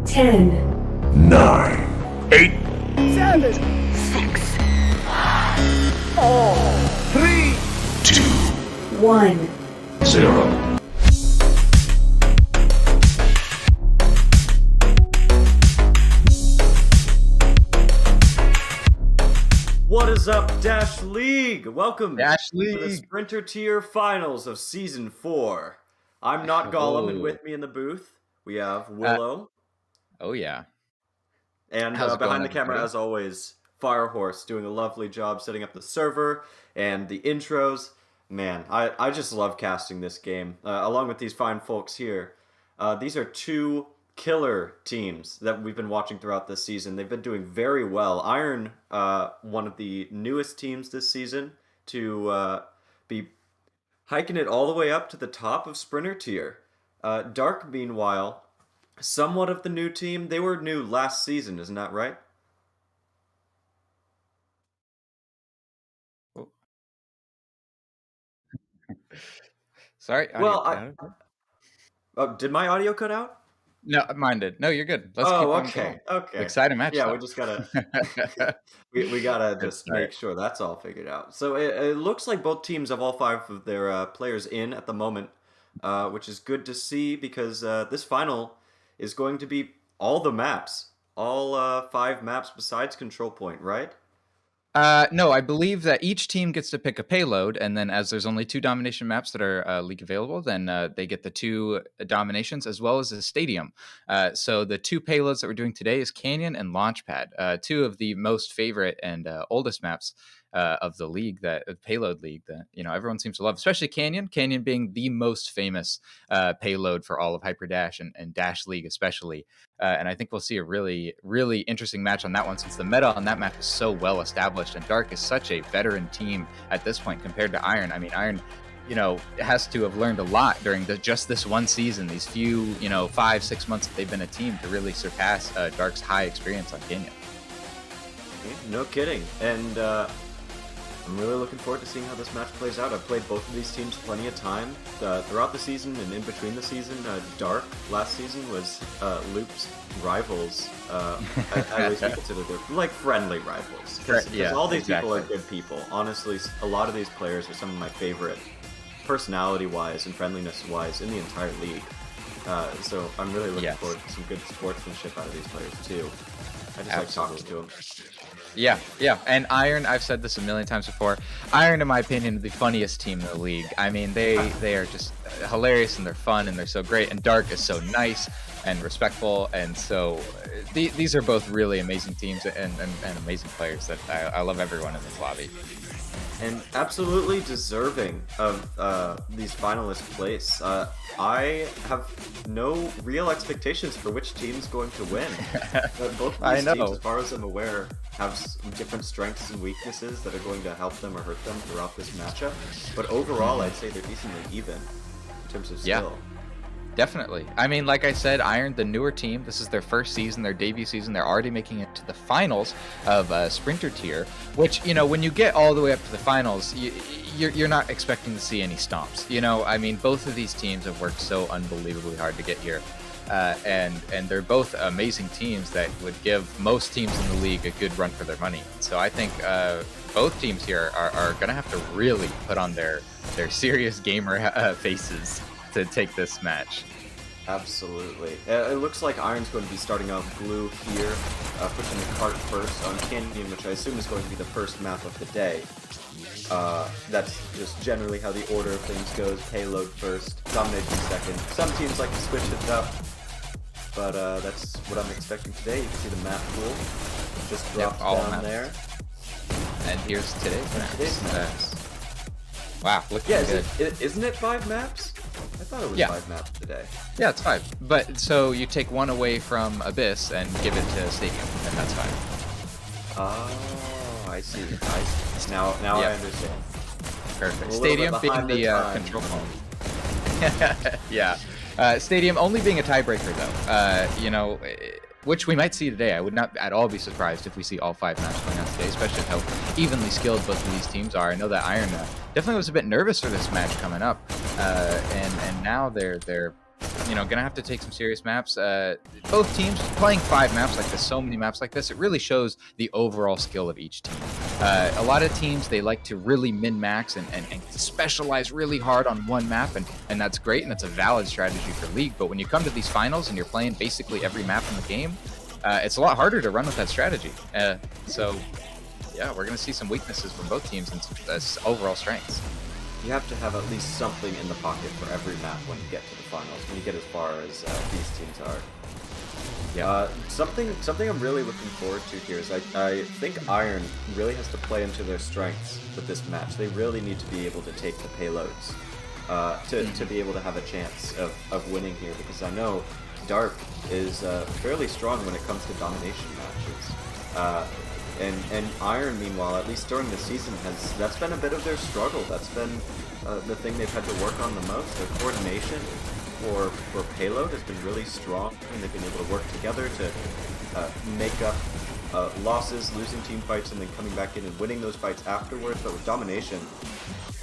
10, 9, 8, 7, 6, 3, 2, 1. 0. What is up, Dash League? Welcome Dash to the League. Sprinter Tier Finals of Season 4. I'm not Gollum, and with me in the booth, we have Willow. Oh yeah. And How's it behind going, the camera, everybody? as always, FireHorse doing a lovely job setting up the server and the intros. Man, I just love casting this game, along with these fine folks here. These are two killer teams that we've been watching throughout this season. They've been doing very well. Iron, one of the newest teams this season to be hiking it all the way up to the top of Sprinter Tier. Dark, meanwhile, somewhat of the new team. They were new last season, isn't that right? Sorry, audio Well, cut out. did my audio cut out? No, mine did. No, you're good. Let's keep Oh, on okay, going. okay. Exciting match, Yeah, though. we just gotta we gotta Good just start. make sure that's all figured out. So it looks like both teams have all five of their players in at the moment, which is good to see because this final is going to be all the maps, all 5 maps besides Control Point, right? No, I believe that each team gets to pick a payload, and then as there's only 2 domination maps that are league available, then they get the 2 dominations as well as a stadium. So the 2 payloads that we're doing today is Canyon and Launchpad, 2 of the most favorite and oldest maps of the league, that payload league that everyone seems to love, especially Canyon. Canyon being the most famous payload for all of Hyperdash and Dash League especially. And I think we'll see a really, really interesting match on that one, since the meta on that map is so well established, and Dark is such a veteran team at this point compared to Iron. I mean, Iron has to have learned a lot during just this one season, these few 5-6 months that they've been a team, to really surpass Dark's high experience on Kenya. No kidding. And I'm really looking forward to seeing how this match plays out. I've played both of these teams plenty of time throughout the season and in between the season. Dark last season was Loop's rivals. At least we consider they're like friendly rivals. Because all these people are good people. Honestly, a lot of these players are some of my favorite personality-wise and friendliness-wise in the entire league. So I'm really looking forward to some good sportsmanship out of these players too. I just like talking to them. Yeah. And Iron, I've said this a million times before, Iron, in my opinion, is the funniest team in the league. I mean, they are just hilarious, and they're fun, and they're so great, and Dark is so nice and respectful, and so these are both really amazing teams and amazing players that I love everyone in this lobby. And absolutely deserving of these finalist place. I have no real expectations for which team's going to win. Both of these teams, as far as I'm aware, have different strengths and weaknesses that are going to help them or hurt them throughout this matchup. But overall, I'd say they're decently even in terms of skill. Definitely. I mean, like I said, Iron, the newer team, this is their first season, their debut season. They're already making it to the finals of Sprinter tier, which, when you get all the way up to the finals, you're not expecting to see any stomps. I mean, both of these teams have worked so unbelievably hard to get here. And they're both amazing teams that would give most teams in the league a good run for their money. So I think both teams here are going to have to really put on their serious gamer faces to take this match. Absolutely. It looks like Iron's going to be starting out blue here, pushing the cart first on Canyon, which I assume is going to be the first map of the day. That's just generally how the order of things goes. Payload first, domination second. Some teams like to switch it up, but that's what I'm expecting today. You can see the map pool just dropped down there. And here's today's maps. Wow, looking good. Isn't it 5 maps? I thought it was 5 maps today. Yeah, it's 5. But so you take one away from Abyss and give it to Stadium, and that's 5. Oh, I see. Now I understand. Perfect. Stadium being the control point. Stadium only being a tiebreaker though. Which we might see today. I would not at all be surprised if we see all 5 maps going on today, especially how evenly skilled both of these teams are. I know that Iron definitely was a bit nervous for this match coming up, and now they're gonna have to take some serious maps. Both teams playing 5 maps like this, so many maps like this, it really shows the overall skill of each team. A lot of teams, they like to really min-max and specialize really hard on one map, and that's great, and that's a valid strategy for League. But when you come to these finals and you're playing basically every map in the game, it's a lot harder to run with that strategy. So yeah, we're gonna see some weaknesses from both teams and some overall strengths. You have to have at least something in the pocket for every map when you get to the finals, when you get as far as these teams are. Something I'm really looking forward to here is I think Iron really has to play into their strengths with this match. They really need to be able to take the payloads to be able to have a chance of winning here, because I know Dark is fairly strong when it comes to domination matches. And Iron, meanwhile, at least during the season, that's been a bit of their struggle. That's been the thing they've had to work on the most. Their coordination for payload has been really strong, and they've been able to work together to make up losses, losing team fights, and then coming back in and winning those fights afterwards. But with domination,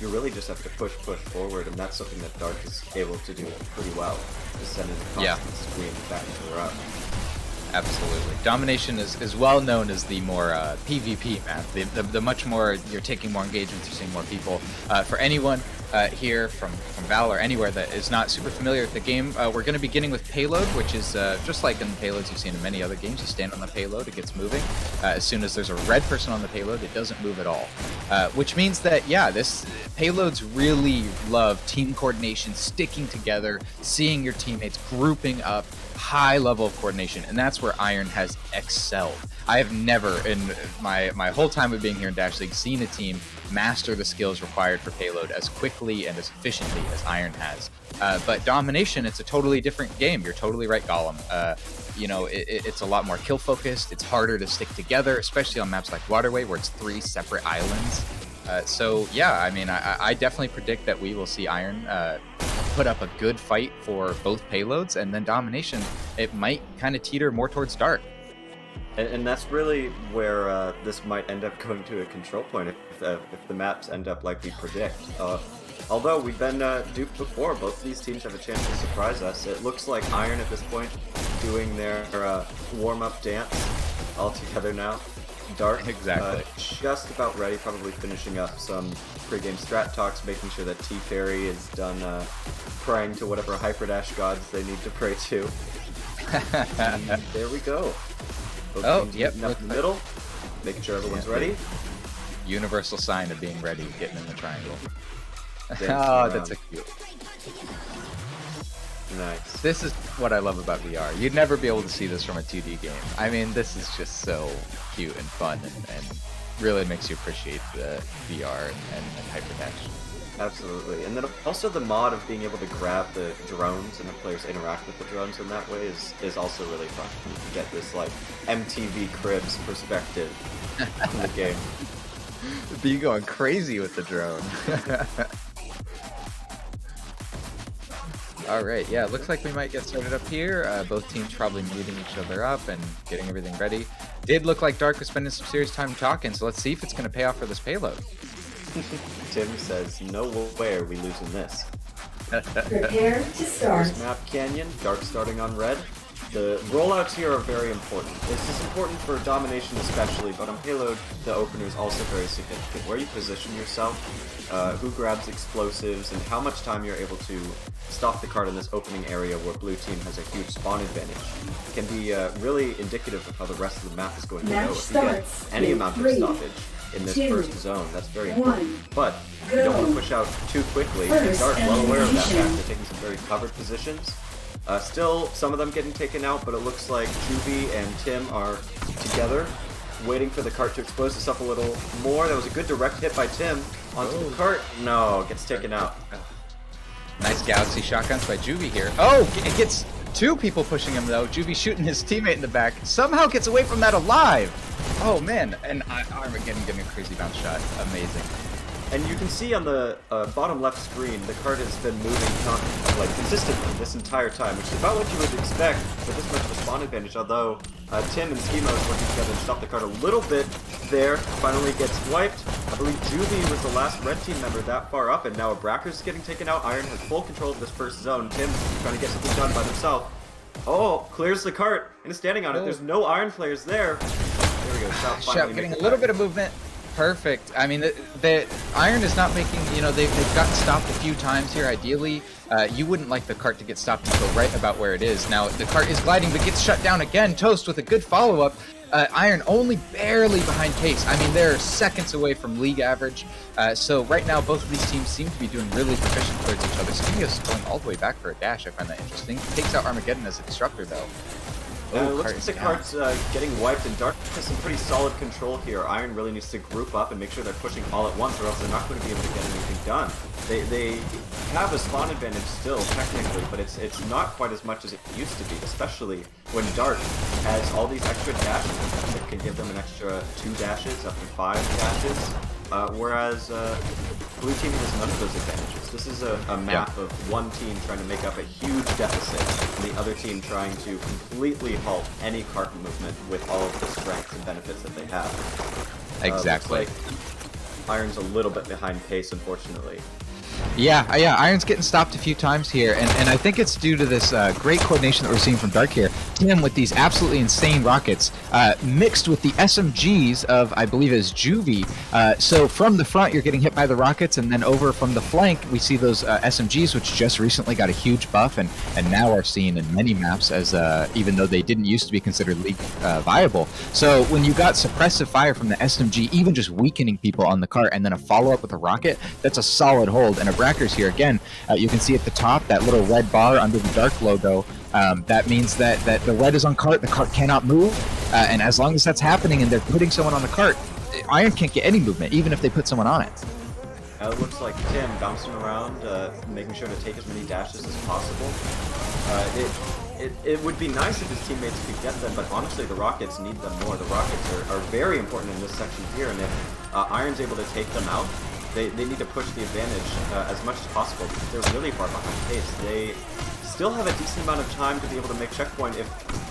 you really just have to push forward, and that's something that Dark is able to do pretty well. Just sending the constant scream back to her up. Absolutely. Domination is well known as the more PvP map, the much more, you're taking more engagements, you're seeing more people. For anyone here from Val or anywhere that is not super familiar with the game, we're going to be beginning with payload, which is just like in the payloads you've seen in many other games. You stand on the payload, it gets moving. As soon as there's a red person on the payload, it doesn't move at all. Which means that, this payloads really love team coordination, sticking together, seeing your teammates, grouping up, high level of coordination, and that's where Iron has excelled. I have never in my whole time of being here in Dash League seen a team master the skills required for payload as quickly and as efficiently as Iron has. But domination, it's a totally different game. You're totally right, Gollum. It's a lot more kill focused. It's harder to stick together, especially on maps like Waterway, where it's 3 separate islands. So yeah, I mean, I definitely predict that we will see Iron put up a good fight for both payloads, and then domination, it might kind of teeter more towards dark. And that's really where this might end up going to a control point if the maps end up like we predict. Although we've been duped before, both of these teams have a chance to surprise us. It looks like Iron at this point doing their warm-up dance all together now. Dark, Exactly. just about ready, probably finishing up some pre-game strat talks, making sure that T-Fairy is done praying to whatever Hyperdash gods they need to pray to. And there we go. Both teams meeting up in the middle, making sure everyone's ready. Universal sign of being ready, getting in the triangle. Dancing Oh, around. that's so cute. Nice. This is what I love about VR. You'd never be able to see this from a 2D game. I mean, this is just so cute and fun, and really makes you appreciate the VR and Hyperdash. Absolutely. And then also the mod of being able to grab the drones and have players interact with the drones in that way is also really fun. You can get this like MTV Cribs perspective in the game. Be going crazy with the drone. All right, yeah, looks like we might get started up here. Both teams probably meeting each other up and getting everything ready. Did look like Dark was spending some serious time talking, so let's see if it's going to pay off for this payload. Tim says, no way are we losing this. Prepare to start. First map Canyon, Dark starting on red. The rollouts here are very important. This is important for domination especially, but on payload, the opener is also very significant. Where you position yourself, who grabs explosives, and how much time you're able to stop the card in this opening area where blue team has a huge spawn advantage can be really indicative of how the rest of the map is going to go. If you get any amount of stoppage in this first zone, that's very important. But you don't want to push out too quickly. And Dark well aware of that fact. They're taking some very covered positions. Still, some of them getting taken out, but it looks like Juvie and Tim are together, waiting for the cart to expose itself a little more. That was a good direct hit by Tim onto the cart. No, gets taken out. Nice Galaxy shotguns by Juvie here. Oh, it gets two people pushing him though. Juvie shooting his teammate in the back. Somehow gets away from that alive. Oh man, and Armageddon getting a crazy bounce shot. Amazing. And you can see on the bottom left screen, the cart has been moving consistently this entire time, which is about what you would expect with this much of a spawn advantage, although Tim and Schema is working together and stop the cart a little bit there. Finally gets wiped. I believe Juvie was the last red team member that far up, and now a Bracker's getting taken out. Iron has full control of this first zone. Tim trying to get something done by himself. Oh, clears the cart and is standing on it. There's no Iron players there. There we go. Shout getting a little bit of movement. Perfect. I mean, the Iron is not making, you know, they've gotten stopped a few times here. Ideally, you wouldn't like the cart to get stopped and go right about where it is. Now, the cart is gliding, but gets shut down again. Toast with a good follow-up. Iron only barely behind Case. I mean, they're seconds away from league average. So right now, both of these teams seem to be doing really proficient towards each other. Studios going all the way back for a dash. I find that interesting. Takes out Armageddon as a disruptor, though. It looks like the cart's getting wiped, and Dark has some pretty solid control here. Iron really needs to group up and make sure they're pushing all at once, or else they're not going to be able to get anything done. They have a spawn advantage still, technically, but it's not quite as much as it used to be, especially when Dark has all these extra dashes that can give them an extra 2 dashes, up to 5 dashes, whereas blue team has none of those advantages. This is a map of one team trying to make up a huge deficit, and the other team trying to completely halt any cart movement with all of the strengths and benefits that they have. Exactly. Looks like Iron's a little bit behind pace, unfortunately. Yeah, Iron's getting stopped a few times here, and I think it's due to this great coordination that we're seeing from Dark here. Tim with these absolutely insane rockets, mixed with the SMGs of, I believe, is Juvie. So from the front, you're getting hit by the rockets, and then over from the flank, we see those SMGs, which just recently got a huge buff, and now are seen in many maps as, even though they didn't used to be considered league viable. So when you got suppressive fire from the SMG, even just weakening people on the cart, and then a follow-up with a rocket, that's a solid hold. And a Brackers here again, you can see at the top that little red bar under the Dark logo. That means that the red is on cart, the cart cannot move, and as long as that's happening and they're putting someone on the cart, Iron can't get any movement, even if they put someone on it. It looks like Tim bouncing around, making sure to take as many dashes as possible. it would be nice if his teammates could get them, but honestly, the Rockets need them more. The Rockets are very important in this section here, and if Iron's able to take them out, they need to push the advantage as much as possible because they're really far behind pace. They still have a decent amount of time to be able to make checkpoint if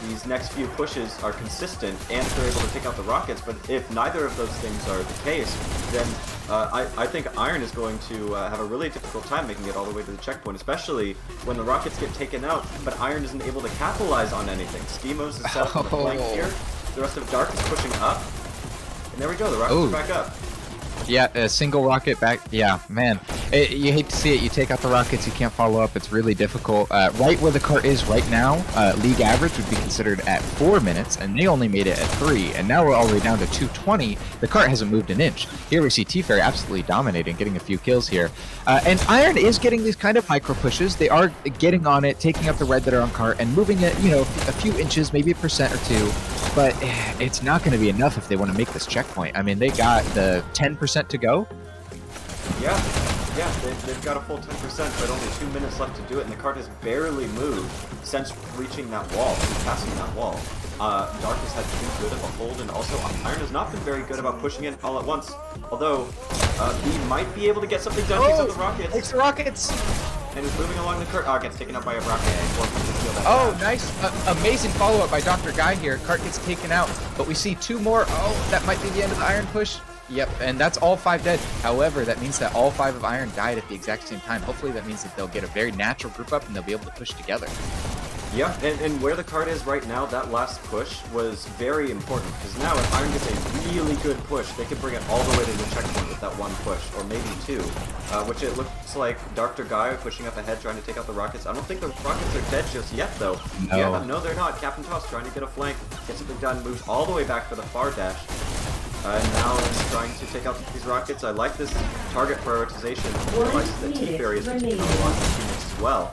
these next few pushes are consistent and they're able to take out the Rockets, but if neither of those things are the case, then I think Iron is going to have a really difficult time making it all the way to the checkpoint, especially when the Rockets get taken out, but Iron isn't able to capitalize on anything. Schemos is set up on the flank here, the rest of Dark is pushing up, and there we go, the Rockets are back up. Yeah, a single rocket back. Yeah, man. You hate to see it. You take out the rockets, you can't follow up. It's really difficult. Right where the cart is right now, league average would be considered at 4 minutes, and they only made it at 3. And now we're all the way down to 2:20. The cart hasn't moved an inch. Here we see T-Fair absolutely dominating, getting a few kills here. And Iron is getting these kind of micro pushes. They are getting on it, taking out the red that are on cart, and moving it, you know, a few inches, maybe a percent or two. But it's not going to be enough if they want to make this checkpoint. I mean, they got the 10% to go. Yeah, they've got a full 10%, but only 2 minutes left to do it, and the cart has barely moved since reaching that wall, passing that wall. Dark has had too good of a hold, and also Iron has not been very good about pushing in all at once. Although, he might be able to get something done. Takes out the Rockets. Takes the Rockets. And is moving along the cart. Oh, gets taken out by a rocket. Oh, nice. Amazing follow-up by Dr. Guy here. Cart gets taken out, but we see 2 more. Oh, that might be the end of the Iron push. Yep, and that's all 5 dead. However, that means that all 5 of Iron died at the exact same time. Hopefully that means that they'll get a very natural group up and they'll be able to push together. Yeah, and where the cart is right now, that last push was very important, because now if Iron gets a really good push, they could bring it all the way to the checkpoint with that 1 push, or maybe 2, which it looks like Dr. Guy pushing up ahead, trying to take out the Rockets. I don't think the Rockets are dead just yet, though. No. Yeah, no, they're not. Captain Toss trying to get a flank, gets something done, moves all the way back for the far dash. And now is trying to take out these Rockets. I like this target prioritization. Realizes that T-Fairy is taking out a lot of teammates as well.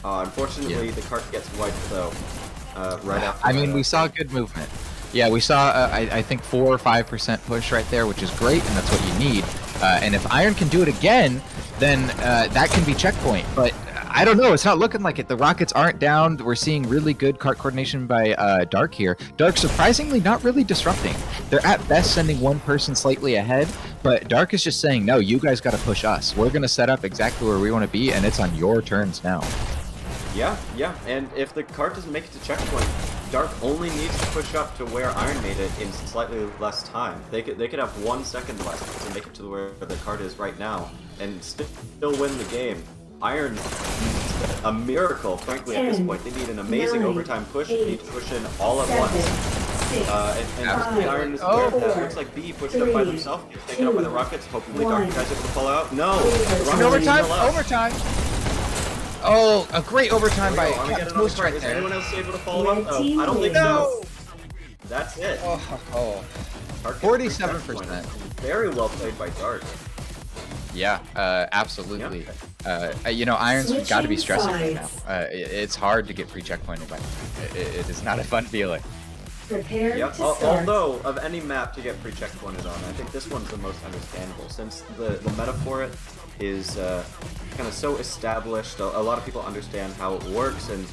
Unfortunately, the cart gets wiped though. Right after. I mean, we saw good movement. Yeah, we saw I think 4 or 5% push right there, which is great, and that's what you need. And if Iron can do it again, then that can be checkpoint. But I don't know. It's not looking like it. The Rockets aren't down. We're seeing really good cart coordination by Dark here. Dark surprisingly not really disrupting. They're at best sending one person slightly ahead, but Dark is just saying, no, you guys got to push us. We're going to set up exactly where we want to be, and it's on your turns now. Yeah, and if the cart doesn't make it to checkpoint, Dark only needs to push up to where Iron made it in slightly less time. They could have 1 second left to make it to where the cart is right now, and still win the game. Iron needs a miracle, frankly, at this point. They need an amazing overtime push. They need to push in all at once. And Iron is aware of that. It looks like B pushed up by himself, gets taken out by the Rockets. Hopefully Dark Guy's able to pull out. No! Overtime! Oh, a great overtime by Captain Toast right there. Is there. anyone else able to follow up? Oh, I don't think so. That's it. 47%. Very well played by Dark. Yeah, absolutely. You know, Iron's got to be stressing right now. It's hard to get pre-checkpointed by it is not a fun feeling. Prepare to start. Although, of any map to get pre-checkpointed on, I think this one's the most understandable, since the meta for it is kind of so established. A lot of people understand how it works, and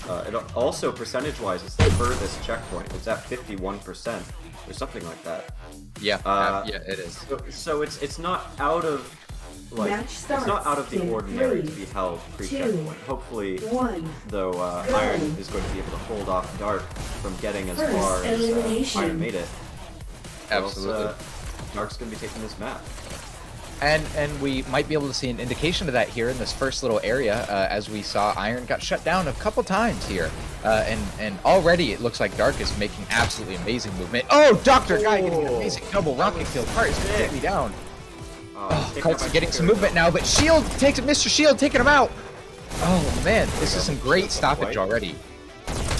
it also percentage-wise is the furthest checkpoint. It's at 51% or something like that. Yeah, yeah, it is. So it's not out of it's not out of the ordinary to be held pre-checkpoint. Hopefully, though, Iron is going to be able to hold off Dark from getting as far as Iron made it. Absolutely. Dark's going to be taking this map. And we might be able to see an indication of that here in this first little area, as we saw Iron got shut down a couple times here. And already it looks like Dark is making absolutely amazing movement. Oh, Dr. Guy getting an amazing double rocket kill. Cart is completely down. Cart's getting some movement now, but Shield takes it. Mr. Shield taking him out. Oh, man, this is some great stoppage already.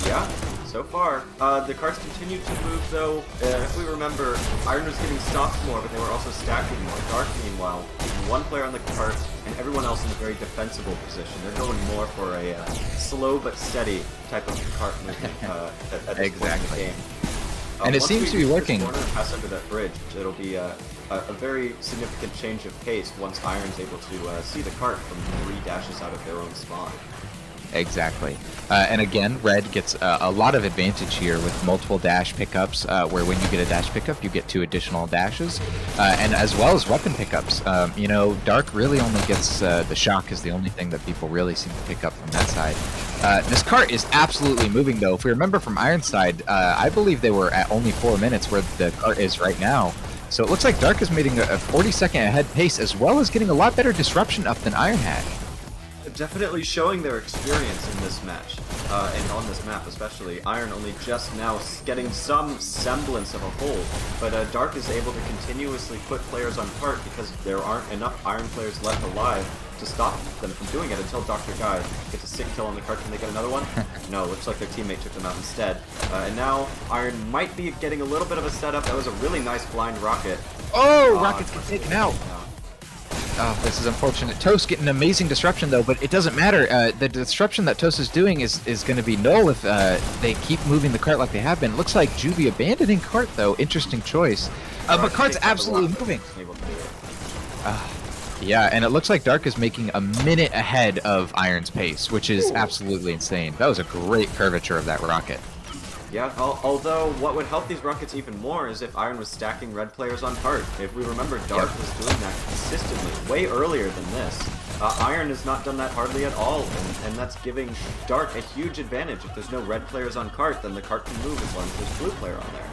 Yeah. So far, the carts continue to move though. If we remember, Iron was getting stopped more, but they were also stacking more. Dark, meanwhile, keeping one player on the cart and everyone else in a very defensible position. They're going more for a slow but steady type of cart movement at this point in the game. And it seems to be working. Once we pass under that bridge, it'll be a very significant change of pace once Iron's able to see the cart from 3 dashes out of their own spawn. Exactly. And again, red gets a lot of advantage here with multiple dash pickups, where when you get a dash pickup, you get 2 additional dashes, and as well as weapon pickups. You know, dark really only gets the shock is the only thing that people really seem to pick up from that side. This cart is absolutely moving, though. If we remember from Iron's side, I believe they were at only 4 minutes where the cart is right now. So it looks like Dark is making a 40-second ahead pace, as well as getting a lot better disruption up than Iron had. Definitely showing their experience in this match, and on this map especially. Iron only just now getting some semblance of a hold, but Dark is able to continuously put players on cart because there aren't enough Iron players left alive to stop them from doing it until Dr. Guy gets a sick kill on the cart. Can they get another one? No, looks like their teammate took them out instead. And now Iron might be getting a little bit of a setup. That was a really nice blind rocket. Oh, rockets get taken out. Oh, this is unfortunate. Toast getting an amazing disruption, though, but it doesn't matter. The disruption that Toast is doing is going to be null if they keep moving the cart like they have been. It looks like Juvie abandoning cart, though. Interesting choice. But cart's absolutely moving. Yeah, and it looks like Dark is making a minute ahead of Iron's pace, which is absolutely insane. That was a great curvature of that rocket. Yeah, although what would help these rockets even more is if Iron was stacking red players on cart. If we remember, Dark was doing that consistently, way earlier than this. Iron has not done that hardly at all, and that's giving Dark a huge advantage. If there's no red players on cart, then the cart can move as long as there's blue player on there.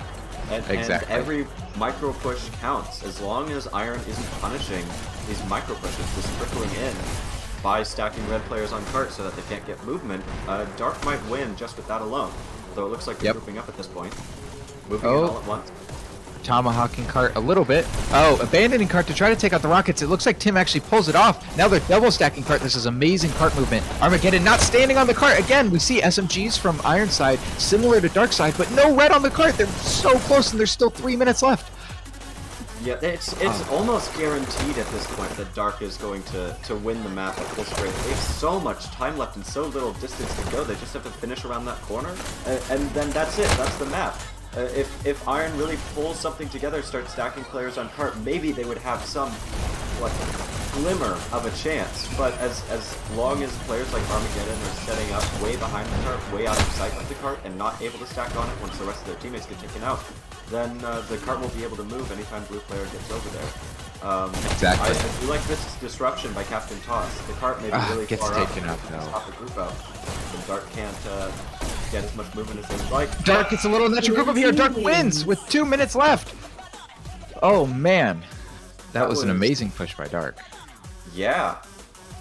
And every micro push counts, as long as Iron isn't punishing these micro pushes, just trickling in by stacking red players on cart so that they can't get movement. Dark might win just with that alone. Though it looks like they're grouping up at this point. Moving in all at once. Tomahawking cart a little bit. Oh, abandoning cart to try to take out the rockets. It looks like Tim actually pulls it off. Now they're double stacking cart. This is amazing cart movement. Armageddon not standing on the cart. Again, we see SMGs from Iron side, similar to Dark side, but no red on the cart. They're so close, and there's still 3 minutes left. Yeah, it's almost guaranteed at this point that Dark is going to win the map at this rate. They have so much time left and so little distance to go. They just have to finish around that corner, and then that's it. That's the map. If Iron really pulls something together, starts stacking players on cart, maybe they would have some glimmer of a chance. But as long as players like Armageddon are setting up way behind the cart, way out of sight of the cart, and not able to stack on it once the rest of their teammates get taken out, then the cart won't be able to move anytime blue player gets over there. Exactly. I do like this disruption by Captain Toss. The cart may be really gets far taken out, out, stop the group out. And Dark can't get as much movement as they would like. Dark gets a little natural group up here. Dark wins with 2 minutes left. Oh man, that was an amazing push by Dark. Yeah,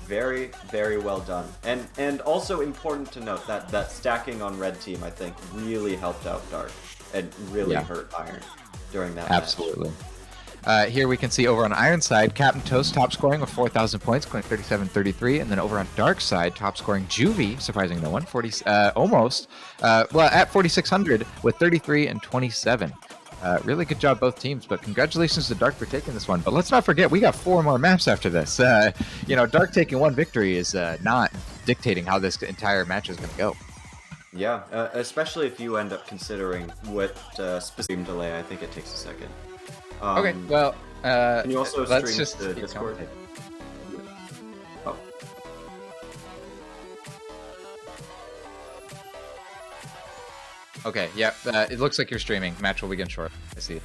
very, very well done. And also important to note that stacking on red team, I think, really helped out Dark and really hurt Iron during that Absolutely. Here we can see over on Iron side, Captain Toast top scoring with 4,000 points, going 37-33, and then over on Dark side, top scoring Juvie, surprising no one, almost, at 4,600 with 33 and 27. Really good job both teams, but congratulations to Dark for taking this one. But let's not forget, we got 4 more maps after this. Dark taking one victory is not dictating how this entire match is going to go. Yeah, especially if you end up considering what stream delay. I think it takes a second. Okay, well, can you also let's stream just to Discord? Oh. Okay, yeah, it looks like you're streaming. Match will begin short. I see it.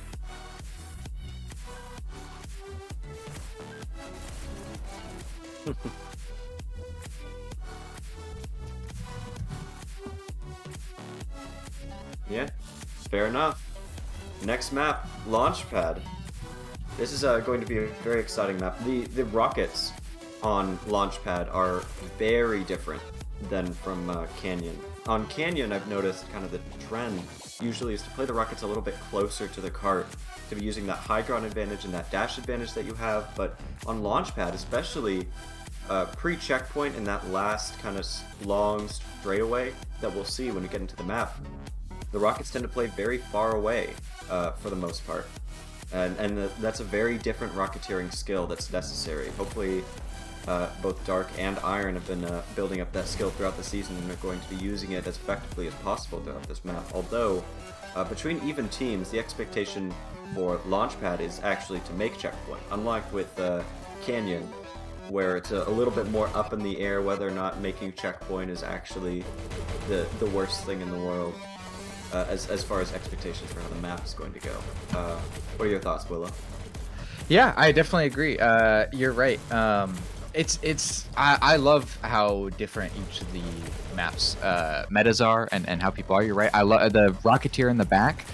Yeah, fair enough. Next map, Launchpad. This is going to be a very exciting map. The rockets on Launchpad are very different than from Canyon. On Canyon, I've noticed kind of the trend usually is to play the rockets a little bit closer to the cart, to be using that high ground advantage and that dash advantage that you have. But on Launchpad, especially pre-checkpoint in that last kind of long straightaway that we'll see when we get into the map, the rockets tend to play very far away for the most part. And that's a very different rocketeering skill that's necessary. Hopefully both Dark and Iron have been building up that skill throughout the season and are going to be using it as effectively as possible throughout this map. Although, between even teams, the expectation for Launchpad is actually to make checkpoint. Unlike with Canyon, where it's a little bit more up in the air whether or not making checkpoint is actually the worst thing in the world, as far as expectations for how the map is going to go. What are your thoughts, Willow? Yeah, I definitely agree. You're right. I love how different each of the maps metas are and how people are. You're right. I love the Rocketeer in the back.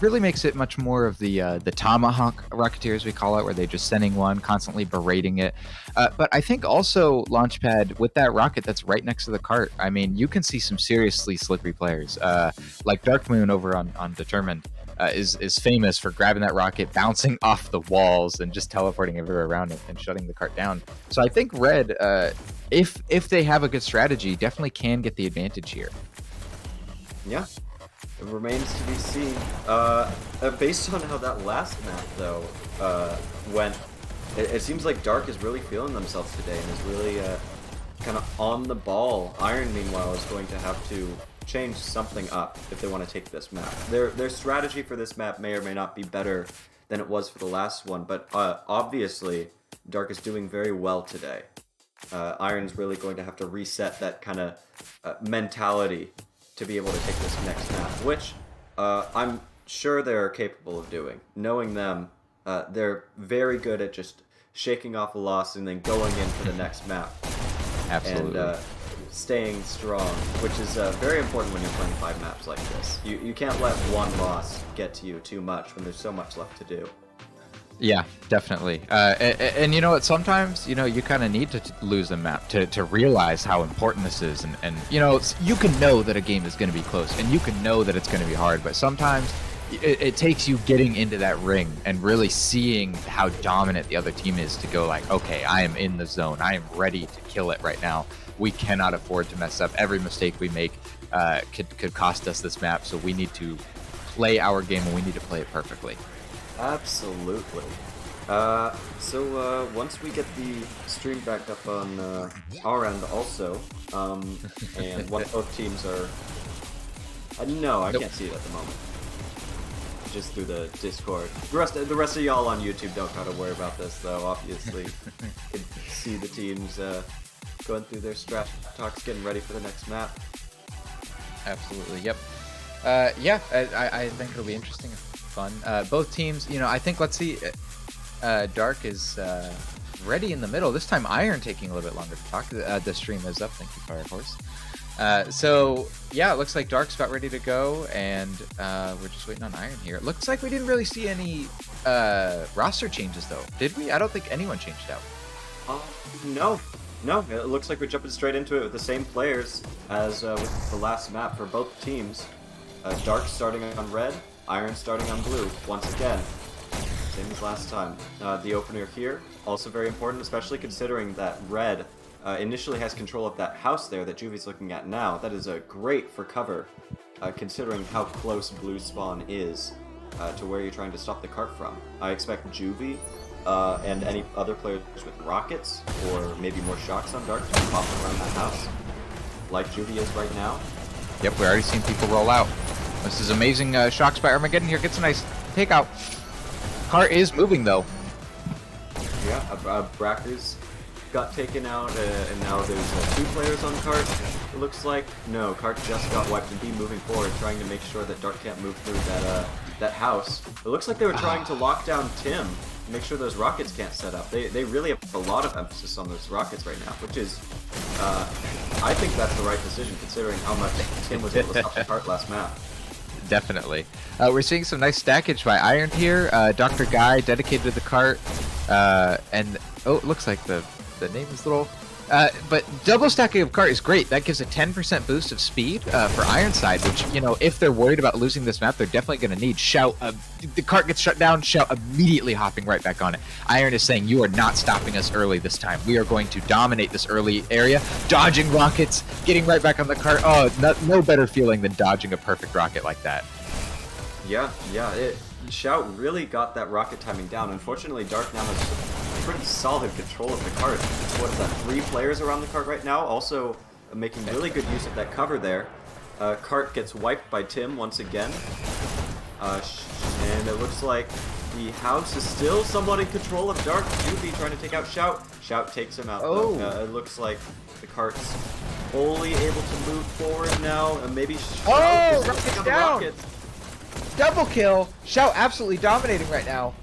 Really makes it much more of the Tomahawk Rocketeer, as we call it, where they're just sending one, constantly berating it. But I think also Launchpad, with that rocket that's right next to the cart, I mean, you can see some seriously slippery players. Like Dark Moon over on Determined is famous for grabbing that rocket, bouncing off the walls, and just teleporting everywhere around it and shutting the cart down. So I think Red, if they have a good strategy, definitely can get the advantage here. Yeah. It remains to be seen. Based on how that last map, though, went, it seems like Dark is really feeling themselves today and is really kind of on the ball. Iron, meanwhile, is going to have to change something up if they want to take this map. Their strategy for this map may or may not be better than it was for the last one, but obviously, Dark is doing very well today. Iron's really going to have to reset that kind of mentality to be able to take this next map, which I'm sure they're capable of doing. Knowing them, they're very good at just shaking off a loss and then going in for the next map. Absolutely. And staying strong, which is very important when you're playing 5 maps like this. You can't let one loss get to you too much when there's so much left to do. Yeah, definitely. And you know what? Sometimes, you know, you kind of need to lose a map to realize how important this is. And you know, you can know that a game is going to be close, and you can know that it's going to be hard. But sometimes it takes you getting into that ring and really seeing how dominant the other team is to go like, okay, I am in the zone. I am ready to kill it right now. We cannot afford to mess up. Every mistake we make could cost us this map. So we need to play our game, and we need to play it perfectly. Absolutely. So once we get the stream back up on our end also, and once both teams are... no, I can't see it at the moment. Just through the Discord. The rest of y'all on YouTube don't gotta worry about this, though. Obviously, you can see the teams going through their strat talks, getting ready for the next map. Absolutely, yep. Yeah, I think it'll be interesting. Fun. Both teams, you know, I think, let's see, Dark is ready in the middle. This time Iron taking a little bit longer to talk. The stream is up. Thank you, FireHorse. So yeah, it looks like Dark's about ready to go, and we're just waiting on Iron here. It looks like we didn't really see any roster changes, though, did we? I don't think anyone changed out. No. It looks like we're jumping straight into it with the same players as with the last map for both teams. Dark starting on red, Iron starting on blue, once again. Same as last time. The opener here, also very important, especially considering that red initially has control of that house there that Juvie's looking at now. That is great for cover, considering how close blue spawn is to where you're trying to stop the cart from. I expect Juvie and any other players with rockets, or maybe more shocks on Dark, to pop around that house, like Juvie is right now. Yep, we already seen people roll out. This is amazing. Shocks by Armageddon here gets a nice takeout. Cart is moving, though. Yeah, Brackers got taken out, and now there's 2 players on Cart, it looks like. No, Cart just got wiped, and B moving forward, trying to make sure that Dark can't move through that house. It looks like they were trying to lock down Tim, make sure those rockets can't set up. They really have a lot of emphasis on those rockets right now, which is, I think that's the right decision, considering how much Tim was able to stop the cart last map. Definitely. We're seeing some nice stackage by Iron here. Dr. Guy dedicated to the cart. And, oh, it looks like the name is little... but double stacking of cart is great. That gives a 10% boost of speed for Ironside, which, you know, if they're worried about losing this map, they're definitely going to need. Shout, the cart gets shut down, Shout immediately hopping right back on it. Iron is saying, you are not stopping us early this time. We are going to dominate this early area. Dodging rockets, getting right back on the cart. Oh, no better feeling than dodging a perfect rocket like that. Yeah, Shout really got that rocket timing down. Unfortunately, Dark now has pretty solid control of the cart. What is that, 3 players around the cart right now, also making really good use of that cover there. Cart gets wiped by Tim once again. And it looks like The house is still somewhat in control of Dark. Juvie trying to take out Shout. Shout takes him out. Oh. It looks like the cart's fully able to move forward now. And maybe Shout Oh, is Rocket's taking out the down. Rockets. Double kill. Shout absolutely dominating right now.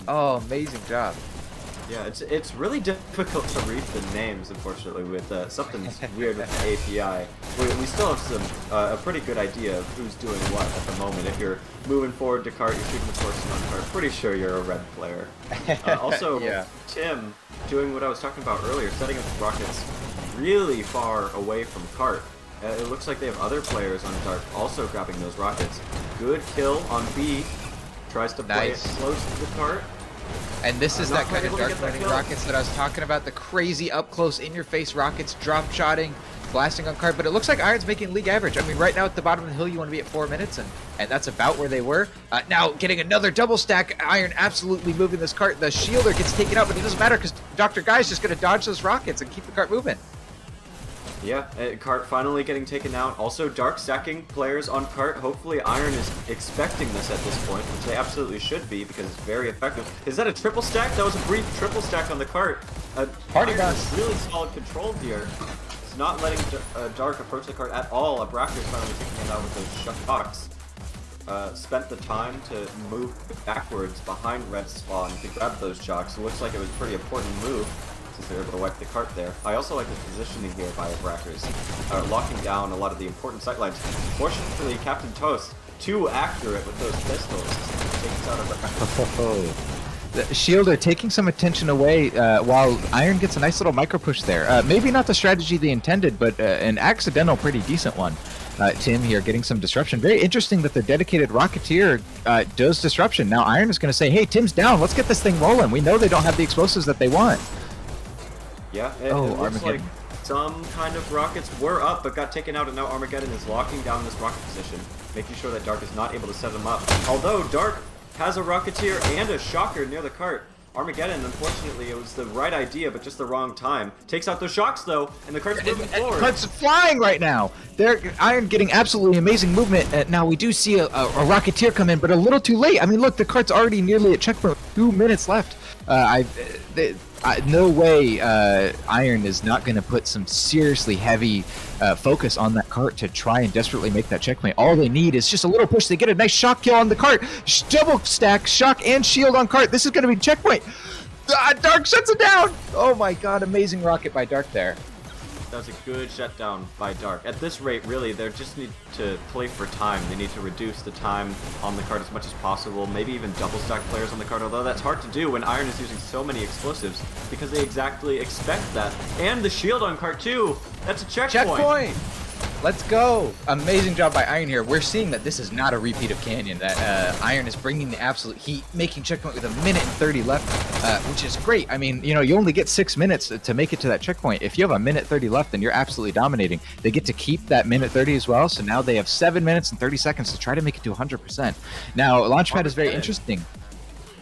Oh, amazing job. Yeah, it's really difficult to read the names, unfortunately, with something's weird with the API. We still have some a pretty good idea of who's doing what at the moment. If you're moving forward to cart, you're shooting the person on cart. Pretty sure you're a red player. Also, Yeah. Tim doing what I was talking about earlier, setting up rockets really far away from cart. It looks like they have other players on Dark also grabbing those rockets. Good kill on B. Tries to play Nice. it close to the cart. And this is Not that quite kind of able to dark get that running kill. rockets that I was talking about. The crazy up close, in your face rockets, drop shotting, blasting on cart. But it looks like Iron's making league average. I mean, right now at the bottom of the hill, you want to be at 4 minutes, and that's about where they were. Now getting another double stack. Iron absolutely moving this cart. The shielder gets taken out, but it doesn't matter because Dr. Guy's just going to dodge those rockets and keep the cart moving. Yeah, cart finally getting taken out. Also, Dark stacking players on cart. Hopefully, Iron is expecting this at this point, which they absolutely should be because it's very effective. Is that a triple stack? That was a brief triple stack on the cart. Party Iron guns. has really solid control here. It's not letting Dark approach the cart at all. Abracker is finally taking it out with those shocks. Spent the time to move backwards behind Red Spawn to grab those shocks. It looks like it was a pretty important move. They were able to wipe the cart there. I also like the positioning here by Abrackers, locking down a lot of the important sightlines. Fortunately, Captain Toast, too accurate with those pistols, takes out Abrackers. The shielder taking some attention away while Iron gets a nice little micro push there. Maybe not the strategy they intended, but an accidental, pretty decent one. Tim here getting some disruption. Very interesting that the dedicated Rocketeer does disruption. Now Iron is going to say, hey, Tim's down. Let's get this thing rolling. We know they don't have the explosives that they want. Yeah, it looks like some kind of rockets were up but got taken out, and now Armageddon is locking down this rocket position, making sure that Dark is not able to set them up. Although Dark has a Rocketeer and a Shocker near the cart. Armageddon, unfortunately, it was the right idea, but just the wrong time. Takes out those shocks, though, and the cart's moving forward. Cart's flying right now. They're Iron getting absolutely amazing movement. Now we do see a Rocketeer come in, but a little too late. I mean, look, the cart's already nearly at checkpoint. 2 minutes left. No way Iron is not going to put some seriously heavy focus on that cart to try and desperately make that checkmate. All they need is just a little push. They get a nice shock kill on the cart. Double stack, shock and shield on cart. This is going to be checkpoint. Dark shuts it down. Oh my god, amazing rocket by Dark there. That was a good shutdown by Dark. At this rate, really, they just need to play for time. They need to reduce the time on the card as much as possible, maybe even double stack players on the card, although that's hard to do when Iron is using so many explosives, because they exactly expect that. And the shield on card too! That's a checkpoint! Let's go! Amazing job by Iron here. We're seeing that this is not a repeat of Canyon, that Iron is bringing the absolute heat, making checkpoint with 1 minute and 30 left, which is great. I mean, you know, you only get 6 minutes to make it to that checkpoint. If you have 1 minute 30 left, then you're absolutely dominating. They get to keep that minute 30 as well, so now they have 7 minutes and 30 seconds to try to make it to 100%. Now, Launchpad is very interesting,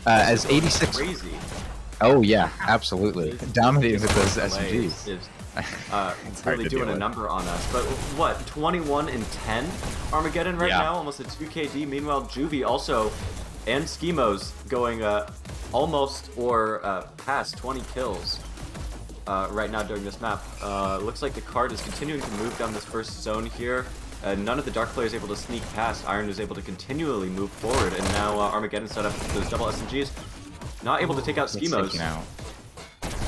as 86... Crazy. Oh yeah, absolutely. Dominating with those SMGs. Really doing a number on us. But what, 21 and 10 Armageddon right now, almost a 2KD. Meanwhile, Juvie also and Schemos going almost or past 20 kills right now during this map. Looks like the card is continuing to move down this first zone here. None of the Dark players able to sneak past. Iron was able to continually move forward, and now Armageddon set up those double SMGs. Not able to take out Schemos.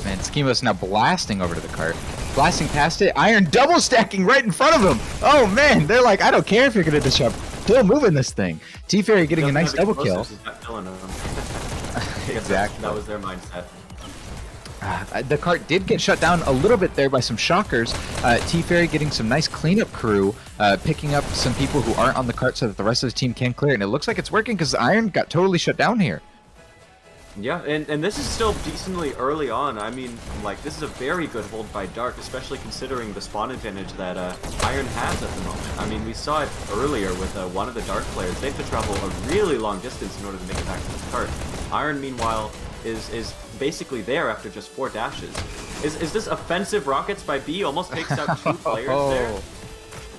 Man, Schemos now blasting over to the cart. Blasting past it. Iron double stacking right in front of him. Oh man, they're like, I don't care if you're going to disrupt. Still moving this thing. T-Fairy getting a nice double kill. Exactly. That was their mindset. The cart did get shut down a little bit there by some shockers. T-Fairy getting some nice cleanup crew, picking up some people who aren't on the cart so that the rest of the team can clear. And it looks like it's working because Iron got totally shut down here. Yeah, and this is still decently early on. I mean, like, this is a very good hold by Dark, especially considering the spawn advantage that Iron has at the moment. I mean, we saw it earlier with one of the Dark players. They have to travel a really long distance in order to make it back to the cart. Iron, meanwhile, is basically there after just 4 dashes. Is this offensive rockets by B almost takes out 2 players there?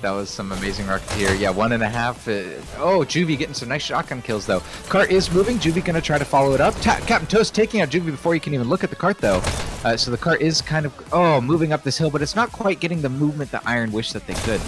That was some amazing Rocketeer. Yeah, 1.5. Oh, Juvie getting some nice shotgun kills, though. Cart is moving. Juvie going to try to follow it up. Captain Toast taking out Juvie before you can even look at the cart, though. So the cart is kind of, moving up this hill, but it's not quite getting the movement that Iron wished that they could.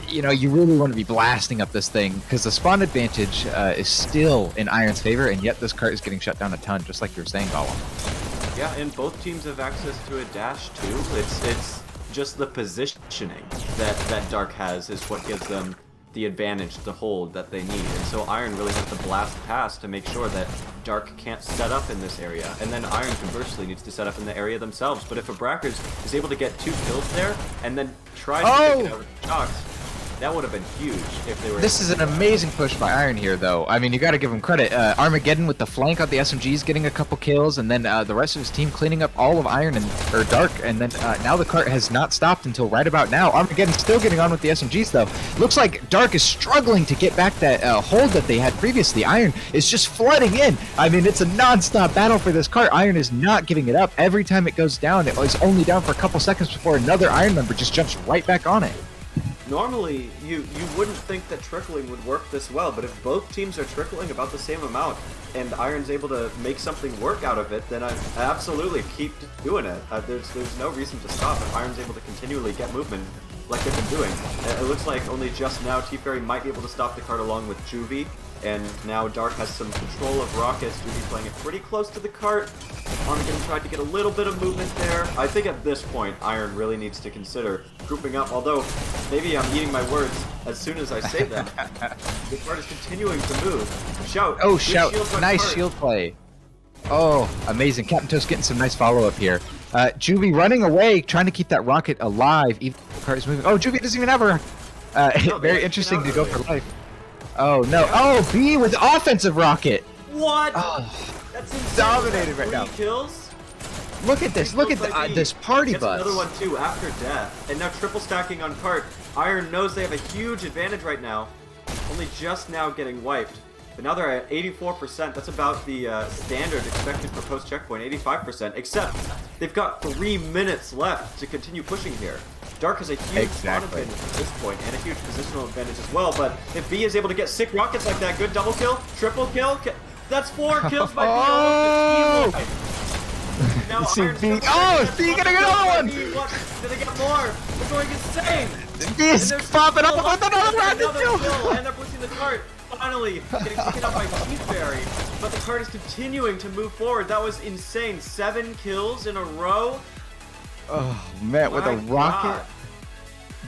You know, you really want to be blasting up this thing, because the spawn advantage is still in Iron's favor, and yet this cart is getting shut down a ton, just like you were saying, Gollum. Yeah, and both teams have access to a dash, too. It's just the positioning that Dark has is what gives them the advantage to hold that they need. And so Iron really has to blast past to make sure that Dark can't set up in this area. And then Iron conversely needs to set up in the area themselves. But if a Brackers is able to get 2 kills there and then tries to take it out with Shocks, that would have been huge if they were. This is an amazing push by Iron here, though. I mean, you got to give him credit. Armageddon with the flank on the SMGs getting a couple kills, and then the rest of his team cleaning up all of Iron or Dark, and then now the cart has not stopped until right about now. Armageddon still getting on with the SMGs, though. Looks like Dark is struggling to get back that hold that they had previously. Iron is just flooding in. I mean, it's a non-stop battle for this cart. Iron is not giving it up. Every time it goes down, it was only down for a couple seconds before another Iron member just jumps right back on it. Normally, you wouldn't think that trickling would work this well, but if both teams are trickling about the same amount and Iron's able to make something work out of it, then I absolutely keep doing it. There's no reason to stop if Iron's able to continually get movement like they've been doing. It looks like only just now T-Fairy might be able to stop the cart along with Juvie, and now Dark has some control of Rockets. Juvie playing it pretty close to the cart. Armageddon tried to get a little bit of movement there. I think at this point, Iron really needs to consider grouping up, although maybe I'm eating my words as soon as I say them. The cart is continuing to move. Shout. Oh, Good Shout. shields on Nice cart. shield play. Oh, amazing. Captain Toast getting some nice follow-up here. Juvie running away, trying to keep that rocket alive, even though the cart is moving. Oh, Juvie doesn't even have her. Very interesting to go for life. Oh, no. Oh, B with offensive rocket. What? Oh, That's insane. dominated right 3 now. kills? look at this. Look at this party Gets bus. another one too after death. And now triple stacking on cart. Iron knows they have a huge advantage right now. Only just now getting wiped. But now they're at 84%. That's about the standard expected for post-checkpoint, 85%. Except they've got 3 minutes left to continue pushing here. Dark has a huge spawn advantage at this point, and a huge positional advantage as well. But if B is able to get sick rockets like that, good double kill, triple kill, that's 4 kills by B. Oh! Now See, Iron's B. gonna Oh, B getting another one! What? Do they get more? They're going insane! B is popping up with another rocket Another kill! kill, and they're pushing the cart. Finally, getting taken out by T-Fairy. But the cart is continuing to move forward. That was insane. 7 kills in a row. Oh man, with a My rocket, God.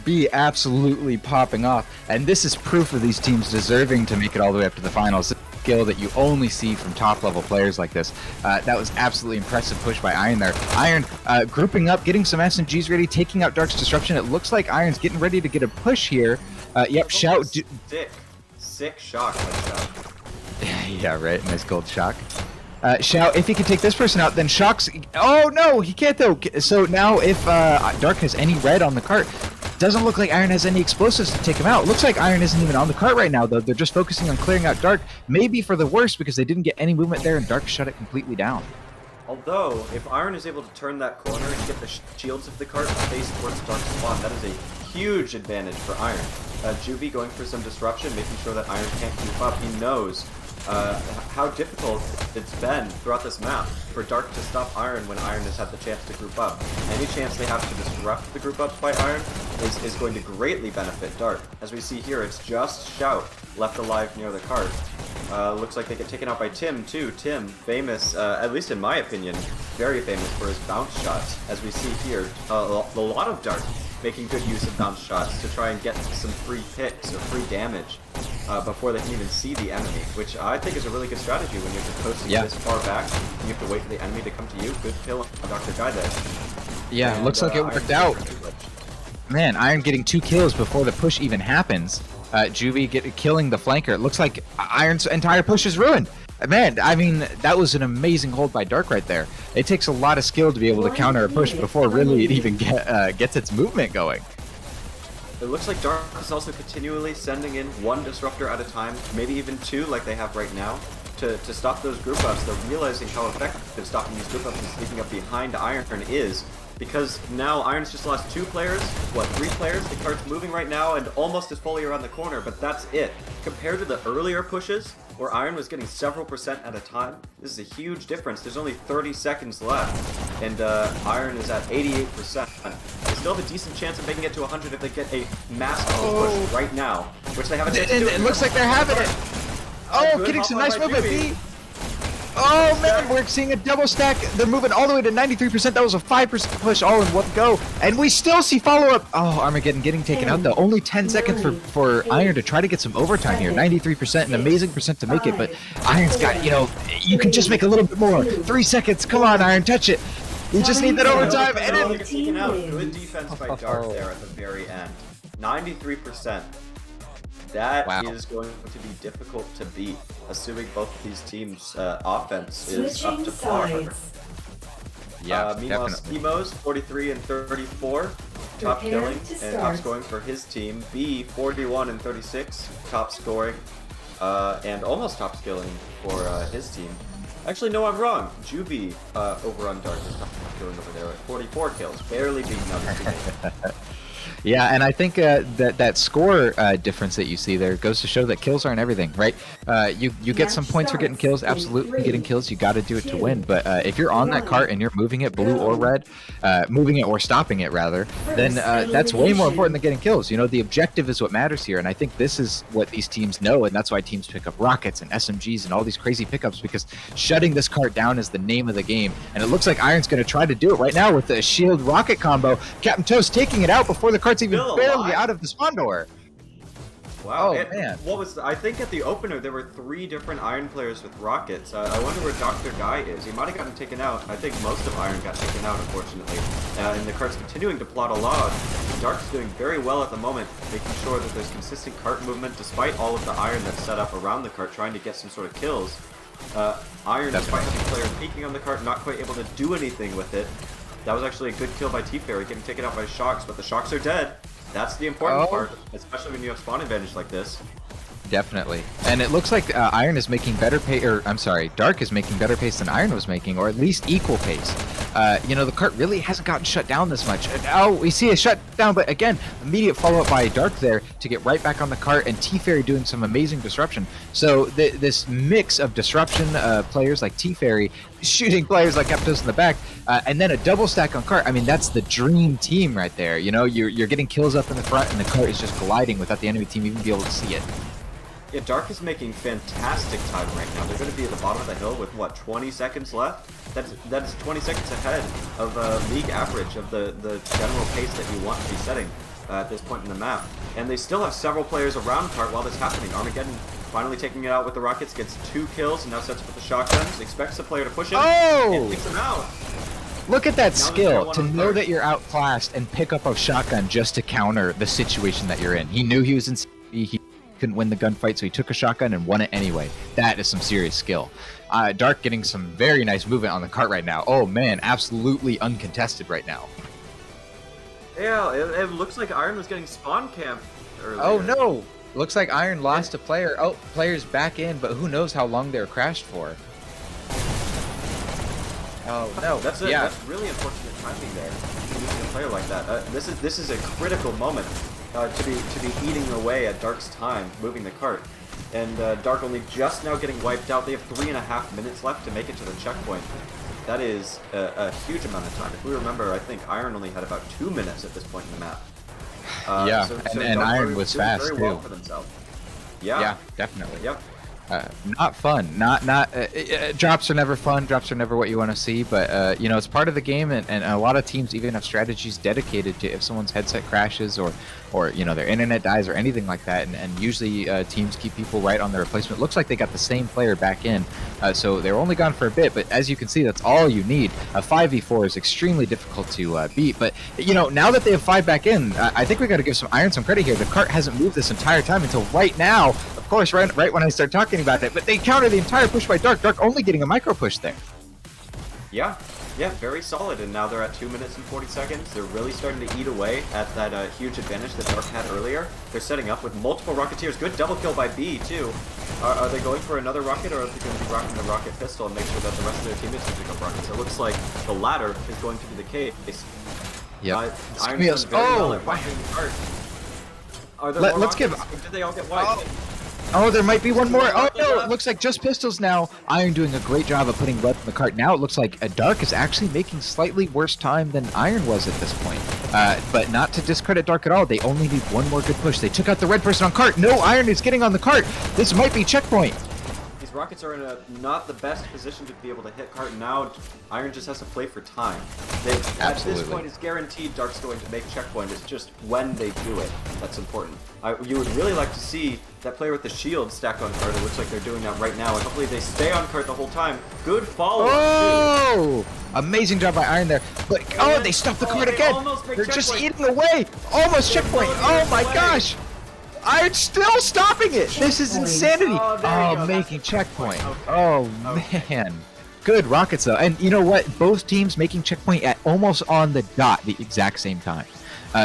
B absolutely popping off, and this is proof of these teams deserving to make it all the way up to the finals. Skill that you only see from top level players like this. That was absolutely impressive push by Iron there. Iron grouping up, getting some SMGs ready, taking out Dark's disruption. It looks like Iron's getting ready to get a push here. Yep, Shout. Sick shock by Shout. Yeah, right. Nice gold shock. Shout, if he can take this person out, then Shock's... Oh, no, he can't, though. So now if Dark has any red on the cart, doesn't look like Iron has any explosives to take him out. Looks like Iron isn't even on the cart right now, though. They're just focusing on clearing out Dark, maybe for the worst, because they didn't get any movement there, and Dark shut it completely down. Although, if Iron is able to turn that corner and get the shields of the cart face towards Dark's spawn, that is a huge advantage for Iron. Juvie going for some disruption, making sure that Iron can't keep up. He knows how difficult it's been throughout this map for Dark to stop Iron when Iron has had the chance to group up. Any chance they have to disrupt the group ups by Iron is going to greatly benefit Dark. As we see here, it's just Shout left alive near the cart. Looks like they get taken out by Tim too. Tim, famous, at least in my opinion, very famous for his bounce shots. As we see here, a lot of Dark making good use of bounce shots to try and get some free picks or free damage before they can even see the enemy, which I think is a really good strategy when you're just posting this far back and you have to wait for the enemy to come to you. Good kill on Dr. Guy there. Yeah, And, looks like it worked out. Man, Iron getting 2 kills before the push even happens. Juvie killing the flanker. It looks like Iron's entire push is ruined. Man, I mean, that was an amazing hold by Dark right there. It takes a lot of skill to be able to counter a push before really it even gets its movement going. It looks like Dark is also continually sending in 1 disruptor at a time, maybe even 2 like they have right now, to stop those group ups. They're realizing how effective stopping these group ups and sneaking up behind Iron is, because now Iron's just lost 2 players, 3 players. The cart's moving right now and almost is fully around the corner, but that's it. Compared to the earlier pushes, where Iron was getting several percent at a time, this is a huge difference. There's only 30 seconds left, and Iron is at 88%. They still have a decent chance of making it to 100 if they get a massive push right now, which they have a chance to do. It looks like they're having it. Oh, Good getting some hop on nice by movement, Juby. B. Oh man, we're seeing a double stack. They're moving all the way to 93%. That was a 5% push all in one go. And we still see follow-up. Oh, Armageddon getting taken out though. Only 10 seconds for Iron to try to get some overtime here. 93%, an amazing percent to make it. But Iron's got, you can just make a little bit more. 3 seconds. Come on, Iron, touch it. You just need that overtime. And They it, get taken out. Good defense by Dark there at the very end. 93%. That is going to be difficult to beat, assuming both of these teams' offense is up Switching to par. sides. yeah, Meanwhile, definitely. Schemos, 43 and 34, top Prepare killing to and top start. scoring for his team. B, 41 and 36, top scoring, and almost top skilling for his team. Actually, no, I'm wrong. Juby over on Dark is top killing over there at 44 kills, barely beating out his teammate. Yeah, and I think that score difference that you see there goes to show that kills aren't everything, right? You get some points for getting kills, absolutely getting kills. You got to do it to win. But if you're on that cart and you're moving it blue or red, moving it or stopping it rather, then that's way more important than getting kills. The objective is what matters here, and I think this is what these teams know, and that's why teams pick up rockets and SMGs and all these crazy pickups, because shutting this cart down is the name of the game. And it looks like Iron's going to try to do it right now with the shield rocket combo. Captain Toast taking it out before the cart's even Still barely alive. out of the spawn door. Wow. Oh, and man. I think at the opener there were 3 different Iron players with rockets. I wonder where Dr. Guy is. He might have gotten taken out. I think most of Iron got taken out, unfortunately. And the cart's continuing to plot a log. Dark's doing very well at the moment, making sure that there's consistent cart movement despite all of the Iron that's set up around the cart, trying to get some sort of kills. Iron, despite having players peeking on the cart, not quite able to do anything with it. That was actually a good kill by T-Fairy, getting taken out by Shocks, but the Shocks are dead. That's the important part, especially when you have spawn advantage like this. Definitely. And it looks like Iron is making better pace, or I'm sorry, Dark is making better pace than Iron was making, or at least equal pace. The cart really hasn't gotten shut down this much. Oh, we see a shutdown, but again, immediate follow-up by Dark there to get right back on the cart, and T-Fairy doing some amazing disruption. So this mix of disruption players like T-Fairy, shooting players like Eptos in the back, and then a double stack on cart. I mean, that's the dream team right there. You're getting kills up in the front, and the cart is just gliding without the enemy team even be able to see it. Yeah, Dark is making fantastic time right now. They're going to be at the bottom of the hill with, 20 seconds left? That's 20 seconds ahead of league average of the general pace that you want to be setting at this point in the map. And they still have several players around Cart while this is happening. Armageddon finally taking it out with the rockets, gets 2 kills, and now sets up with the shotguns. Expects the player to push him, and takes him out. Look at that Now skill, to they're know 1-on-3. that you're outclassed and pick up a shotgun just to counter the situation that you're in. He knew he was in CP, he couldn't win the gunfight, so he took a shotgun and won it anyway. That is some serious skill. Dark getting some very nice movement on the cart right now. Oh man, absolutely uncontested right now. Yeah, it looks like Iron was getting spawn camped earlier. Oh no! Looks like Iron lost a player. Oh, player's back in, but who knows how long they're crashed for. Oh no! That's really unfortunate timing there. Using a player like that. This is a critical moment to be eating away at Dark's time, moving the cart, and Dark only just now getting wiped out. They have 3.5 minutes left to make it to the checkpoint. That is a huge amount of time. If we remember, I think Iron only had about 2 minutes at this point in the map. Yeah, so and Dark Iron was was doing fast very too. well for themselves. Yeah. Yeah, definitely. Yep. Not fun. Drops are never fun. Drops are never what you want to see. But it's part of the game, and a lot of teams even have strategies dedicated to if someone's headset crashes or their internet dies or anything like that. And usually teams keep people right on their replacement. Looks like they got the same player back in, so they were only gone for a bit. But as you can see, that's all you need. A 5v4 is extremely difficult to beat. But now that they have 5 back in, I think we got to give some Iron some credit here. The cart hasn't moved this entire time until right now. Of course, right when I start talking about it, but they counter the entire push by Dark. Dark only getting a micro push there. Yeah, Yeah, very solid, and now they're at 2 minutes and 40 seconds. They're really starting to eat away at that huge advantage that Dark had earlier. They're setting up with multiple Rocketeers. Good double kill by B, too. Are they going for another rocket, or are they going to be rocking the rocket pistol and make sure that the rest of their teammates can pick up rockets? It looks like the latter is going to be the case. Yep. Iron's doing very well at wiping the cart. Are there more let's give. rockets, or did they all get wiped? Oh, there might be one more. Oh no, it looks like just pistols now. Iron doing a great job of putting lead in the cart. Now it looks like Dark is actually making slightly worse time than Iron was at this point. But not to discredit Dark at all. They only need one more good push. They took out the red person on cart. No, Iron is getting on the cart. This might be checkpoint. These rockets are in a not the best position to be able to hit cart now. Iron just has to play for time. At this point, it's guaranteed Dark's going to make checkpoint. It's just when they do it that's important. You would really like to see that player with the shield stacked on cart. It looks like they're doing that right now, and hopefully they stay on cart the whole time. Good follow-up, Oh! Amazing job by Iron there. But they stopped the cart again. They're just eating away. Almost checkpoint. Oh my gosh. Iron's still stopping it. This is insanity. Oh, making checkpoint. Oh man. Good rockets though. And you know what? Both teams making checkpoint at almost on the dot the exact same time.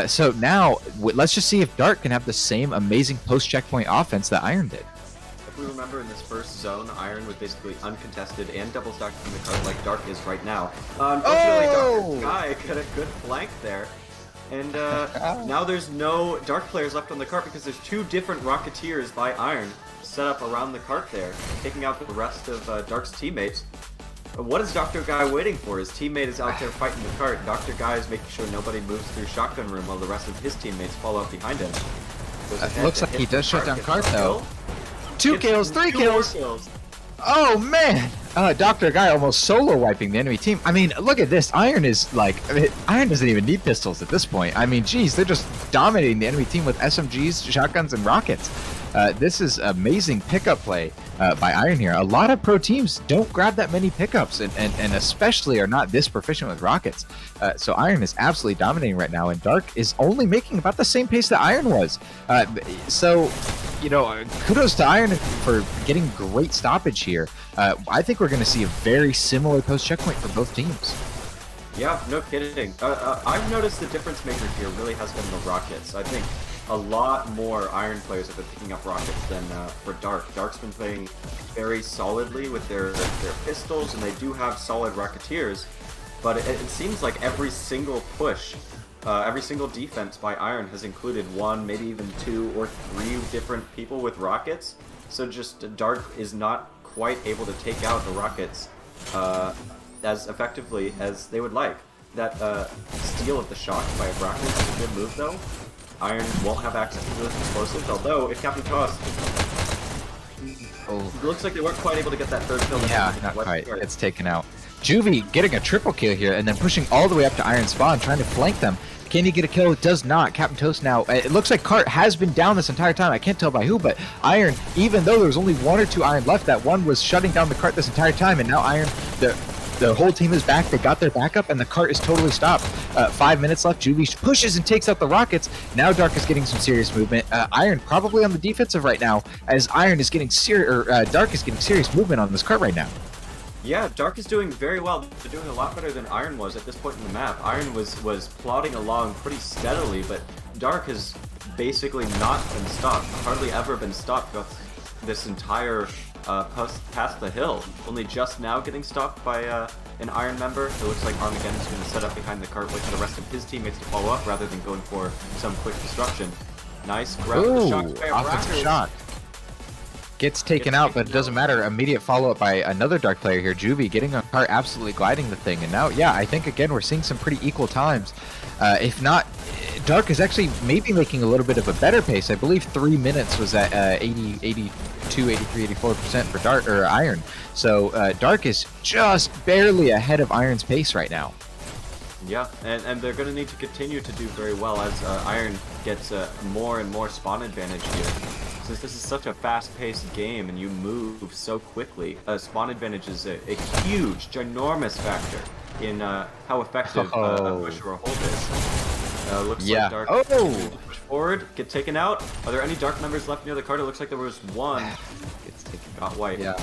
So now, let's just see if Dark can have the same amazing post-checkpoint offense that Iron did. If we remember in this first zone, Iron was basically uncontested and double stacked in the cart like Dark is right now. Unfortunately, Dr. Guy got a good flank there. And now there's no Dark players left on the cart because there's two different Rocketeers by Iron set up around the cart there, taking out the rest of Dark's teammates. What is Dr. Guy waiting for? His teammate is out there fighting the cart. Dr. Guy is making sure nobody moves through shotgun room while the rest of his teammates follow up behind him. Looks like he does shut down cart though. 2 kills, 3 kills. Oh man! Dr. Guy almost solo wiping the enemy team. I mean, look at this. Iron is like, Iron doesn't even need pistols at this point. I mean, geez, they're just dominating the enemy team with SMGs, shotguns, and rockets. This is amazing pickup play by Iron here. A lot of pro teams don't grab that many pickups, and especially are not this proficient with rockets. So Iron is absolutely dominating right now, and Dark is only making about the same pace that Iron was. So, you know, kudos to Iron for getting great stoppage here. I think we're going to see a very similar post-checkpoint for both teams. Yeah, no kidding. I've noticed the difference maker here really has been the rockets. I think a lot more Iron players have been picking up rockets than for Dark. Dark's been playing very solidly with their pistols, and they do have solid Rocketeers, but it seems like every single push, every single defense by Iron has included 1, maybe even 2 or 3 different people with rockets, so just Dark is not quite able to take out the rockets as effectively as they would like. That steal of the shock by a rocket is a good move though. Iron won't have access to those explosives, although if Captain Toss... It looks like they weren't quite able to get that third kill. Yeah, not quite. It's taken out. Juvie getting a triple kill here and then pushing all the way up to Iron spawn, trying to flank them. Can he get a kill? Does not. Captain Toast now. It looks like Cart has been down this entire time. I can't tell by who, but Iron, even though there was only 1 or 2 Iron left, that one was shutting down the Cart this entire time, and now Iron, the whole team is back. They got their backup, and the cart is totally stopped. 5 minutes left. Juvie pushes and takes out the rockets. Now Dark is getting some serious movement. Iron probably on the defensive right now, as Iron is getting Dark is getting serious movement on this cart right now. Yeah, Dark is doing very well. They're doing a lot better than Iron was at this point in the map. Iron was plodding along pretty steadily, but Dark has basically not been stopped. Hardly ever been stopped this entire past the hill. Only just now getting stopped by an Iron member. It looks like Armageddon is going to set up behind the cart, wait for the rest of his teammates to follow up rather than going for some quick destruction. Nice grab the shock by offensive shot. Gets taken out, but it doesn't matter. Immediate follow-up by another Dark player here, Juvie, getting on cart, absolutely gliding the thing. And now, yeah, I think, again, we're seeing some pretty equal times. If not, Dark is actually maybe making a little bit of a better pace. I believe 3 minutes was at 80, 82, 83, 84% for Dark, or Iron. So Dark is just barely ahead of Iron's pace right now. Yeah, and they're going to need to continue to do very well as Iron gets more and more spawn advantage here. Since this is such a fast-paced game and you move so quickly, spawn advantage is a huge, ginormous factor in how effective a push or a hold is. Looks like Dark push forward, get taken out. Are there any Dark members left near the cart? It looks like there was one. It's taken got white. Yeah.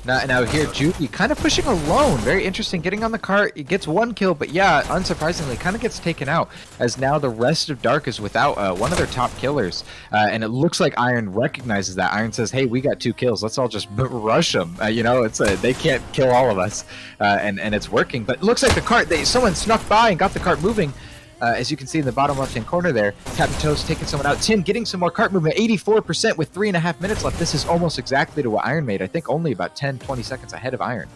Now here, Judy kind of pushing alone. Very interesting. Getting on the cart. He gets 1 kill, but yeah, unsurprisingly, kind of gets taken out as now the rest of Dark is without one of their top killers. And it looks like Iron recognizes that. Iron says, hey, we got 2 kills. Let's all just rush them. You know, they can't kill all of us. And it's working. But it looks like the cart, someone snuck by and got the cart moving. As you can see in the bottom left-hand corner there, Captain Toast taking someone out. Tim getting some more cart movement, 84% with 3.5 minutes left. This is almost exactly to what Iron made. I think only about 10, 20 seconds ahead of Iron.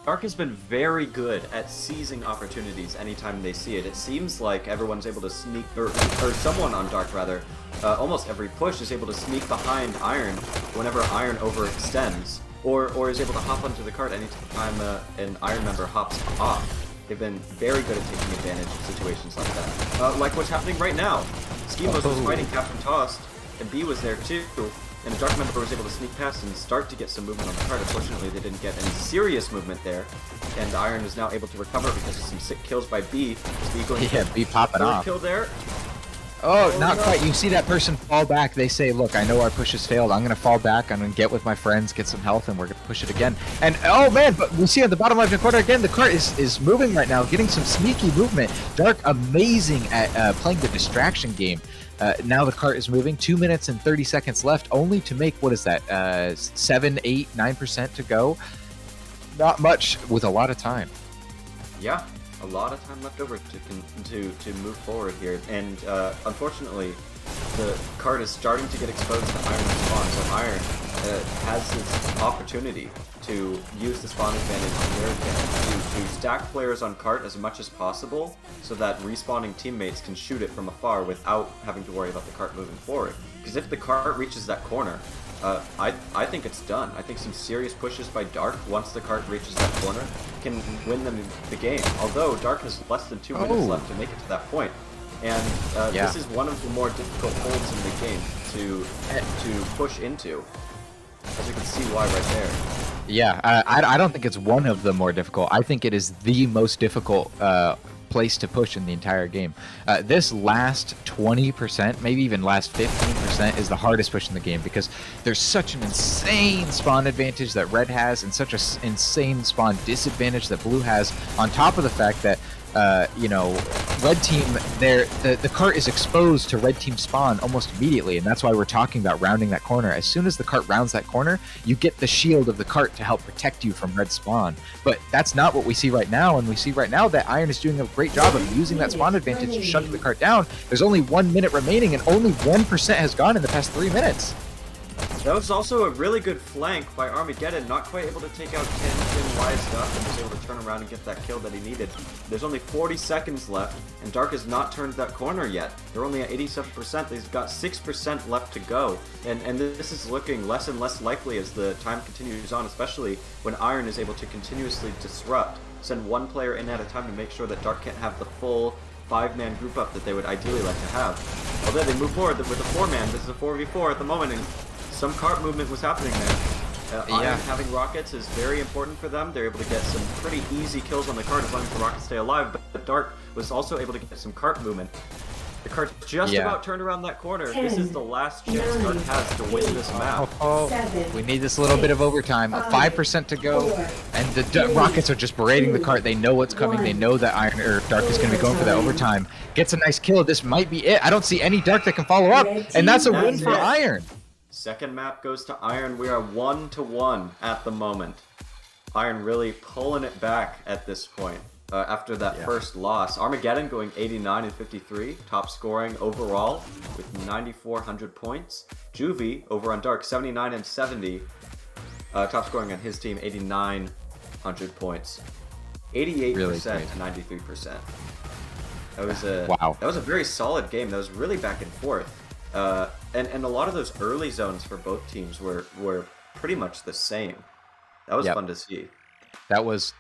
Dark has been very good at seizing opportunities anytime they see it. It seems like everyone's able to sneak, or someone on Dark rather, almost every push is able to sneak behind Iron whenever Iron overextends, or is able to hop onto the cart anytime an Iron member hops off. They've been very good at taking advantage of situations like that. Like what's happening right now. Schemos was fighting Captain Tossed, and B was there too, and the Dark member was able to sneak past and start to get some movement on the cart. Unfortunately, they didn't get any serious movement there, and Iron is now able to recover because of some sick kills by B. Is B going B popping off. Kill there? Oh, not quite. You see that person fall back. They say, look, I know our push has failed. I'm going to fall back. I'm going to get with my friends, get some health, and we're going to push it again. And, oh, man, but we see on the bottom left-hand corner again, the cart is moving right now, getting some sneaky movement. Dark amazing at playing the distraction game. Now the cart is moving. 2 minutes and 30 seconds left, only to make, what is that, 7, 8, 9% to go. Not much with a lot of time. Yeah. A lot of time left over to move forward here, and unfortunately, the cart is starting to get exposed to Iron's spawn. So Iron has this opportunity to use the spawn advantage to their advantage, to stack players on cart as much as possible, so that respawning teammates can shoot it from afar without having to worry about the cart moving forward. Because if the cart reaches that corner, I think it's done. I think some serious pushes by Dark, once the cart reaches that corner, can win them the game. Although Dark has less than 2 minutes left to make it to that point. And this is one of the more difficult holds in the game to push into. As you can see why right there. Yeah, I don't think it's one of the more difficult. I think it is the most difficult place to push in the entire game. This last 20%, maybe even last 15% is the hardest push in the game, because there's such an insane spawn advantage that Red has and such an insane spawn disadvantage that Blue has, on top of the fact that you know, Red Team, the cart is exposed to Red Team spawn almost immediately, and that's why we're talking about rounding that corner. As soon as the cart rounds that corner, you get the shield of the cart to help protect you from Red spawn. But that's not what we see right now, and we see right now that Iron is doing a great job of using that spawn advantage to shut the cart down. There's only 1 minute remaining, and only 1% has gone in the past 3 minutes. That was also a really good flank by Armageddon, not quite able to take out Ken wised up and was able to turn around and get that kill that he needed. There's only 40 seconds left, and Dark has not turned that corner yet. They're only at 87%. They've got 6% left to go, and this is looking less and less likely as the time continues on, especially when Iron is able to continuously disrupt, send one player in at a time to make sure that Dark can't have the full 5-man group up that they would ideally like to have. Although they move forward with a 4-man, this is a 4v4 at the moment, and some cart movement was happening there. Iron having rockets is very important for them. They're able to get some pretty easy kills on the cart as long as the rockets stay alive, but Dark was also able to get some cart movement. The cart's just about turned around that corner. 10, this is the last chance Dark has to win this map. We need this little bit of overtime. 5% to go, and the rockets are just berating the cart. They know what's coming. They know that Iron or Dark is going to be going for that overtime. Gets a nice kill. This might be it. I don't see any Dark that can follow up, and that's a win for Iron. Second map goes to Iron. We are 1-1 at the moment. Iron really pulling it back at this point after that first loss. Armageddon going 89 and 53, top scoring overall with 9,400 points. Juvie over on Dark 79 and 70, top scoring on his team 8,900 points. 88% to 93%. That was a That was a very solid game. That was really back and forth. And a lot of those early zones for both teams were pretty much the same. That was fun to see. That was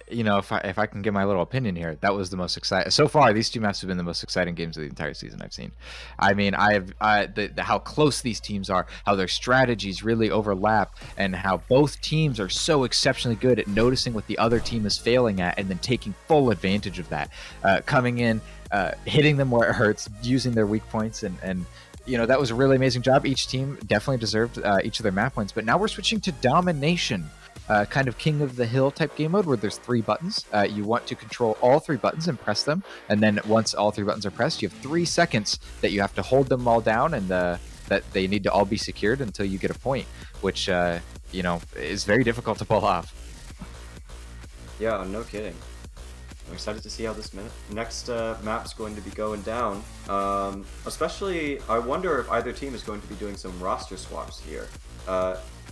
you know, if I can give my little opinion here, that was the most exciting so far. These two maps have been the most exciting games of the entire season I've seen. I mean, how close these teams are, how their strategies really overlap, and how both teams are so exceptionally good at noticing what the other team is failing at and then taking full advantage of that, coming in, hitting them where it hurts, using their weak points, and you know, that was a really amazing job. Each team definitely deserved each of their map wins. But now we're switching to domination, kind of king of the hill type game mode where there's 3 buttons. You want to control all 3 buttons and press them. And then once all 3 buttons are pressed, you have 3 seconds that you have to hold them all down, and that they need to all be secured until you get a point, which, you know, is very difficult to pull off. Yeah, no kidding. I'm excited to see how this next map's going to be going down. Especially, I wonder if either team is going to be doing some roster swaps here.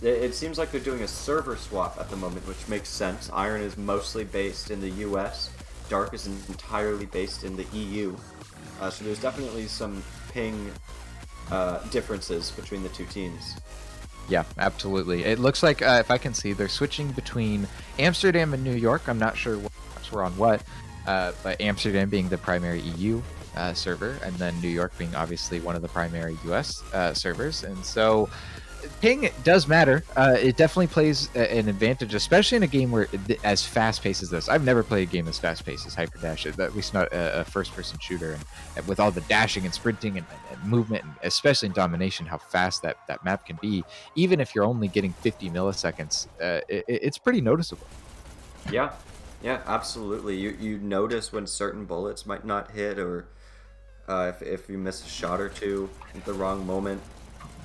It seems like they're doing a server swap at the moment, which makes sense. Iron is mostly based in the US. Dark is entirely based in the EU. So there's definitely some ping differences between the 2 teams. Yeah, absolutely. It looks like, if I can see, they're switching between Amsterdam and New York. I'm not sure we're on what, but Amsterdam being the primary EU server, and then New York being obviously one of the primary US servers. And so ping does matter. It definitely plays an advantage, especially in a game where as fast-paced as this. I've never played a game as fast-paced as Hyperdash, at least not a first-person shooter. And with all the dashing and sprinting and movement, and especially in domination, how fast that map can be, even if you're only getting 50 milliseconds, it's pretty noticeable. Yeah, absolutely. You notice when certain bullets might not hit, or if you miss a shot or two at the wrong moment.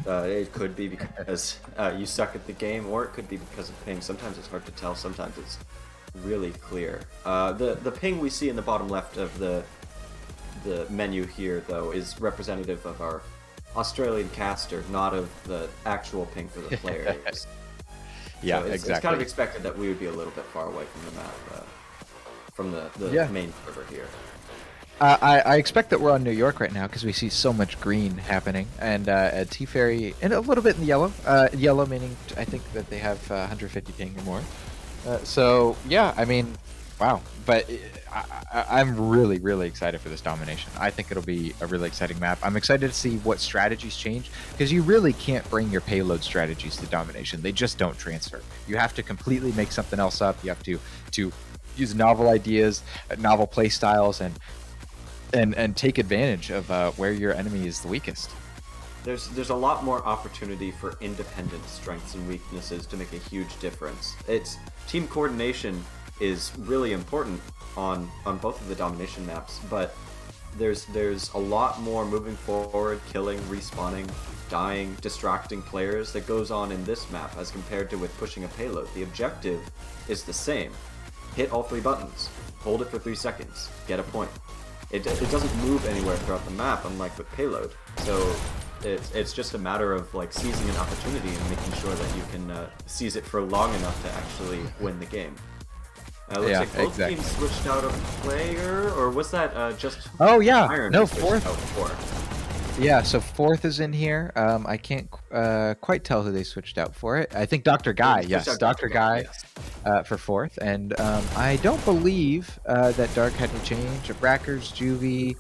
It could be because you suck at the game, or it could be because of ping. Sometimes it's hard to tell, sometimes it's really clear. The ping we see in the bottom left of the menu here, though, is representative of our Australian caster, not of the actual ping for the players. Yeah, so it's exactly. It's kind of expected that we would be a little bit far away from the map, from the main server here. I expect that we're on New York right now because we see so much green happening, and T-Ferry, and a little bit in the yellow. Yellow meaning I think that they have 150 ping or more. So yeah, I mean, wow. But I'm really, really excited for this domination. I think it'll be a really exciting map. I'm excited to see what strategies change, because you really can't bring your payload strategies to domination. They just don't transfer. You have to completely make something else up. You have to use novel ideas, novel play styles, and take advantage of where your enemy is the weakest. There's a lot more opportunity for independent strengths and weaknesses to make a huge difference. Team coordination is really important on both of the domination maps, but there's a lot more moving forward, killing, respawning, dying, distracting players that goes on in this map as compared to with pushing a payload. The objective is the same. Hit all 3 buttons, hold it for 3 seconds, get a point. It doesn't move anywhere throughout the map, unlike with payload. So it's just a matter of like seizing an opportunity and making sure that you can seize it for long enough to actually win the game. Looks like both teams switched out a player, or was that just? Oh yeah, Iron no, Fourth. Yeah, so Fourth is in here. I can't quite tell who they switched out for it. I think Dr. Guy. Yes, Dr. Guy for Fourth. And I don't believe that Dark had to change. Brackers, Juvie,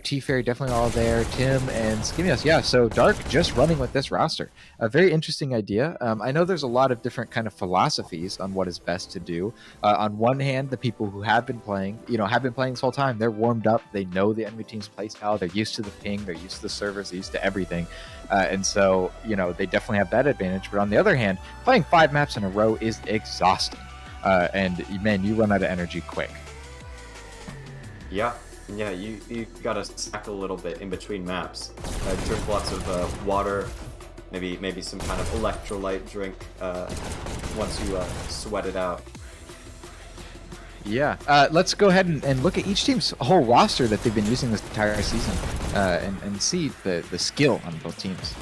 T-Ferry definitely all there. Tim and Skimios. Yeah, so Dark just running with this roster. A very interesting idea. I know there's a lot of different kind of philosophies on what is best to do. On one hand, the people who have been playing this whole time. They're warmed up. They know the enemy team's play style. They're used to the ping. They're used to the servers. They're used to everything. And so, they definitely have that advantage. But on the other hand, playing 5 maps in a row is exhausting. And man, you run out of energy quick. Yeah, you gotta stack a little bit in between maps. Drink lots of water, maybe some kind of electrolyte drink once you sweat it out. Yeah, let's go ahead and look at each team's whole roster that they've been using this entire season, and see the skill on both teams.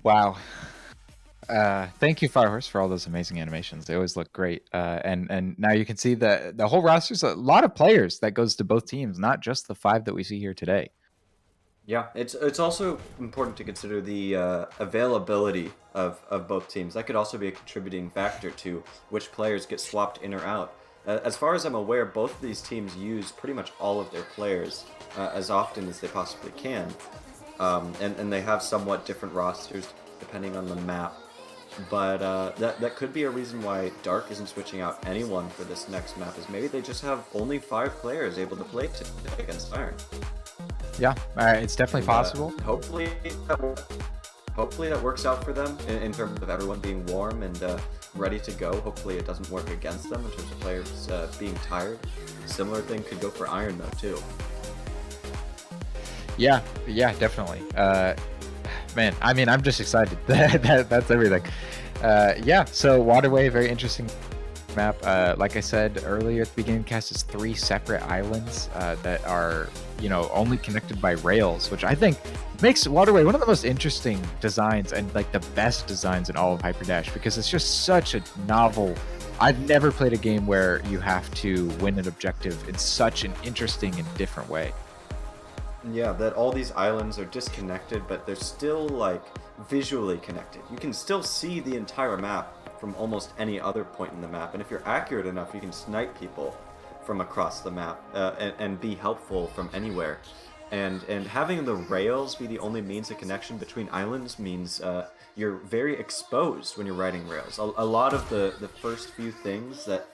Wow. Thank you, Firehorse, for all those amazing animations. They always look great. And now you can see the whole roster's a lot of players that goes to both teams, not just the 5 that we see here today. Yeah, it's also important to consider the availability of both teams. That could also be a contributing factor to which players get swapped in or out. As far as I'm aware, both of these teams use pretty much all of their players as often as they possibly can. And they have somewhat different rosters depending on the map. But that could be a reason why Dark isn't switching out anyone for this next map, is maybe they just have only 5 players able to play against Iron. Yeah, it's definitely possible. Hopefully that works out for them in terms of everyone being warm and ready to go. Hopefully it doesn't work against them in terms of players being tired. Similar thing could go for Iron though too. Yeah, definitely. Man, I mean, I'm just excited. That's everything. Yeah, so Waterway, very interesting map. Like I said earlier at the beginning of the cast, it's 3 separate islands that are, only connected by rails, which I think makes Waterway one of the most interesting designs and like the best designs in all of Hyperdash, because it's just such a novel. I've never played a game where you have to win an objective in such an interesting and different way. Yeah, that all these islands are disconnected, but they're still like visually connected. You can still see the entire map from almost any other point in the map, and if you're accurate enough, you can snipe people from across the map and be helpful from anywhere. And having the rails be the only means of connection between islands means you're very exposed when you're riding rails. A lot of the first few things that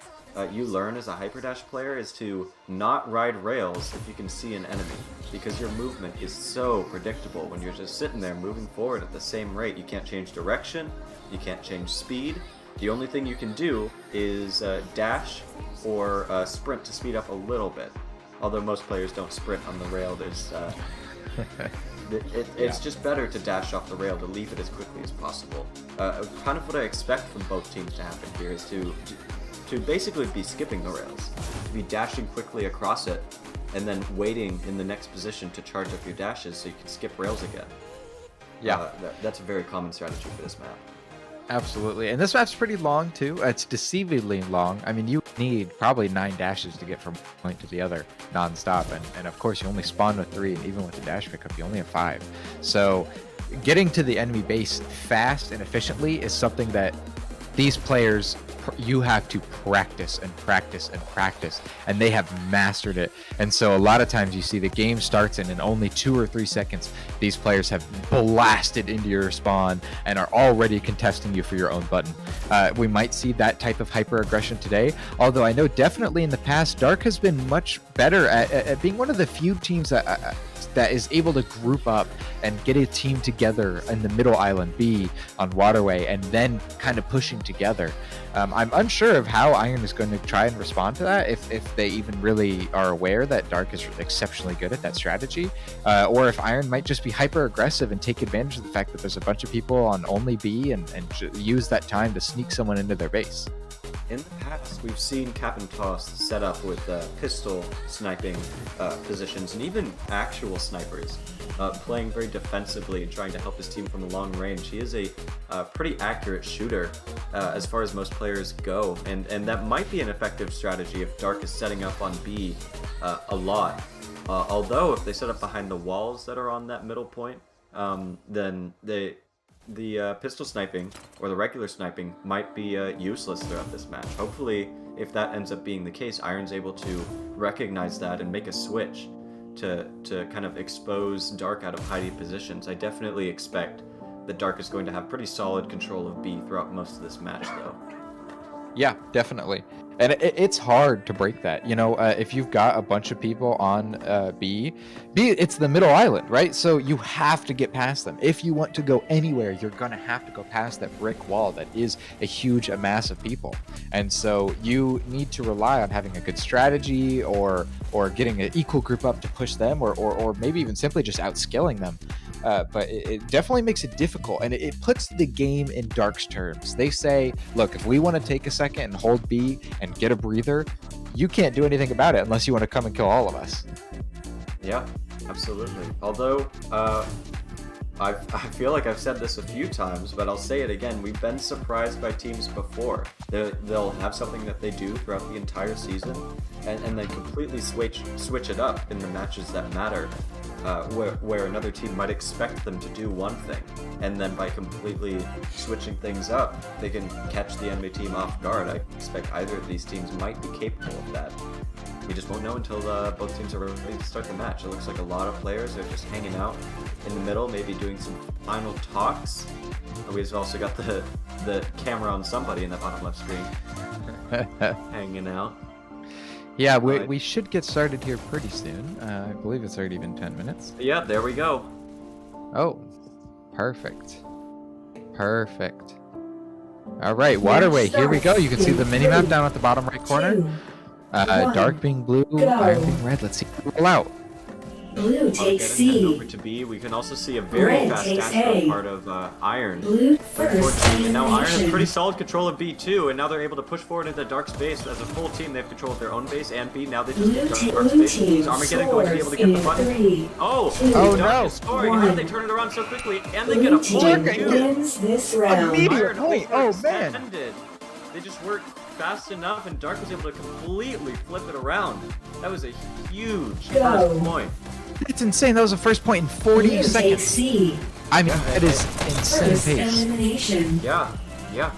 you learn as a Hyperdash player is to not ride rails if you can see an enemy, because your movement is so predictable when you're just sitting there moving forward at the same rate. You can't change direction, you can't change speed. The only thing you can do is dash or sprint to speed up a little bit. Although most players don't sprint on the rail, there's it's just better to dash off the rail, to leave it as quickly as possible. Kind of what I expect from both teams to happen here is to basically be skipping the rails, to be dashing quickly across it, and then waiting in the next position to charge up your dashes so you can skip rails again. Yeah, that's a very common strategy for this map. Absolutely. And this map's pretty long too. It's deceivingly long. I mean, you need probably 9 dashes to get from one point to the other non-stop. And of course, you only spawn with 3, and even with the dash pickup, you only have 5. So getting to the enemy base fast and efficiently is something that these players, you have to practice and practice and practice, and they have mastered it. And so a lot of times you see the game starts, and in only 2 or 3 seconds these players have blasted into your spawn and are already contesting you for your own button. We might see that type of hyper aggression today, although I know definitely in the past Dark has been much better at being one of the few teams that is able to group up and get a team together in the middle island B on Waterway, and then kind of pushing together. I'm unsure of how Iron is going to try and respond to that, if they even really are aware that Dark is exceptionally good at that strategy, or if Iron might just be hyper aggressive and take advantage of the fact that there's a bunch of people on only B and use that time to sneak someone into their base. In the past, we've seen Cap and Toss set up with pistol sniping positions, and even actual snipers playing very defensively and trying to help his team from long range. He is a pretty accurate shooter as far as most players go, and that might be an effective strategy if Dark is setting up on B a lot. Although if they set up behind the walls that are on that middle point, then the pistol sniping or the regular sniping might be useless throughout this match. Hopefully, if that ends up being the case, Iron's able to recognize that and make a switch to kind of expose Dark out of hiding positions. I definitely expect that Dark is going to have pretty solid control of B throughout most of this match, though. Yeah, definitely. And it's hard to break that. If you've got a bunch of people on B, it's the middle island, right? So you have to get past them. If you want to go anywhere, you're going to have to go past that brick wall that is a huge mass of people. And so you need to rely on having a good strategy or getting an equal group up to push them, or maybe even simply just outskilling them. But it definitely makes it difficult, and it puts the game in Dark's terms. They say, look, if we want to take a second and hold B and get a breather, you can't do anything about it unless you want to come and kill all of us. Yeah, absolutely. Although, I feel like I've said this a few times, but I'll say it again. We've been surprised by teams before. They'll have something that they do throughout the entire season, and then completely switch it up in the matches that matter, where another team might expect them to do one thing, and then by completely switching things up, they can catch the enemy team off guard. I expect either of these teams might be capable of that. We just won't know until both teams are ready to start the match. It looks like a lot of players are just hanging out in the middle, maybe doing some final talks. We've also got the camera on somebody in the bottom left screen, hanging out. Yeah, we should get started here pretty soon. I believe it's already been 10 minutes. Yeah, there we go. Oh, perfect. Perfect. All right, Waterway, here we go. You can see the mini-map down at the bottom right corner. Dark being blue, iron being red. Let's see it roll out. Blue takes C. Over to B. We can also see a very Red fast takes dash A. part of Iron. Blue Towards first. B. And now Iron has domination. pretty solid control of B too, and now they're able to push forward into Dark's base. As a full team, they have control of their own base and B. Now they just get Dark's Blue base. team Is Armageddon going to be able to get the scores button? in 3. Oh, Oh, Dark no. is scoring, and One. then they turn it around so quickly, and they get a Blue team point too. wins this round. Immediate Iron point. Oh, man. overextended. They just worked fast enough, and Dark was able to completely flip it around. That was a huge Go. first point. It's insane. That was the first point in 40 Blue takes seconds. C. I mean, that is insane First pace. elimination. Yeah, yeah.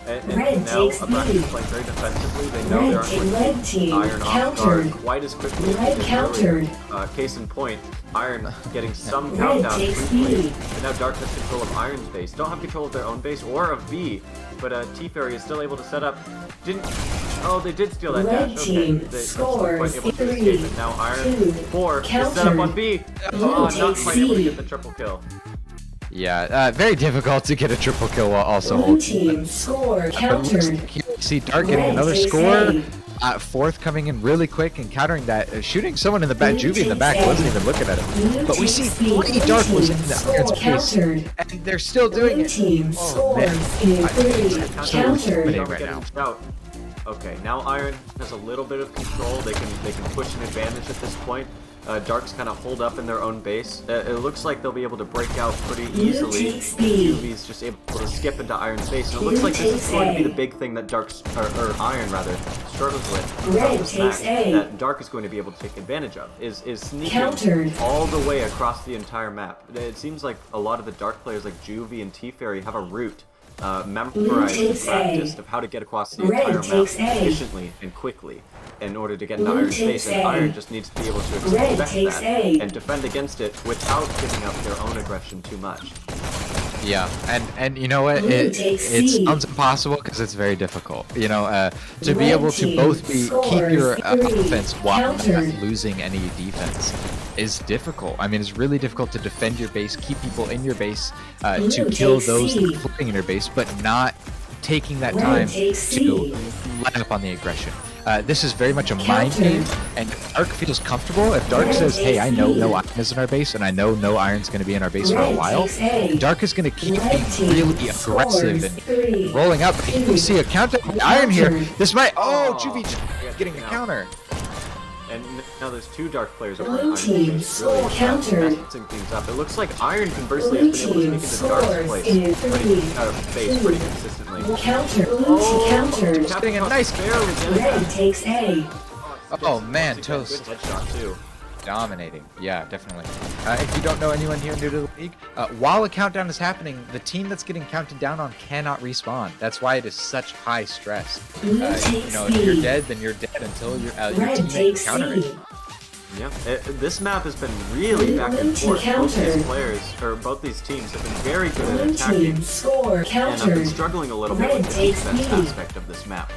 And Red now takes Abraxas B. is playing very defensively. They know Red they aren't team, going to red keep team, Iron off countered. guard quite as quickly as Red they did countered. earlier. Case in point, Iron getting some Red countdown takes briefly. B. And now Dark has control of Iron's base. Don't have control of their own base or of B, but T-Fairy is still able to set up. Oh, they did steal that Red dash. team Okay, they scores quite able to 3, escape it. Now Iron 2, 4 is set up on B. Blue Oh, not takes quite able to C. get the triple kill. Yeah, very difficult to get a triple kill while also Blue holding. team score But it looks countered. like here we see Dark getting Red another takes score. A. Fourth coming in really quick and countering that. Shooting someone in the back. Blue Juvie in the takes back A. wasn't even looking at him. Blue But we see takes B. 3 Blue Dark was team in the score Iron's face. countered. And they're still doing Blue it. team Oh, man. scores in 3. Countered. Right now. Out. Okay, now Iron has a little bit of control. They can push an advantage at this point. Dark's kind of hold up in their own base. It looks like they'll be able to break out pretty Blue easily. takes B. Juvie's just able to skip into Iron's base, and it looks like this is going to be the big thing that or Iron rather struggles with. throughout Red this takes match, A. that Dark is going to be able to take advantage of is sneaking Countered. all the way across the entire map. It seems like a lot of the Dark players like Juvie and T-Fairy have a route memorized and takes A. practiced of how to get across the Red entire map takes A. efficiently and quickly in order to get into Blue Iron's takes base, and A. Iron just needs to be able to Red expect takes that A. and defend against it without giving up their own aggression too much. Yeah, and you know what? Blue It takes C. sounds impossible because it's very difficult. You know, to be Red able to team both keep your scores 3. offense while not Countered. losing any defense is difficult. I mean, it's really difficult to defend your base, keep people in your base, to Blue kill takes those C. that are floating in your base, but not taking that Red time takes to C. let up on the aggression. This is very much a mind Countered. game, and if Dark feels comfortable, if Dark Red says, hey, I know takes no C. Iron is in our base, and I know no Iron's going to be in our base for a Red while, takes A. Dark is going to keep Red being team really aggressive scores and 3. rolling up. Here we see a counter by Iron here. Countered. This might. Oh, Oh, Juvie yeah, getting the now. counter. And now there's 2 Dark players over Blue in Iron's team base, score really countered. messing things up. It looks like Iron conversely Blue has been able to team sneak into Dark's scores place in base 3, pretty 2, consistently. Counter. Blue countered. Getting a nice barely getting Red that. takes A. Oh, man, Good toast. headshot too. Dominating. Yeah, definitely. If you don't know anyone here new to the league, while a countdown is happening, the team that's getting counted down on cannot respawn. That's why it is such high stress. Blue You takes know, if you're B. dead, then you're dead until your Red team takes counter C. it. Yeah, this map has been really back and Blue team forth. Both these countered. players, or both these teams, have been very good at Blue attacking, team score and have been countered. struggling a little bit Red with the takes defense B. aspect of this map,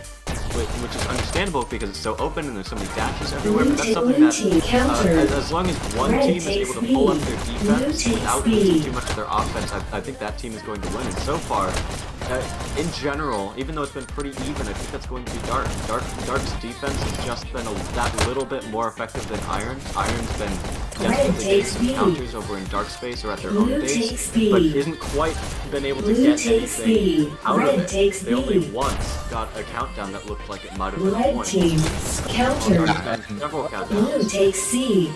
which is understandable because it's so open and there's so many dashes everywhere. Blue But that's team- something blue that, team countered. as long as one Red team is takes able to pull up B. their Blue defense takes without B. using too much of their offense, I think that team is going to win. And so far, in general, even though it's been pretty even, I think that's going to be Dark. Dark's defense has just been that little bit more effective than Iron's. Iron's been desperately getting takes some B. counters over in Dark space or at their Blue own base, takes B. but isn't quite been able to Blue get takes anything B. out Red of it. takes They only B. once got a countdown that looked like it might have been a Red point. team countered. Dark's done several Blue countdowns. takes C.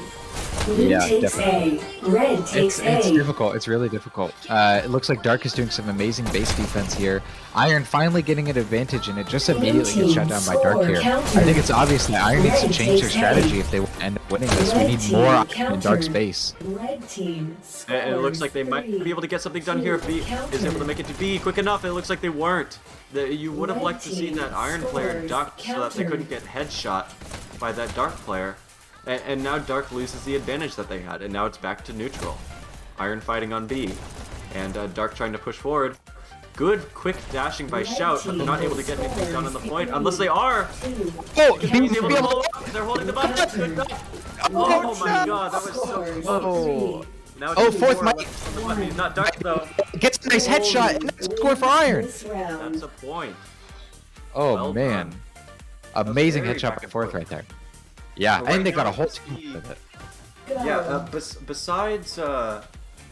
Blue Yeah, takes definitely. A. Red takes It's A. difficult. It's really difficult. It looks like Dark is doing some amazing base defense here. Iron finally getting an advantage, and it just immediately gets shut down by Dark here. I think it's obvious that Iron needs to change their strategy if they end up winning this. We need more Iron in Dark space. Red team And it looks like they might be able to get something done here if B is able to make it to B quick enough. It looks like they weren't. You would have liked to see that Iron player duck so that they couldn't get headshot by that Dark player. And now Dark loses the advantage that they had, and now it's back to neutral. Iron fighting on B, and Dark trying to push forward. Good quick dashing by Shout, but they're not able to get anything done on the point, unless they are. Oh, He's able to hold up. They're holding the button. Good duck. Oh my god, that was so close. Now it's fourth four mic. left on the button. He's not Dark though. Gets a nice headshot, and that's a score for Iron. This round. That's a point. Oh Well man, done. amazing very headshot back by and fourth forth. right there. Yeah, So right and they got now a whole it's team with it. Yeah, besides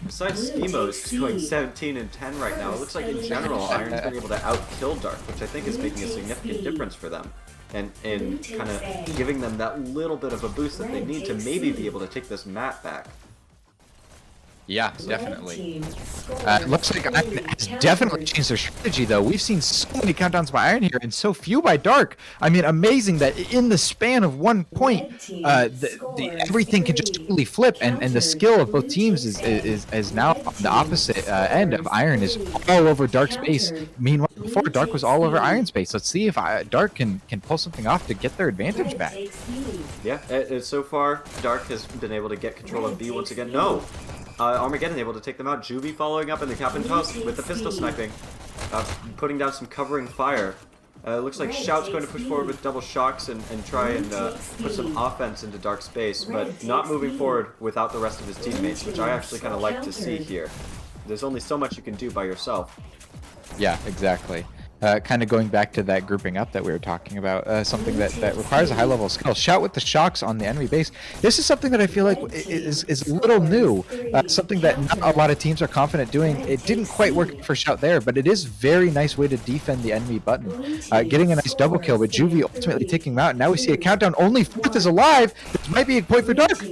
Schemos going 17 and 10 right now, it looks like in general Iron's been able to outkill Dark, which I think is making a significant difference for them. And kind of giving them that little bit of a boost that they need to maybe be able to take this map back. Yeah, definitely. It looks like Iron has definitely changed their strategy, though. We've seen so many countdowns by Iron here and so few by Dark. I mean, amazing that in the span of 1 point, everything can just totally flip, and the skill of both teams is now on the opposite end of Iron is all over Dark space. Meanwhile, before Dark was all over Iron space. Let's see if Dark can pull something off to get their advantage back. Yeah, so far Dark has been able to get control of B once again. No! Armageddon able to take them out. Juvie following up in the cap and toss with the pistol sniping. Putting down some covering fire. Looks like Shout's going to push forward with double shocks and try and put some offense into Dark space, but not moving forward without the rest of his teammates, which I actually kind of like to see here. There's only so much you can do by yourself. Yeah, exactly. Kind of going back to that grouping up that we were talking about, something that requires a high level of skill. Shout with the shocks on the enemy base. This is something that I feel like is a little new, something that not a lot of teams are confident doing. It didn't quite work for Shout there, but it is a very nice way to defend the enemy button. Getting a nice double kill with Juvie ultimately taking him out. And now we see a countdown. Only fourth is alive. This might be a point for Dark.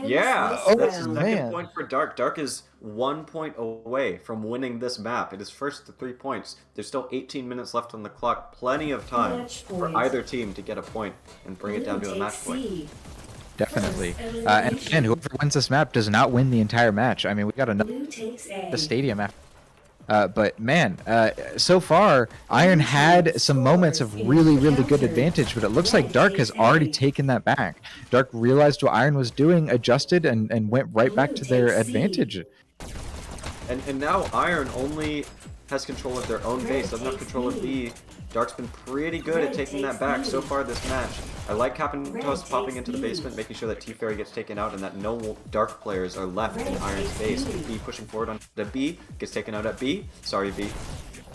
Yeah, Oh, that's the second man. point for Dark. Dark is 1 point away from winning this map. It is first to 3 points. There's still 18 minutes left on the clock. Plenty of time for either team to get a point and bring it down to a match point. Definitely. And again, whoever wins this map does not win the entire match. I mean, we got another the stadium after. But man, so far Iron had some moments of really good advantage, but it looks like Dark has already taken that back. Dark realized what Iron was doing, adjusted, and went right back to their advantage. And now Iron only has control of their own base, doesn't have control of B. Dark's been pretty good at taking that back so far this match. I like Captain Toast popping into the basement, making sure that T-Fairy gets taken out and that no Dark players are left in Iron's base. B pushing forward on the B, gets taken out at B. Sorry, B.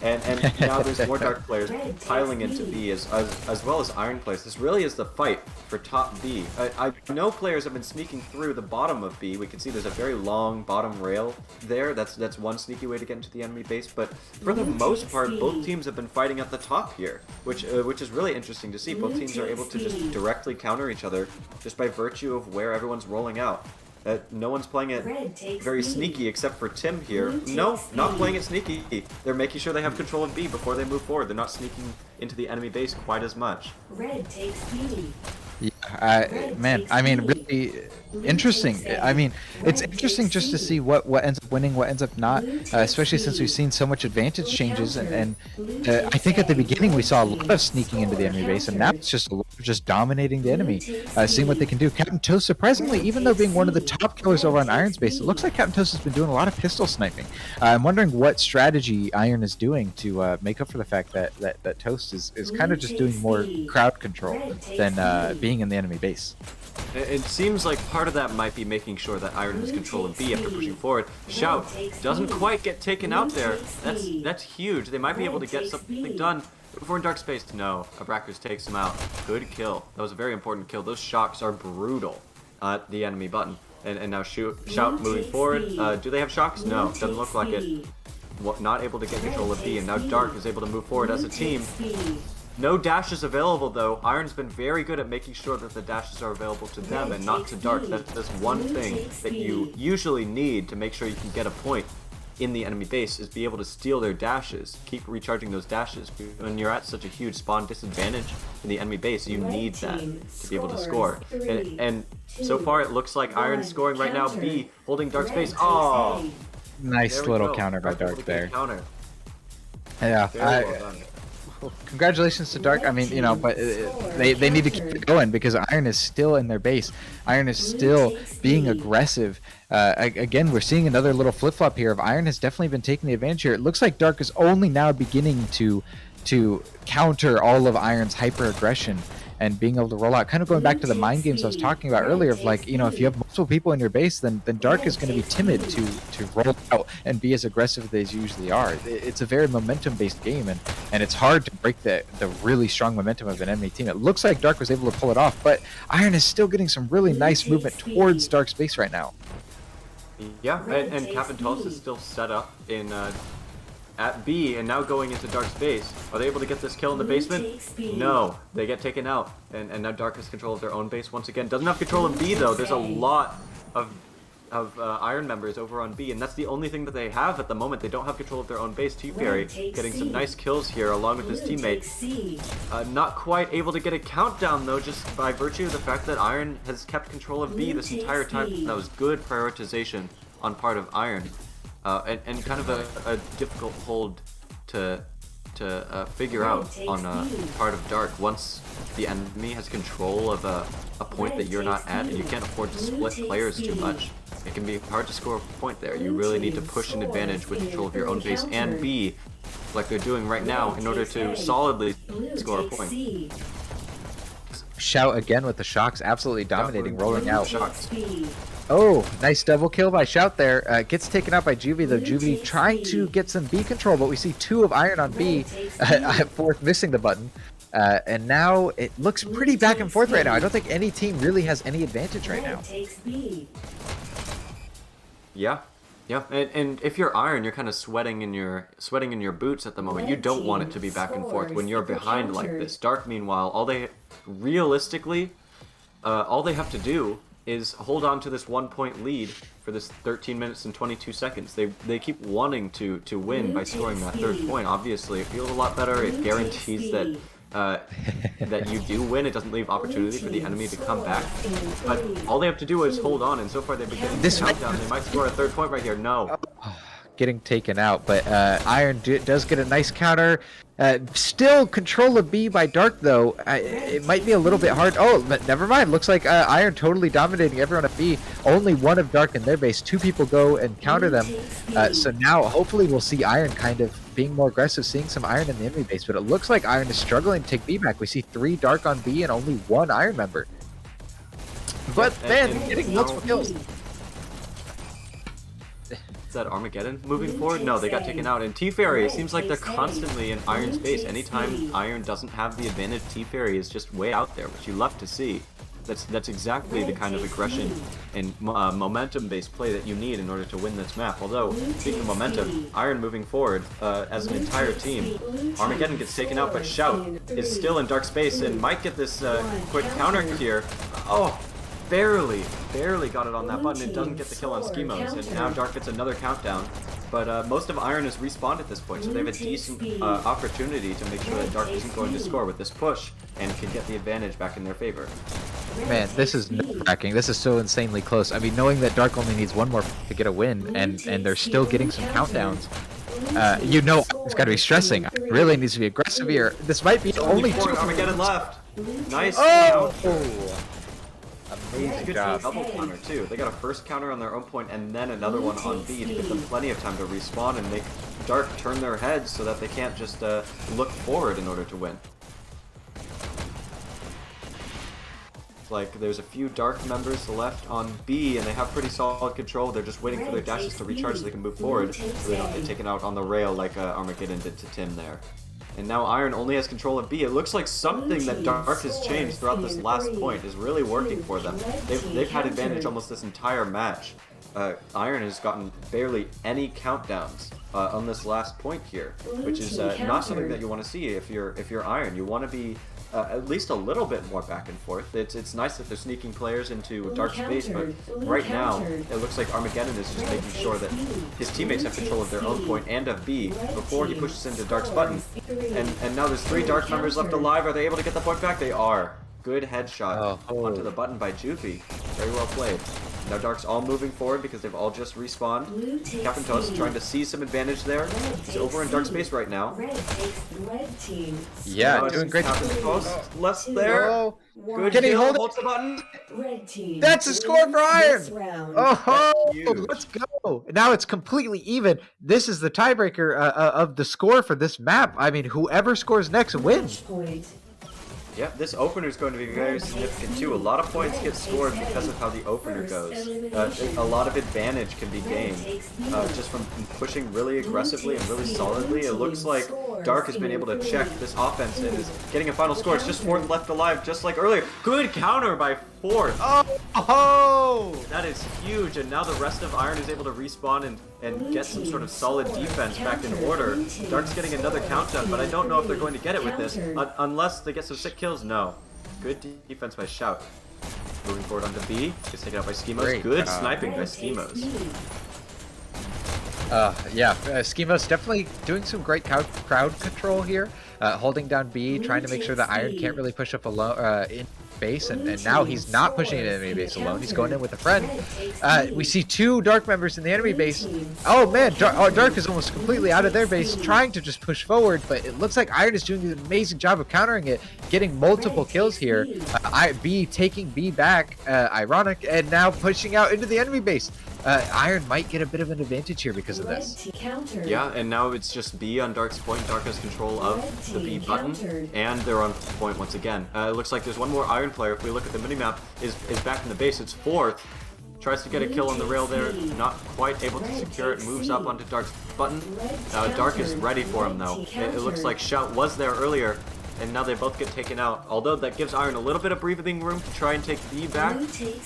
And now there's more Dark players piling into B as well as Iron players. This really is the fight for top B. I know players have been sneaking through the bottom of B. We can see there's a very long bottom rail there. That's one sneaky way to get into the enemy base. But for the most part, both teams have been fighting at the top here, which is really interesting to see. Both teams are able to just directly counter each other just by virtue of where everyone's rolling out. No one's playing it very sneaky except for Tim here. No, not playing it sneaky. They're making sure they have control of B before they move forward. They're not sneaking into the enemy base quite as much. Red takes B. Yeah, man, I mean, really interesting. I mean, it's interesting just to see what ends up winning, what ends up not, especially since we've seen so much advantage changes. And I think at the beginning we saw a lot of sneaking into the enemy base, and now it's just a lot of just dominating the enemy, seeing what they can do. Captain Toast, surprisingly, even though being one of the top killers over on Iron's base, it looks like Captain Toast has been doing a lot of pistol sniping. I'm wondering what strategy Iron is doing to make up for the fact that Toast is kind of just doing more crowd control than being in the enemy base. It seems like part of that might be making sure that Iron has control of B after pushing forward. Shout doesn't quite get taken out there. That's huge. They might be able to get something done before in Dark space. No, Abraxas takes him out. Good kill. That was a very important kill. Those shocks are brutal at the enemy button. And now Shout moving forward. Do they have shocks? No, doesn't look like it. Not able to get control of B, and now Dark is able to move forward as a team. No dashes available though. Iron's been very good at making sure that the dashes are available to them and not to Dark. That's one thing that you usually need to make sure you can get a point in the enemy base, is be able to steal their dashes. Keep recharging those dashes. When you're at such a huge spawn disadvantage in the enemy base, you need that to be able to score. And so far it looks like Iron's scoring right now. B holding Dark's base. Oh! Nice There we little go. counter by Dark Really there. good counter. Yeah. Very well done. Congratulations to Dark. I mean, you know, but they need to keep it going because Iron is still in their base. Iron is still being aggressive. Again, we're seeing another little flip-flop here of Iron has definitely been taking the advantage here. It looks like Dark is only now beginning to counter all of Iron's hyper aggression and being able to roll out. Kind of going back to the mind games I was talking about earlier of like, you know, if you have multiple people in your base, then Dark is going to be timid to roll out and be as aggressive as they usually are. It's a very momentum-based game, and it's hard to break the really strong momentum of an enemy team. It looks like Dark was able to pull it off, but Iron is still getting some really nice movement towards Dark's base right now. Yeah, and Captain Toast is still set up in at B, and now going into Dark's base. Are they able to get this kill in the basement? No, they get taken out, and now Dark has control of their own base once again. Doesn't have control of B though. There's a lot of Iron members over on B, and that's the only thing that they have at the moment. They don't have control of their own base. T-Fairy getting some nice kills here along with his teammate. Not quite able to get a countdown though, just by virtue of the fact that Iron has kept control of B this entire time. That was good prioritization on part of Iron. And kind of a difficult hold to figure out on part of Dark. Once the enemy has control of a point that you're not at, and you can't afford to split players too much, it can be hard to score a point there. You really need to push an advantage with control of your own base and B, like they're doing right now, in order to solidly score a point. Shout again with the shocks, absolutely dominating, rolling out. Shots. Oh, nice double kill by Shout there. Gets taken out by Juvie, though. Juvie trying to get some B control, but we see two of Iron on B, fourth missing the button. And now it looks pretty back and forth right now. I don't think any team really has any advantage right now. Yeah. And if you're Iron, you're kind of sweating in your boots at the moment. You don't want it to be back and forth when you're behind like this. Dark, meanwhile, all they have to do is hold on to this 1-point lead for this 13 minutes and 22 seconds. They keep wanting to win by scoring that third point. Obviously, it feels a lot better. It guarantees that that you do win. It doesn't leave opportunity for the enemy to come back. But all they have to do is hold on, and so far they've been getting this countdown. They might score a third point right here. No. Getting taken out, but Iron does get a nice counter. Still control of B by Dark though. It might be a little bit hard. Oh, but never mind. Looks like Iron totally dominating everyone at B. Only one of Dark in their base. Two people go and counter them. So now hopefully we'll see Iron kind of being more aggressive, seeing some Iron in the enemy base. But it looks like Iron is struggling to take B back. We see 3 Dark on B and only 1 Iron member. But then getting multiple kills. Is that Armageddon moving forward? No, they got taken out. And T-Fairy, it seems like they're constantly in Iron's base. Anytime Iron doesn't have the advantage, T-Fairy is just way out there, which you love to see. That's exactly the kind of aggression and momentum-based play that you need in order to win this map. Although, speaking of momentum, Iron moving forward as an entire team. Armageddon gets taken out, but Shout is still in Dark space and might get this quick counter here. Oh! Barely got it on that button. It doesn't get the kill on Schemos, and now Dark gets another countdown. But most of Iron is respawned at this point, so they have a decent opportunity to make sure that Dark isn't going to score with this push and can get the advantage back in their favor. Man, this is nerve-wracking. This is so insanely close. I mean, knowing that Dark only needs one more to get a win, and they're still getting some countdowns. You know, it's got to be stressing. It really needs to be aggressive here. This might be only 2 Armageddon left. Nice. Oh! Amazing job. Double counter too. They got a first counter on their own point and then another one on B to give them plenty of time to respawn and make Dark turn their heads so that they can't just look forward in order to win. Like there's a few Dark members left on B and they have pretty solid control. They're just waiting for their dashes to recharge so they can move forward so they don't get taken out on the rail like Armageddon did to Tim there. And now Iron only has control of B. It looks like something that Dark has changed throughout this last point is really working for them. They've had advantage almost this entire match. Iron has gotten barely any countdowns on this last point here, which is not something that you want to see if you're Iron. You want to be at least a little bit more back and forth. It's nice that they're sneaking players into dark space, but right now it looks like Armageddon is just making sure that his teammates have control of their own point and of B before he pushes into Dark's button. And now there's 3 Dark members left alive. Are they able to get the point back? They are. Good headshot onto the button by Juvie. Very well played. Now Dark's all moving forward because they've all just respawned. Captain Toast trying to seize some advantage there. He's over in dark space right now. Yeah, doing great. Captain Toast left there. Good Can he kill, hold it? holds the button. That's a score for Iron! Oh, Huge. let's go! Now it's completely even. This is the tiebreaker of the score for this map. I mean, whoever scores next wins. Yep, this opener is going to be very significant too. A lot of points get scored because of how the opener goes. A lot of advantage can be gained just from pushing really aggressively and really solidly. It looks like Dark has been able to check this offense and is getting a final score. It's just 4th left alive, just like earlier. Good counter by 4th. Oh! That is huge, and now the rest of Iron is able to respawn and get some sort of solid defense back in order. Dark's getting another countdown, but I don't know if they're going to get it with this, unless they get some sick kills. No. Good defense by Shout. Moving forward onto B, gets taken out by Schemos. Good sniping by Schemos. Yeah, Schemos definitely doing some great crowd control here, holding down B, trying to make sure that Iron can't really push up alone in base, and now he's not pushing it in enemy base alone. He's going in with a friend. We see 2 Dark members in the enemy base. Oh man, Dark is almost completely out of their base, trying to just push forward, but it looks like Iron is doing an amazing job of countering it, getting multiple kills here. B taking B back, ironic, and now pushing out into the enemy base. Iron might get a bit of an advantage here because of this. Yeah, and now it's just B on Dark's point. Dark has control of the B button, and they're on point once again. It looks like there's one more Iron player. If we look at the minimap, is back in the base. It's 4th. Tries to get a kill on the rail there, not quite able to secure it. Moves up onto Dark's button. Dark is ready for him though. It looks like Shout was there earlier, and now they both get taken out. Although that gives Iron a little bit of breathing room to try and take B back.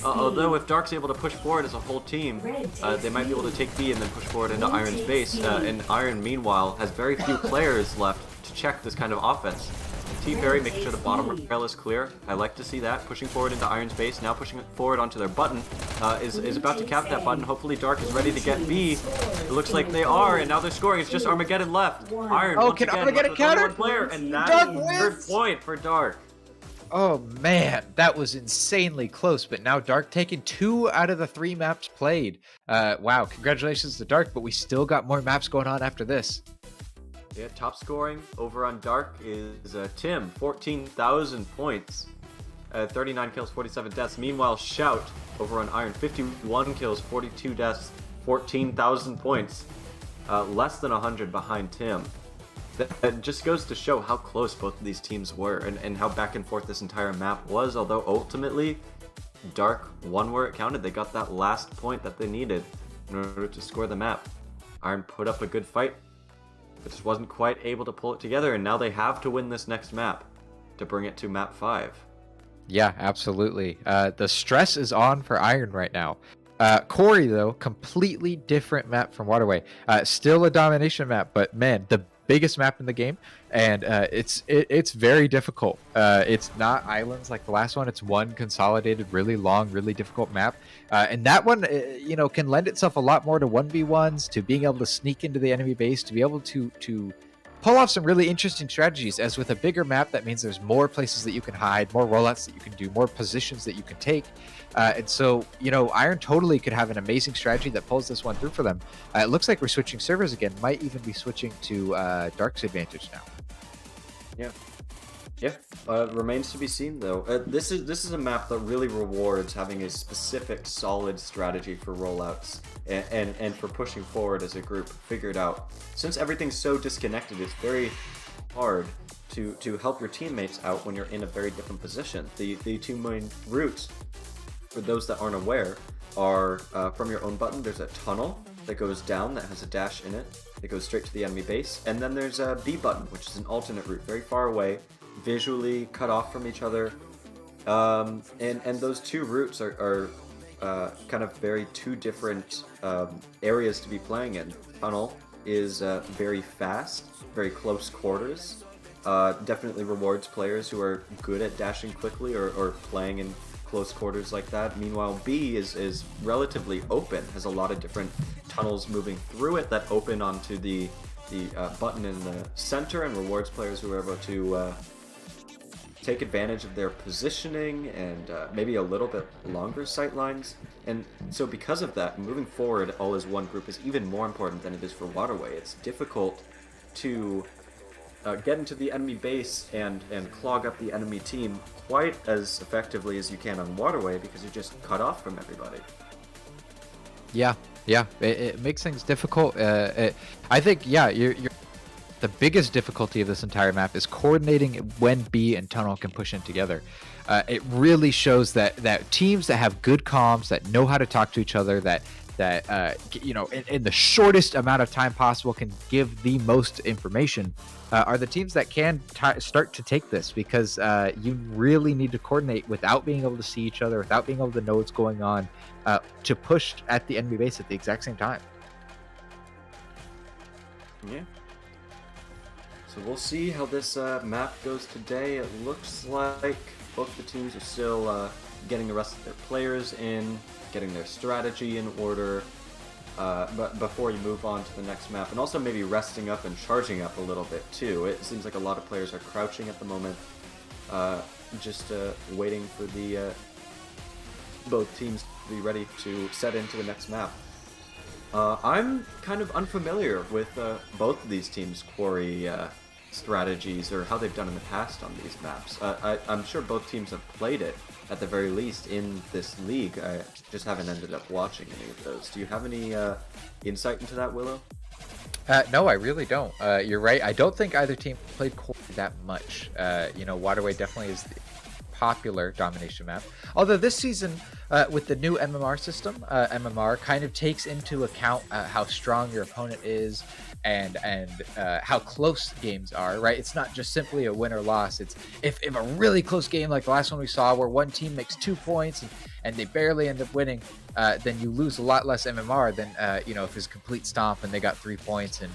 Although if Dark's able to push forward as a whole team, they might be able to take B and then push forward into Iron's base. And Iron, meanwhile, has very few players left to check this kind of offense. T-Berry making sure the bottom rail is clear. I like to see that. Pushing forward into Iron's base, now pushing it forward onto their button. Is about to cap that button. Hopefully Dark is ready to get B. It looks like they are, and now they're scoring. It's just Armageddon left. Iron, once can again, Armageddon left with only counter? one player, and that Dark is wins! 3rd point for Dark. Oh man, that was insanely close, but now Dark taking 2 out of the 3 maps played. Wow, congratulations to Dark, but we still got more maps going on after this. Yeah, top scoring over on Dark is Tim, 14,000 points. 39 kills, 47 deaths. Meanwhile, Shout over on Iron, 51 kills, 42 deaths, 14,000 points. Less than 100 behind Tim. That just goes to show how close both of these teams were and how back and forth this entire map was, although ultimately Dark won where it counted. They got that last point that they needed in order to score the map. Iron put up a good fight, but just wasn't quite able to pull it together, and now they have to win this next map to bring it to map 5. Yeah, absolutely. The stress is on for Iron right now. Corey, though, completely different map from Waterway. Still a domination map, but man, the biggest map in the game, and it's very difficult. It's not islands like the last one. It's one consolidated, really long, really difficult map, and that one, can lend itself a lot more to 1v1s, to being able to sneak into the enemy base, to be able to pull off some really interesting strategies. As with a bigger map, that means there's more places that you can hide, more rollouts that you can do, more positions that you can take. And so, Iron totally could have an amazing strategy that pulls this one through for them. It looks like we're switching servers again. Might even be switching to Dark's advantage now. Yeah. Remains to be seen though. This is a map that really rewards having a specific, solid strategy for rollouts and for pushing forward as a group figured out. Since everything's so disconnected, it's very hard to help your teammates out when you're in a very different position. The 2 main routes, for those that aren't aware, are from your own button. There's a tunnel that goes down that has a dash in it. It goes straight to the enemy base, and then there's a B button, which is an alternate route, very far away, visually cut off from each other, and those 2 routes are kind of very 2 different areas to be playing in. Tunnel is very fast, very close quarters. Definitely rewards players who are good at dashing quickly or playing in close quarters like that. Meanwhile, B is relatively open, has a lot of different tunnels moving through it that open onto the button in the center and rewards players who are able to take advantage of their positioning and maybe a little bit longer sight lines. And so because of that, moving forward all as one group is even more important than it is for Waterway. It's difficult to get into the enemy base and clog up the enemy team quite as effectively as you can on Waterway because you're just cut off from everybody. Yeah, it makes things difficult. I think, yeah, you're the biggest difficulty of this entire map is coordinating when B and Tunnel can push in together. It really shows that teams that have good comms, that know how to talk to each other, that in the shortest amount of time possible can give the most information, are the teams that can start to take this, because you really need to coordinate without being able to see each other, without being able to know what's going on, to push at the enemy base at the exact same time. Yeah. So we'll see how this map goes today. It looks like both the teams are still getting the rest of their players in, getting their strategy in order, but before you move on to the next map, and also maybe resting up and charging up a little bit too. It seems like a lot of players are crouching at the moment, just waiting for the both teams to be ready to set into the next map. I'm kind of unfamiliar with both of these teams' quarry strategies or how they've done in the past on these maps. I'm sure both teams have played it at the very least in this league. I just haven't ended up watching any of those. Do you have any insight into that, Willow? No, I really don't. You're right. I don't think either team played quarry that much. Waterway definitely is the popular domination map. Although this season, with the new MMR system, MMR kind of takes into account how strong your opponent is and how close games are, right? It's not just simply a win or loss. It's if a really close game like the last one we saw where one team makes 2 points and they barely end up winning, then you lose a lot less MMR than if it's a complete stomp and they got 3 points and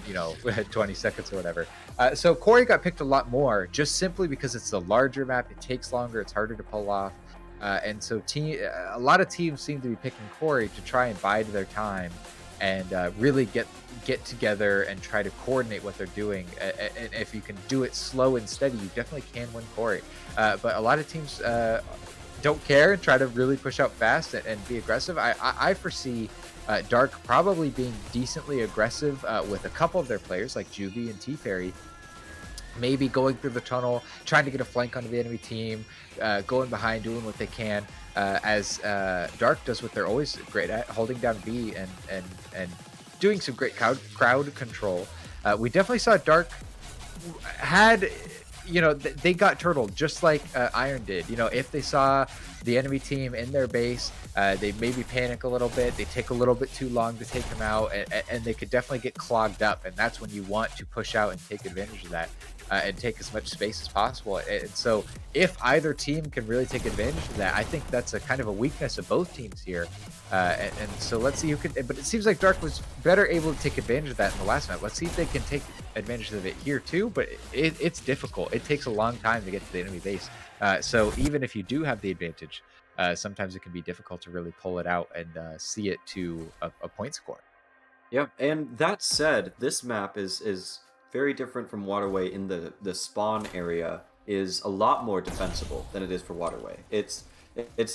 20 seconds or whatever. So Quarry got picked a lot more just simply because it's a larger map. It takes longer. It's harder to pull off. And so a lot of teams seem to be picking Quarry to try and bide their time and really get together and try to coordinate what they're doing. And if you can do it slow and steady, you definitely can win Quarry. But a lot of teams don't care and try to really push out fast and be aggressive. I foresee Dark probably being decently aggressive with a couple of their players like Juvie and T-Fairy, maybe going through the tunnel, trying to get a flank onto the enemy team, going behind, doing what they can, as Dark does what they're always great at, holding down B and doing some great crowd control. We definitely saw Dark had, they got turtled just like Iron did. If they saw the enemy team in their base, they maybe panic a little bit, they take a little bit too long to take them out, and they could definitely get clogged up, and that's when you want to push out and take advantage of that. And take as much space as possible. And so if either team can really take advantage of that, I think that's a kind of a weakness of both teams here. And so let's see who can, but it seems like Dark was better able to take advantage of that in the last map. Let's see if they can take advantage of it here too, but it's difficult. It takes a long time to get to the enemy base. So even if you do have the advantage, sometimes it can be difficult to really pull it out and see it to a point score. Yeah, and that said, this map is very different from Waterway in the spawn area is a lot more defensible than it is for Waterway. It's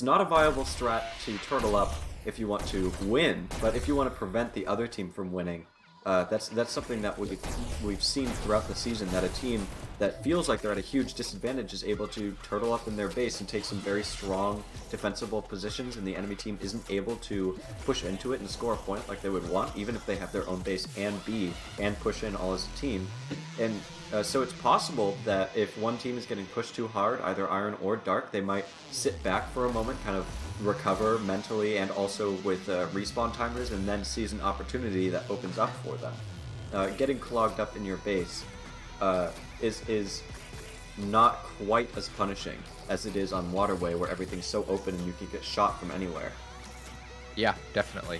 not a viable strat to turtle up if you want to win, but if you want to prevent the other team from winning, that's something that we've seen throughout the season, that a team that feels like they're at a huge disadvantage is able to turtle up in their base and take some very strong defensible positions, and the enemy team isn't able to push into it and score a point like they would want, even if they have their own base and B and push in all as a team. And so it's possible that if one team is getting pushed too hard, either Iron or Dark, they might sit back for a moment, kind of recover mentally and also with respawn timers, and then seize an opportunity that opens up for them. Getting clogged up in your base is not quite as punishing as it is on Waterway, where everything's so open and you can get shot from anywhere. Yeah, definitely.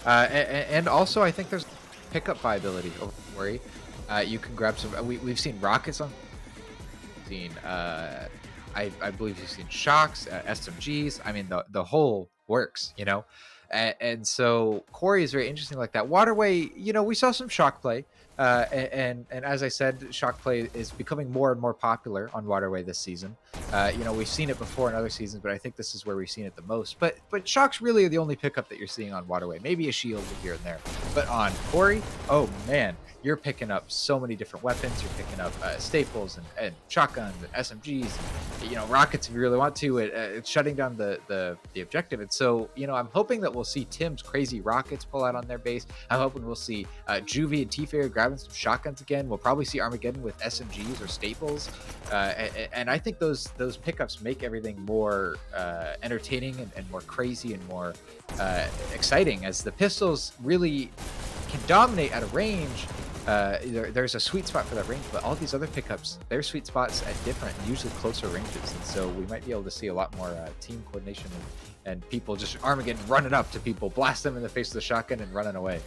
And also I think there's pickup viability over Quarry. You can grab some. We've seen rockets on. Seen. I believe you've seen shocks, SMGs. I mean, the whole works. You know. And so Quarry is very interesting like that. Waterway, you know, we saw some shock play. And as I said, shock play is becoming more and more popular on Waterway this season. You know, we've seen it before in other seasons, but I think this is where we've seen it the most. But shocks really are the only pickup that you're seeing on Waterway. Maybe a shield here and there. But on Quarry, oh man, you're picking up so many different weapons. You're picking up staples and shotguns and SMGs, and, you know, rockets if you really want to. It's shutting down the objective. And so, you know, I'm hoping that we'll see Tim's crazy rockets pull out on their base. I'm hoping we'll see Juvie and T-Fair grabbing some shotguns again. We'll probably see Armageddon with SMGs or staples. And I think those pickups make everything more entertaining and more crazy and more exciting, as the pistols really can dominate at a range. There's a sweet spot for that range, but all these other pickups, their sweet spots at different, usually closer ranges, and so we might be able to see a lot more team coordination and people just Armageddon running up to people, blast them in the face with the shotgun and running away.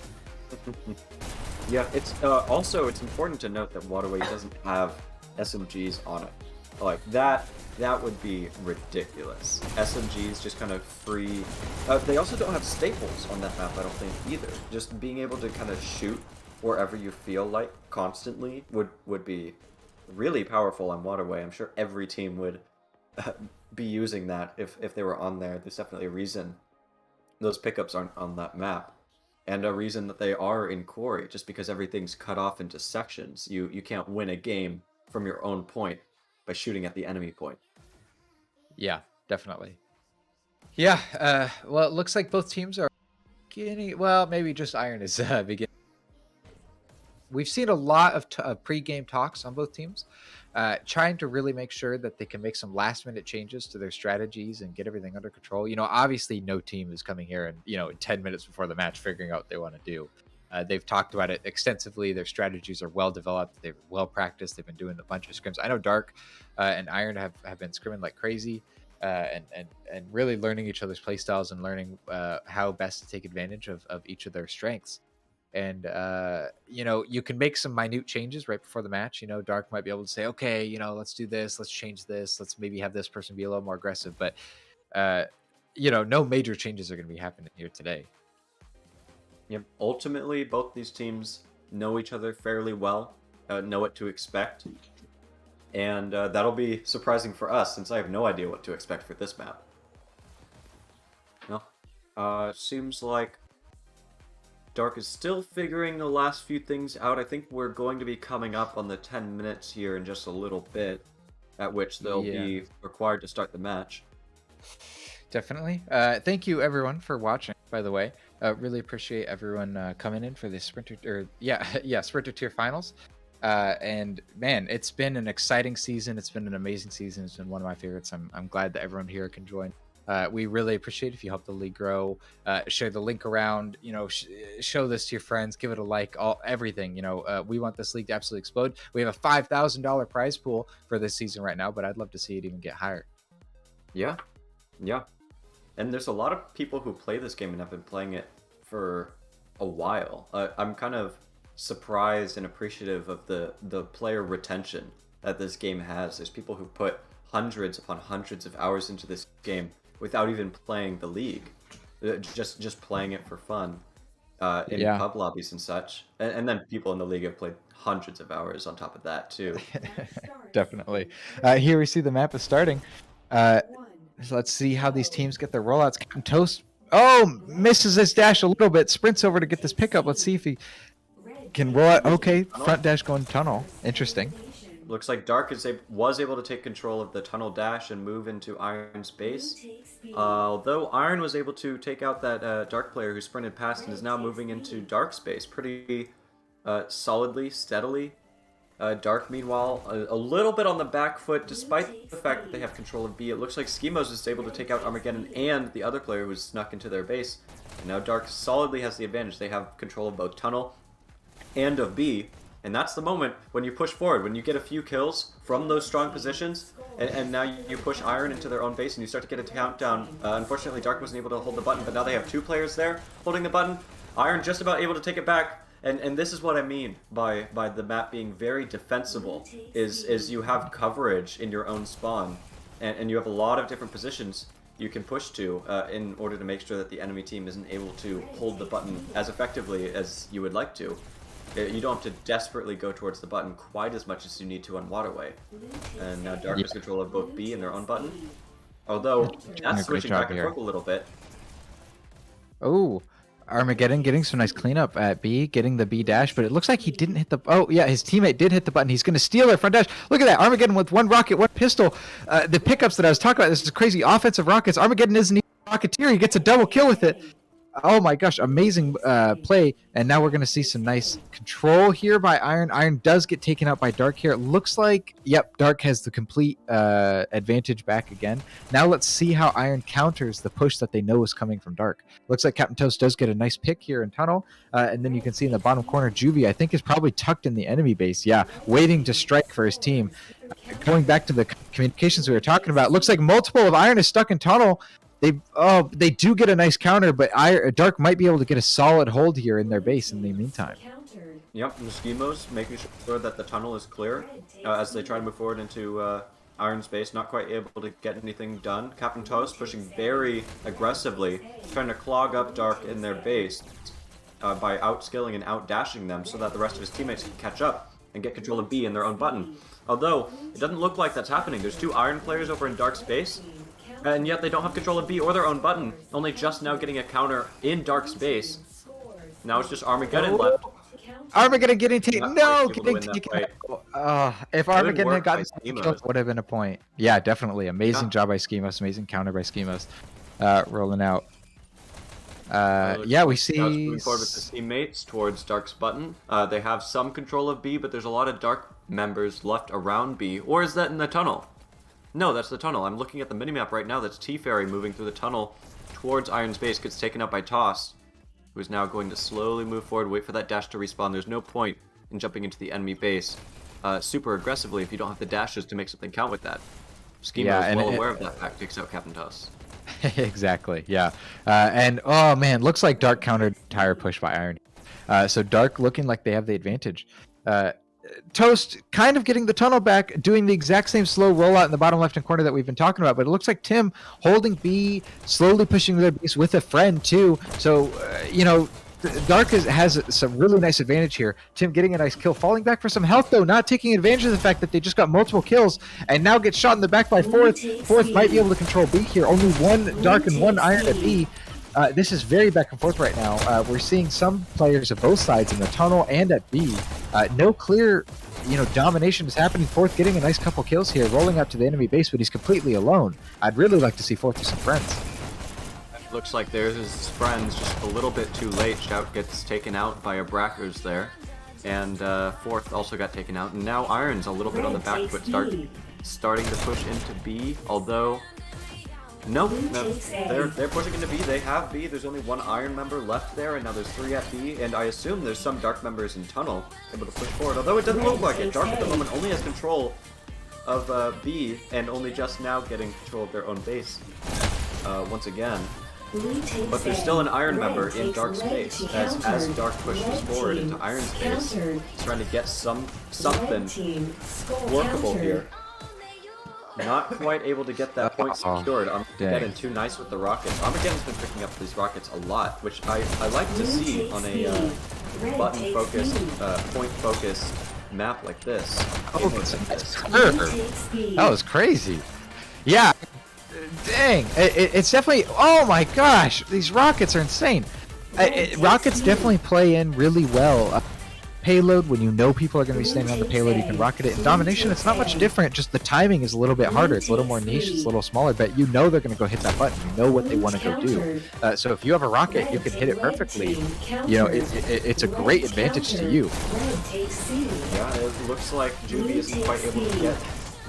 Yeah, it's also it's important to note that Waterway doesn't have SMGs on it. Like that would be ridiculous. SMGs just kind of free. They also don't have staples on that map, I don't think either. Just being able to kind of shoot wherever you feel like constantly would be really powerful on Waterway. I'm sure every team would be using that if they were on there. There's definitely a reason those pickups aren't on that map, and a reason that they are in Quarry, just because everything's cut off into sections. You can't win a game from your own point by shooting at the enemy point. Yeah, definitely. Yeah, well, it looks like both teams are beginning. Well, maybe just Iron is beginning. We've seen a lot of pre-game talks on both teams, trying to really make sure that they can make some last-minute changes to their strategies and get everything under control. You know, obviously no team is coming here and, you know, in 10 minutes before the match figuring out what they want to do. They've talked about it extensively. Their strategies are well developed. They're well practiced. They've been doing a bunch of scrims. I know Dark and Iron have been scrimming like crazy, and really learning each other's playstyles and learning how best to take advantage of each of their strengths. And, you know, you can make some minute changes right before the match. You know, Dark might be able to say, okay, you know, let's do this. Let's change this. Let's maybe have this person be a little more aggressive. But, you know, no major changes are going to be happening here today. Yep. Ultimately, both these teams know each other fairly well, know what to expect. And that'll be surprising for us, since I have no idea what to expect for this map. No. Seems like Dark is still figuring the last few things out. I think we're going to be coming up on the 10 minutes here in just a little bit, at which they'll be required to start the match. Definitely. Thank you everyone for watching, by the way. Really appreciate everyone coming in for this Sprinter Tier Finals. And man, it's been an exciting season. It's been an amazing season. It's been one of my favorites. I'm glad that everyone here can join. We really appreciate if you help the league grow, share the link around, you know, show this to your friends, give it a like, everything. You know, we want this league to absolutely explode. We have a $5,000 prize pool for this season right now, but I'd love to see it even get higher. Yeah. And there's a lot of people who play this game and have been playing it for a while. I'm kind of surprised and appreciative of the player retention that this game has. There's people who put hundreds upon hundreds of hours into this game without even playing the league, just playing it for fun in pub lobbies and such. And then people in the league have played hundreds of hours on top of that too. Definitely. Here we see the map is starting. So let's see how these teams get their rollouts. Captain Toast, misses his dash a little bit, sprints over to get this pickup. Let's see if he can roll out. Okay, front dash going tunnel. Interesting. Looks like Dark was able to take control of the tunnel dash and move into Iron's base. Although Iron was able to take out that Dark player who sprinted past and is now moving into Dark's base pretty solidly, steadily. Dark, meanwhile, a little bit on the back foot, despite the fact that they have control of B. It looks like Schemos is able to take out Armageddon and the other player who snuck into their base. And now Dark solidly has the advantage. They have control of both tunnel and of B. And that's the moment when you push forward, when you get a few kills from those strong positions, and now you push Iron into their own base and you start to get a countdown. Unfortunately, Dark wasn't able to hold the button, but now they have two players there holding the button. Iron just about able to take it back, And this is what I mean by the map being very defensible, is you have coverage in your own spawn, and you have a lot of different positions you can push to in order to make sure that the enemy team isn't able to hold the button as effectively as you would like to. You don't have to desperately go towards the button quite as much as you need to on Waterway. And now Dark has control of both B and their own button. Although, that's switching back and forth a little bit. Oh, Armageddon getting some nice cleanup at B, getting the B dash, but it looks like he didn't hit the... Oh, yeah, his teammate did hit the button. He's going to steal their front dash. Look at that. Armageddon with one rocket, one pistol. The pickups that I was talking about, this is crazy offensive rockets. Armageddon isn't even a rocketeer. He gets a double kill with it. Oh my gosh, amazing play. And now we're going to see some nice control here by Iron. Iron does get taken out by Dark here. It looks like, yep, Dark has the complete advantage back again. Now let's see how Iron counters the push that they know is coming from Dark. Looks like Captain Toast does get a nice pick here in Tunnel. And then you can see in the bottom corner, Juvie, I think, is probably tucked in the enemy base. Yeah, waiting to strike for his team. Going back to the communications we were talking about, looks like multiple of Iron is stuck in Tunnel. They do get a nice counter, but Dark might be able to get a solid hold here in their base in the meantime. Yep, and Schemos making sure that the tunnel is clear as they try to move forward into Iron's base, not quite able to get anything done. Captain Toast pushing very aggressively, trying to clog up Dark in their base by outscaling and outdashing them so that the rest of his teammates can catch up and get control of B in their own button. Although, it doesn't look like that's happening. There's two Iron players over in Dark's base, and yet they don't have control of B or their own button, only just now getting a counter in Dark's base. Now it's just Armageddon left. Armageddon getting taken. No, getting taken. If Armageddon had gotten killed, it would have been a point. Yeah, definitely. Amazing job by Schemos. Amazing counter by Schemos. Rolling out. Yeah, we see. Moving forward with his teammates towards Dark's button. They have some control of B, but there's a lot of Dark members left around B. Or is that in the tunnel? No, that's the tunnel. I'm looking at the minimap right now. That's T-Ferry moving through the tunnel towards Iron's base. Gets taken out by Toss, who is now going to slowly move forward, wait for that dash to respawn. There's no point in jumping into the enemy base super aggressively if you don't have the dashes to make something count with that. Schema is well aware of that fact, takes out Captain Toss. Exactly, yeah. And, oh man, looks like Dark countered entire push by Iron. So Dark looking like they have the advantage. Toast kind of getting the tunnel back, doing the exact same slow rollout in the bottom left-hand corner that we've been talking about, but it looks like Tim holding B, slowly pushing their base with a friend too. So, you know, Dark has some really nice advantage here. Tim getting a nice kill, falling back for some health though, not taking advantage of the fact that they just got multiple kills, and now gets shot in the back by Fourth. Fourth might be able to control B here. Only one Dark and one Iron at B. This is very back and forth right now. We're seeing some players of both sides in the tunnel and at B. No clear, domination is happening. Fourth getting a nice couple kills here, rolling up to the enemy base, but he's completely alone. I'd really like to see Fourth with some friends. Looks like there's his friends just a little bit too late. Shout gets taken out by a Brackers there. And Fourth also got taken out. And now Iron's a little bit on the back foot, starting to push into B, although... No, they're pushing into B. They have B. There's only one Iron member left there, and now there's 3 at B, and I assume there's some Dark members in Tunnel able to push forward, although it doesn't look like it. Dark at the moment only has control of B, and only just now getting control of their own base once again. But there's still an Iron member in Dark's base, as Dark pushes forward into Iron's base. He's trying to get something workable here. Not quite able to get that point secured. Armageddon too nice with the rockets. Armageddon's been picking up these rockets a lot, which I like to see on a button-focused, point-focused map like this. Oh, that's curve. That was crazy. Yeah. Dang. It's definitely... Oh my gosh. These rockets are insane. Rockets definitely play in really well. Payload, when you know people are going to be standing on the payload, you can rocket it. In domination, it's not much different, just the timing is a little bit harder. It's a little more niche, it's a little smaller, but you know they're going to go hit that button. You know what they want to go do. So if you have a rocket, you can hit it perfectly. It's a great advantage to you. Yeah, it looks like Juvie isn't quite able to get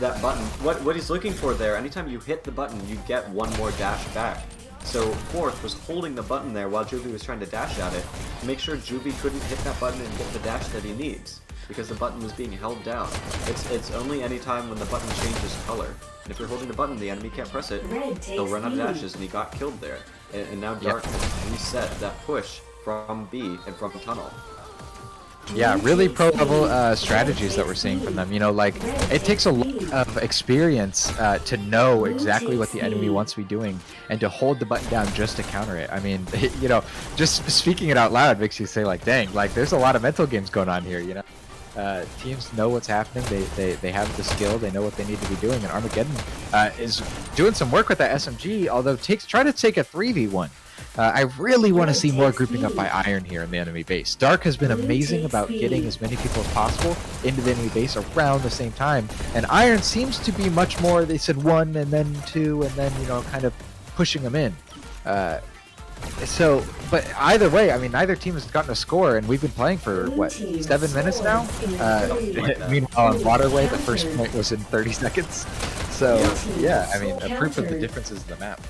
that button. What he's looking for there, anytime you hit the button, you get one more dash back. So Fourth was holding the button there while Juvie was trying to dash at it to make sure Juvie couldn't hit that button and get the dash that he needs, because the button was being held down. It's only any time when the button changes color. And if you're holding the button, the enemy can't press it, they'll run out of dashes, and he got killed there. And now Dark has reset that push from B and from Tunnel. Yeah, really pro level strategies that we're seeing from them. You know, like it takes a lot of experience to know exactly what the enemy wants to be doing and to hold the button down just to counter it. I mean, you know, just speaking it out loud makes you say like, dang, like there's a lot of mental games going on here. You know, teams know what's happening. They have the skill. They know what they need to be doing. And Armageddon is doing some work with that SMG. Although try to take a 3v1. I really want to see more grouping up by Iron here in the enemy base. Dark has been amazing about getting as many people as possible into the enemy base around the same time, and Iron seems to be much more, they said 1 and then 2 and then, you know, kind of pushing them in. But either way, I mean, neither team has gotten a score, and we've been playing for, what, 7 minutes now? Meanwhile, on Waterway, the first point was in 30 seconds. So, yeah, I mean, a proof of the differences in the map.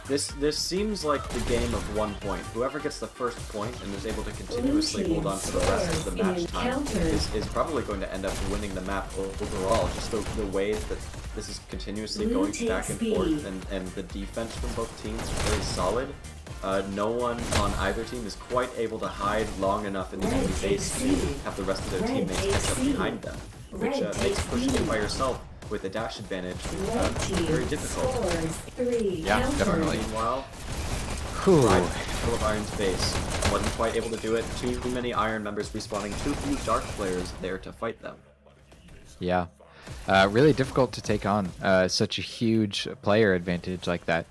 This seems like the game of 1 point. Whoever gets the first point and is able to continuously hold on to the rest of the match time is probably going to end up winning the map overall. Just the way that this is continuously going back and forth, and the defense from both teams is very solid. No one on either team is quite able to hide long enough in the enemy base to have the rest of their teammates catch up behind them, which makes pushing in by yourself with a dash advantage very difficult. Yeah, definitely. Meanwhile, full of Iron's base wasn't quite able to do it. Too many Iron members respawning, too few Dark players there to fight them. Yeah, really difficult to take on such a huge player advantage like that.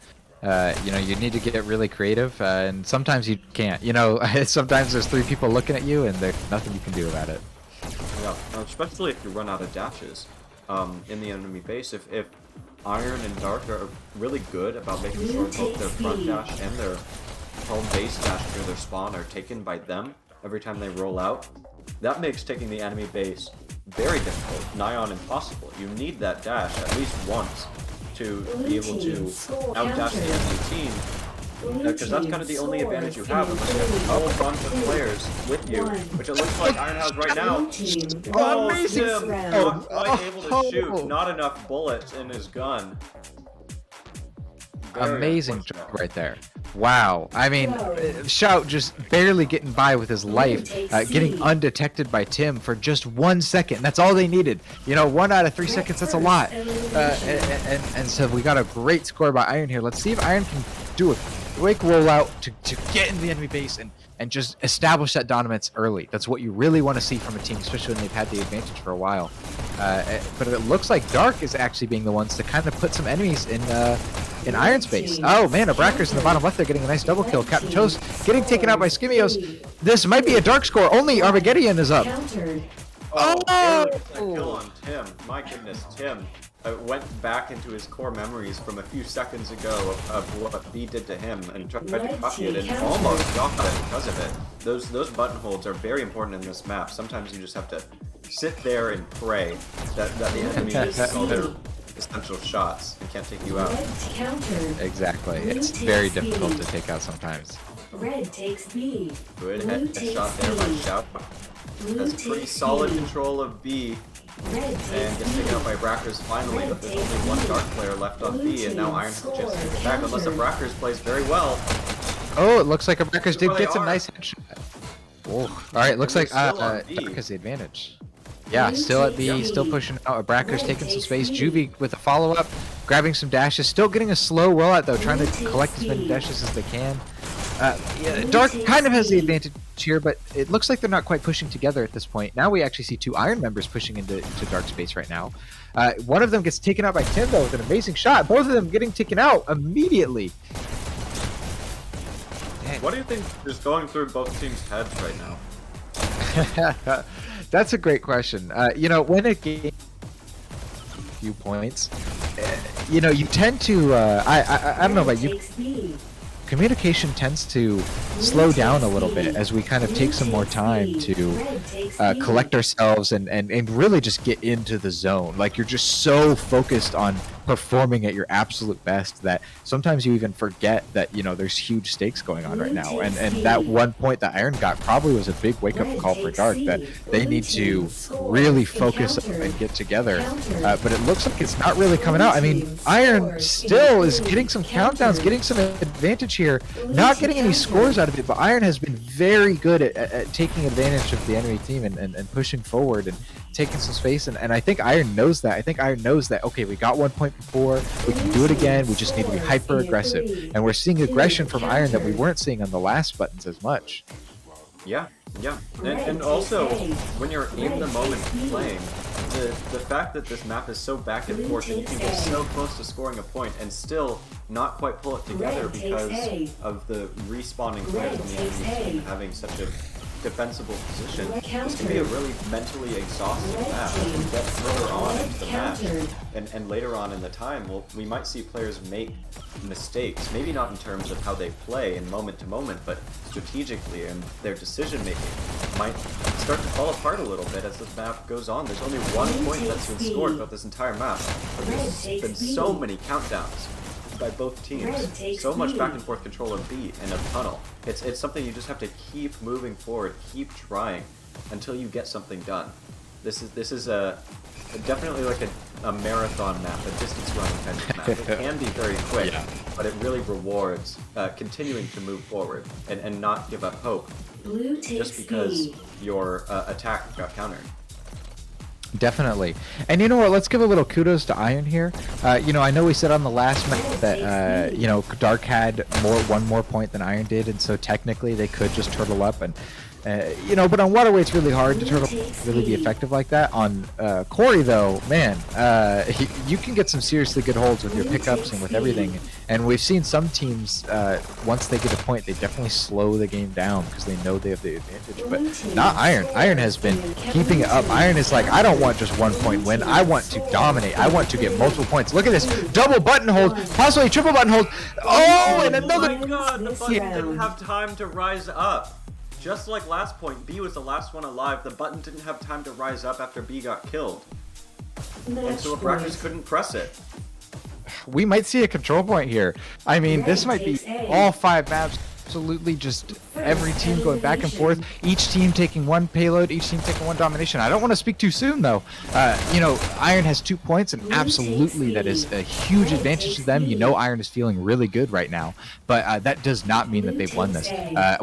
You know, you need to get really creative, and sometimes you can't. You know, sometimes there's 3 people looking at you, and there's nothing you can do about it. Yeah, especially if you run out of dashes. In the enemy base, if Iron and Dark are really good about making sure both their front dash and their home base dash near their spawn are taken by them every time they roll out, that makes taking the enemy base very difficult, nigh on impossible. You need that dash at least once to be able to outdash the enemy team, because that's kind of the only advantage you have unless you have a whole bunch of players with you, which it looks like Iron has right now. Oh, Tim! Not able to shoot, not enough bullets in his gun. Very amazing job right there. Wow. I mean, Shout just barely getting by with his life, getting undetected by Tim for just 1 second. That's all they needed. You know, 1 out of 3 seconds, that's a lot. And so we got a great score by Iron here. Let's see if Iron can do a quick rollout to get into the enemy base and just establish that dominance early. That's what you really want to see from a team, especially when they've had the advantage for a while. But it looks like Dark is actually being the ones to kind of put some enemies in Iron's base. Oh man, Abracker's in the bottom left there getting a nice double kill. Captain Toast getting taken out by Skimios. This might be a Dark score. Only Armageddon is up. Oh! Kill on Tim. My goodness, Tim went back into his core memories from a few seconds ago of what B did to him and tried to copy it and almost got it because of it. Those button holds are very important in this map. Sometimes you just have to sit there and pray that the enemy misses all their essential shots and can't take you out. Exactly. It's very difficult to take out sometimes. Red takes B. Good headshot there by Shout. Has pretty solid control of B. And gets taken out by Brackers finally, but there's only 1 Dark player left on B, and now Iron has a chance to get back, unless Brackers plays very well. Oh, it looks like Brackers did get some nice headshot. Oh, alright, looks like Dark has the advantage. Yeah, still at B, still pushing out. Brackers taking some space. Juvie with a follow-up, grabbing some dashes, still getting a slow rollout though, trying to collect as many dashes as they can. Yeah, Dark kind of has the advantage here, but it looks like they're not quite pushing together at this point. Now we actually see 2 Iron members pushing into Dark space right now. One of them gets taken out by Tim though with an amazing shot. Both of them getting taken out immediately. Dang. What do you think is going through both teams' heads right now? That's a great question. You know, when a game few points, you know, you tend to I don't know about you. Communication tends to slow down a little bit as we kind of take some more time to collect ourselves and really just get into the zone. Like you're just so focused on performing at your absolute best that sometimes you even forget that, you know, there's huge stakes going on right now. And that 1 point that Iron got probably was a big wake-up call for Dark, that they need to really focus and get together. But it looks like it's not really coming out. I mean, Iron still is getting some countdowns, getting some advantage here, not getting any scores out of it, but Iron has been very good at taking advantage of the enemy team and pushing forward and taking some space. And I think Iron knows that. I think Iron knows that, okay, we got 1 point before, we can do it again, we just need to be hyper aggressive. And we're seeing aggression from Iron that we weren't seeing on the last buttons as much. Yeah. And also, when you're in the moment playing, the fact that this map is so back and forth and you can get so close to scoring a point and still not quite pull it together because of the respawning players in the enemy team having such a defensible position, this can be a really mentally exhausting map. As we get further on into the match and later on in the time, we might see players make mistakes, maybe not in terms of how they play in moment to moment, but strategically, and their decision making might start to fall apart a little bit as this map goes on. There's only 1 point that's been scored throughout this entire map, but there's been so many countdowns by both teams, so much back and forth control of B and of tunnel. It's something you just have to keep moving forward, keep trying until you get something done. This is a definitely like a marathon map, a distance running kind of map. It can be very quick, but it really rewards continuing to move forward and not give up hope just because your attack got countered. Definitely. And you know what, let's give a little kudos to Iron here. You know, I know we said on the last map that you know, Dark had one more point than Iron did, and so technically they could just turtle up and you know, but on Waterway it's really hard to really be effective like that. On Corey though, man, you can get some seriously good holds with your pickups and with everything. And we've seen some teams, once they get a point, they definitely slow the game down because they know they have the advantage. But not Iron. Iron has been keeping it up. Iron is like, I don't want just 1 point win. I want to dominate. I want to get multiple points. Look at this. Double button hold, possibly triple button hold. Oh, and another. Oh my god, the button didn't have time to rise up. Just like last point, B was the last one alive. The button didn't have time to rise up after B got killed. And so Abraxas couldn't press it. We might see a control point here. I mean, this might be all 5 maps. Absolutely, just every team going back and forth. Each team taking 1 payload, each team taking 1 domination. I don't want to speak too soon, though. You know, Iron has 2 points, and absolutely that is a huge advantage to them. You know, Iron is feeling really good right now, but that does not mean that they've won this.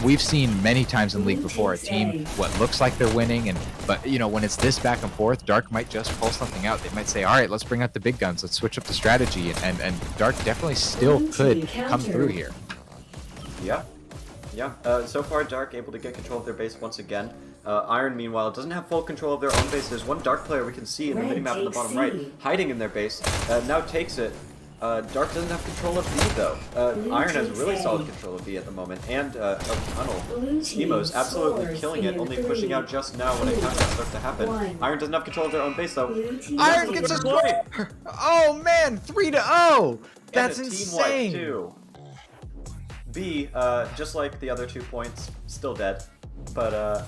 We've seen many times in League before a team what looks like they're winning, but you know, when it's this back and forth, Dark might just pull something out. They might say, all right, let's bring out the big guns. Let's switch up the strategy, and Dark definitely still could come through here. Yeah. So far, Dark able to get control of their base once again. Iron, meanwhile, doesn't have full control of their own base. There's one Dark player we can see in the minimap in the bottom right, hiding in their base. Now takes it. Dark doesn't have control of B, though. Iron has really solid control of B at the moment, and of Tunnel. Schemo's absolutely killing it, only pushing out just now when a countdown starts to happen. Iron doesn't have control of their own base, though. Iron gets a score! Oh, man, 3-0! That's insane! Team wipe, too. B, just like the other 2 points, still dead, but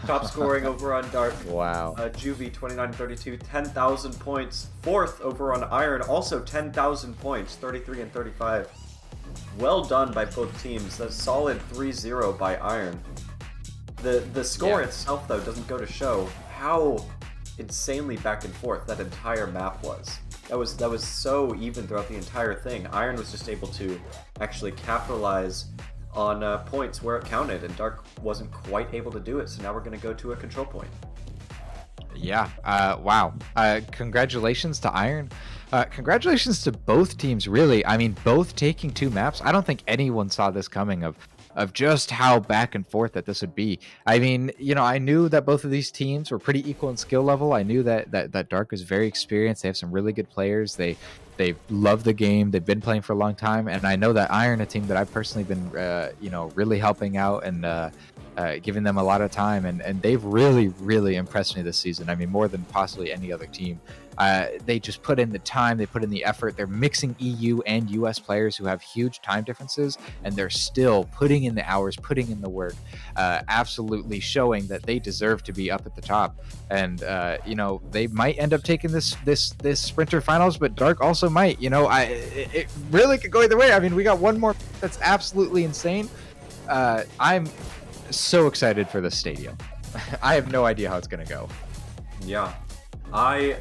top scoring over on Dark. Wow. Juvie 29-32, 10,000 points. 4th over on Iron, also 10,000 points, 33 and 35. Well done by both teams. That's solid 3-0 by Iron. The score itself, though, doesn't go to show how insanely back and forth that entire map was. That was so even throughout the entire thing. Iron was just able to actually capitalize on points where it counted, and Dark wasn't quite able to do it, so now we're going to go to a control point. Yeah, wow. Congratulations to Iron. Congratulations to both teams, really. I mean, both taking 2 maps. I don't think anyone saw this coming of just how back and forth that this would be. I mean, you know, I knew that both of these teams were pretty equal in skill level. I knew that Dark was very experienced. They have some really good players. They love the game. They've been playing for a long time, and I know that Iron, a team that I've personally been, you know, really helping out and giving them a lot of time, and they've really impressed me this season. I mean, more than possibly any other team. They just put in the time, they put in the effort. They're mixing EU and US players who have huge time differences, and they're still putting in the hours, putting in the work, absolutely showing that they deserve to be up at the top. And you know, they might end up taking this Sprinter finals, but Dark also might. You know, it really could go either way. I mean, we got one more that's absolutely insane. I'm so excited for this stadium. I have no idea how it's gonna go. Yeah, I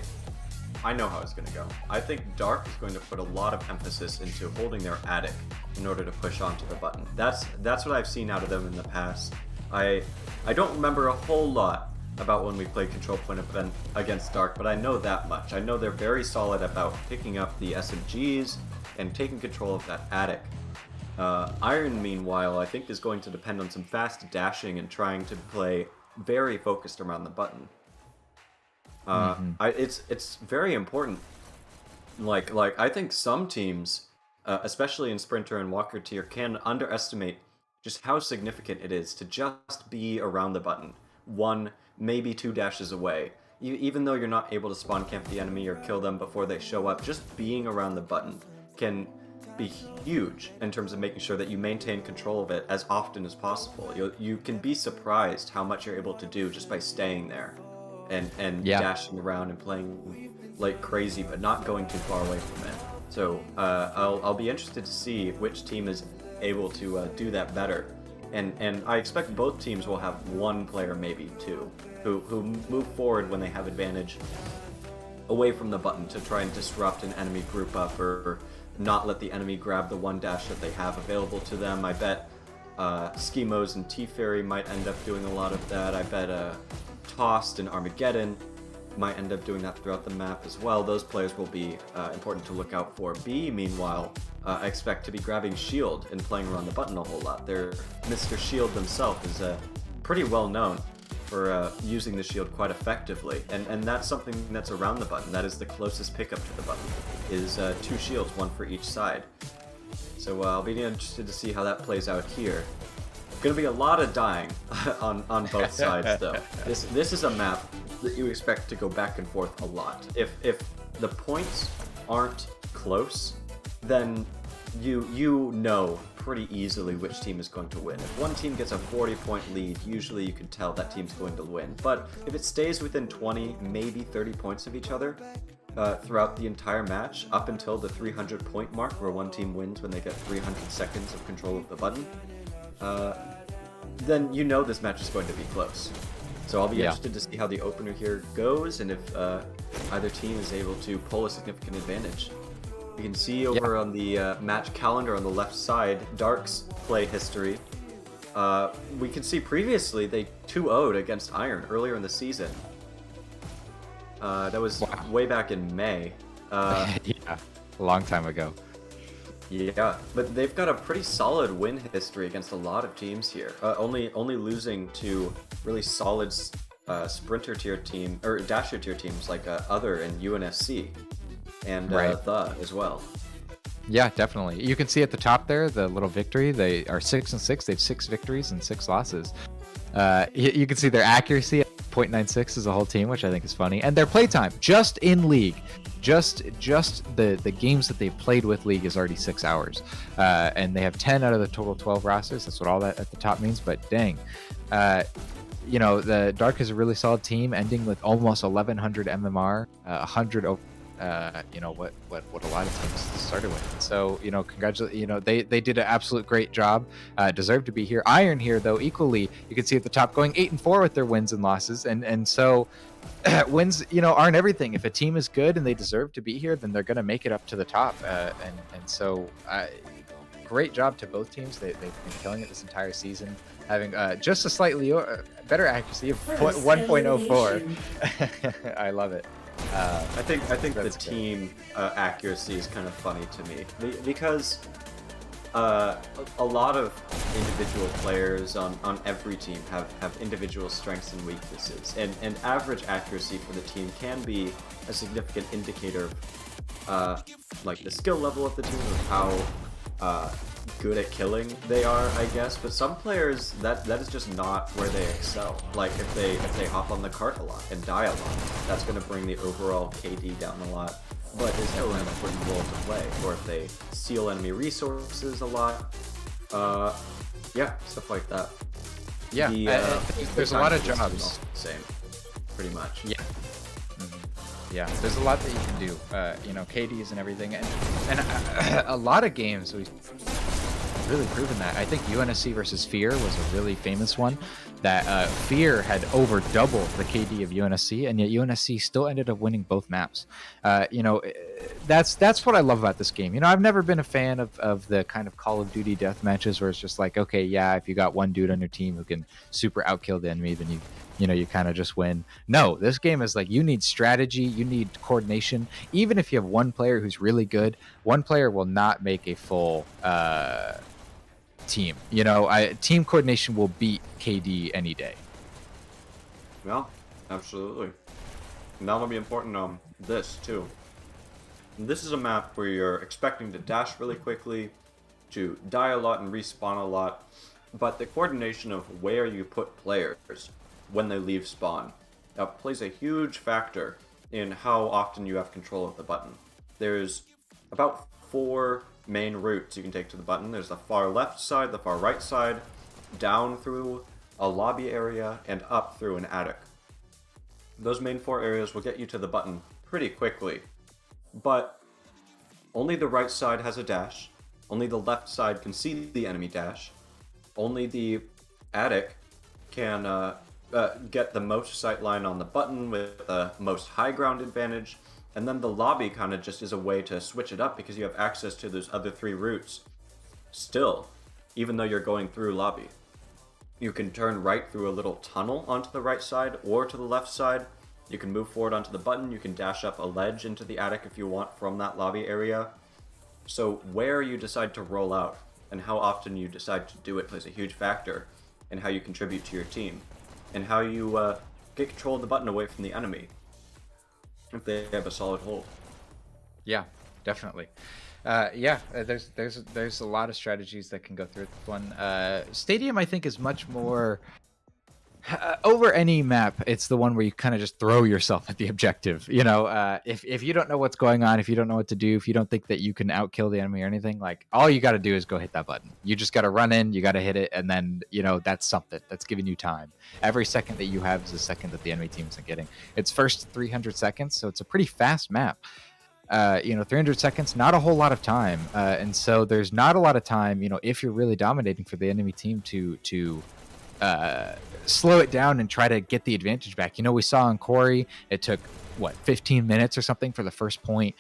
know how it's going to go. I think Dark is going to put a lot of emphasis into holding their attic in order to push onto the button. That's what I've seen out of them in the past. I don't remember a whole lot about when we played Control Point event against Dark, but I know that much. I know they're very solid about picking up the SMGs and taking control of that attic. Iron, meanwhile, I think is going to depend on some fast dashing and trying to play very focused around the button. It's very important. Like I think some teams, especially in Sprinter and Walker tier, can underestimate just how significant it is to just be around the button, 1, maybe 2 dashes away. Even though you're not able to spawn camp the enemy or kill them before they show up, just being around the button can be huge in terms of making sure that you maintain control of it as often as possible. You can be surprised how much you're able to do just by staying there. And dashing around and playing like crazy, but not going too far away from it. So I'll be interested to see which team is able to do that better. And I expect both teams will have one player, maybe two, who move forward when they have advantage away from the button to try and disrupt an enemy group up or not let the enemy grab the one dash that they have available to them. I bet Schemos and T-Fairy might end up doing a lot of that. I bet Tossed and Armageddon might end up doing that throughout the map as well. Those players will be important to look out for. B, meanwhile, I expect to be grabbing Shield and playing around the button a whole lot. Mr. Shield himself is pretty well known for using the shield quite effectively, and that's something that's around the button. That is the closest pickup to the button, is 2 shields, 1 for each side. So I'll be interested to see how that plays out here. Gonna be a lot of dying on both sides though. This is a map that you expect to go back and forth a lot. If the points aren't close, then you know pretty easily which team is going to win. If one team gets a 40-point lead, usually you can tell that team's going to win. But if it stays within 20, maybe 30 points of each other throughout the entire match, up until the 300-point mark, where one team wins when they get 300 seconds of control of the button, then you know this match is going to be close. So I'll be interested to see how the opener here goes, and if either team is able to pull a significant advantage. You can see over on the match calendar on the left side, Dark's play history. We can see previously they 2-0'd against Iron earlier in the season. That was way back in May. Yeah, a long time ago. Yeah, but they've got a pretty solid win history against a lot of teams here. Only losing to really solid Sprinter tier team or Dasher tier teams like Other and UNSC, and The as well. Yeah, definitely. You can see at the top there the little victory. They are 6-6. They have 6 victories and 6 losses. You can see their accuracy at 0.96 as a whole team, which I think is funny, and their playtime just in league. Just the games that they've played with league is already 6 hours, and they have 10 out of the total 12 rosters. That's what all that at the top means. But dang, you know, the Dark is a really solid team, ending with almost 1100 MMR, 100 over. You know what a lot of teams started with. So you know, congratulate. You know, they did an absolute great job. Deserve to be here. Iron here though, equally. You can see at the top going 8-4 with their wins and losses, and so. Wins, you know, aren't everything. If a team is good and they deserve to be here, then they're going to make it up to the top. And so, great job to both teams. They've been killing it this entire season, having just a slightly better accuracy of 1.04. I love it. I think the team accuracy is kind of funny to me because a lot of individual players on every team have individual strengths and weaknesses, and average accuracy for the team can be a significant indicator of like the skill level of the team, of how good at killing they are, I guess. But some players, that is just not where they excel. Like if they hop on the cart a lot and die a lot, that's going to bring the overall KD down a lot. But is still an important role to play. Or if they steal enemy resources a lot, yeah, stuff like that. Yeah, there's a lot of jobs. Same, pretty much. Yeah. Yeah, there's a lot that you can do. You know, KDs and everything, and a lot of games we've really proven that. I think UNSC versus Fear was a really famous one. That Fear had over double the KD of UNSC, and yet UNSC still ended up winning both maps. You know, that's what I love about this game. You know, I've never been a fan of the kind of Call of Duty death matches where it's just like, okay, yeah, if you got one dude on your team who can super outkill the enemy, then you kind of just win. No, this game is like, you need strategy, you need coordination. Even if you have one player who's really good, one player will not make a full team. You know, team coordination will beat KD any day. Well, absolutely. And that'll be important on this too. This is a map where you're expecting to dash really quickly, to die a lot and respawn a lot, but the coordination of where you put players when they leave spawn plays a huge factor in how often you have control of the button. There's about 4 main routes you can take to the button. There's the far left side, the far right side, down through a lobby area, and up through an attic. Those main 4 areas will get you to the button pretty quickly, but only the right side has a dash, only the left side can see the enemy dash, only the attic can get the most sightline on the button with the most high ground advantage, and then the lobby kind of just is a way to switch it up because you have access to those other 3 routes still, even though you're going through lobby. You can turn right through a little tunnel onto the right side or to the left side. You can move forward onto the button. You can dash up a ledge into the attic if you want from that lobby area. So where you decide to roll out and how often you decide to do it plays a huge factor in how you contribute to your team and how you get control of the button away from the enemy if they have a solid hold. Yeah, definitely. Yeah, there's a lot of strategies that can go through this one. Stadium, I think, is much more over any map. It's the one where you kind of just throw yourself at the objective. You know, if you don't know what's going on, if you don't know what to do, if you don't think that you can outkill the enemy or anything, like all you got to do is go hit that button. You just got to run in, you got to hit it, and then that's something that's giving you time. Every second that you have is a second that the enemy team isn't getting. It's first 300 seconds, so it's a pretty fast map. 300 seconds, not a whole lot of time, and so there's not a lot of time, if you're really dominating, for the enemy team to slow it down and try to get the advantage back. We saw in Corey, it took 15 minutes or something for the first point.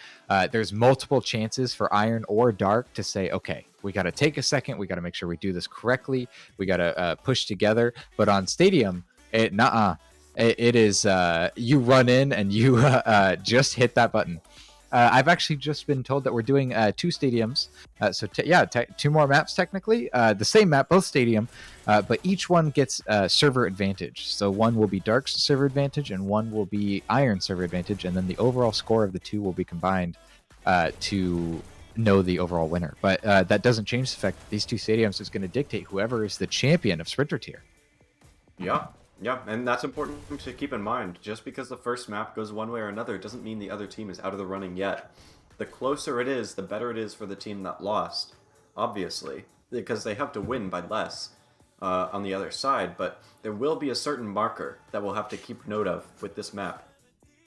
There's multiple chances for Iron or Dark to say, okay, we got to take a second, we got to make sure we do this correctly, we got to push together. But on Stadium, it is you run in and you just hit that button. I've actually just been told that we're doing 2 stadiums, so 2 more maps technically. The same map, both stadium, but each one gets server advantage. So one will be Dark's server advantage, and one will be Iron's server advantage, and then the overall score of the 2 will be combined to know the overall winner. But that doesn't change the fact that these 2 stadiums is going to dictate whoever is the champion of Sprinter Tier. Yeah, and that's important to keep in mind. Just because the first map goes one way or another doesn't mean the other team is out of the running yet. The closer it is, the better it is for the team that lost, obviously, because they have to win by less on the other side, but there will be a certain marker that we'll have to keep note of with this map.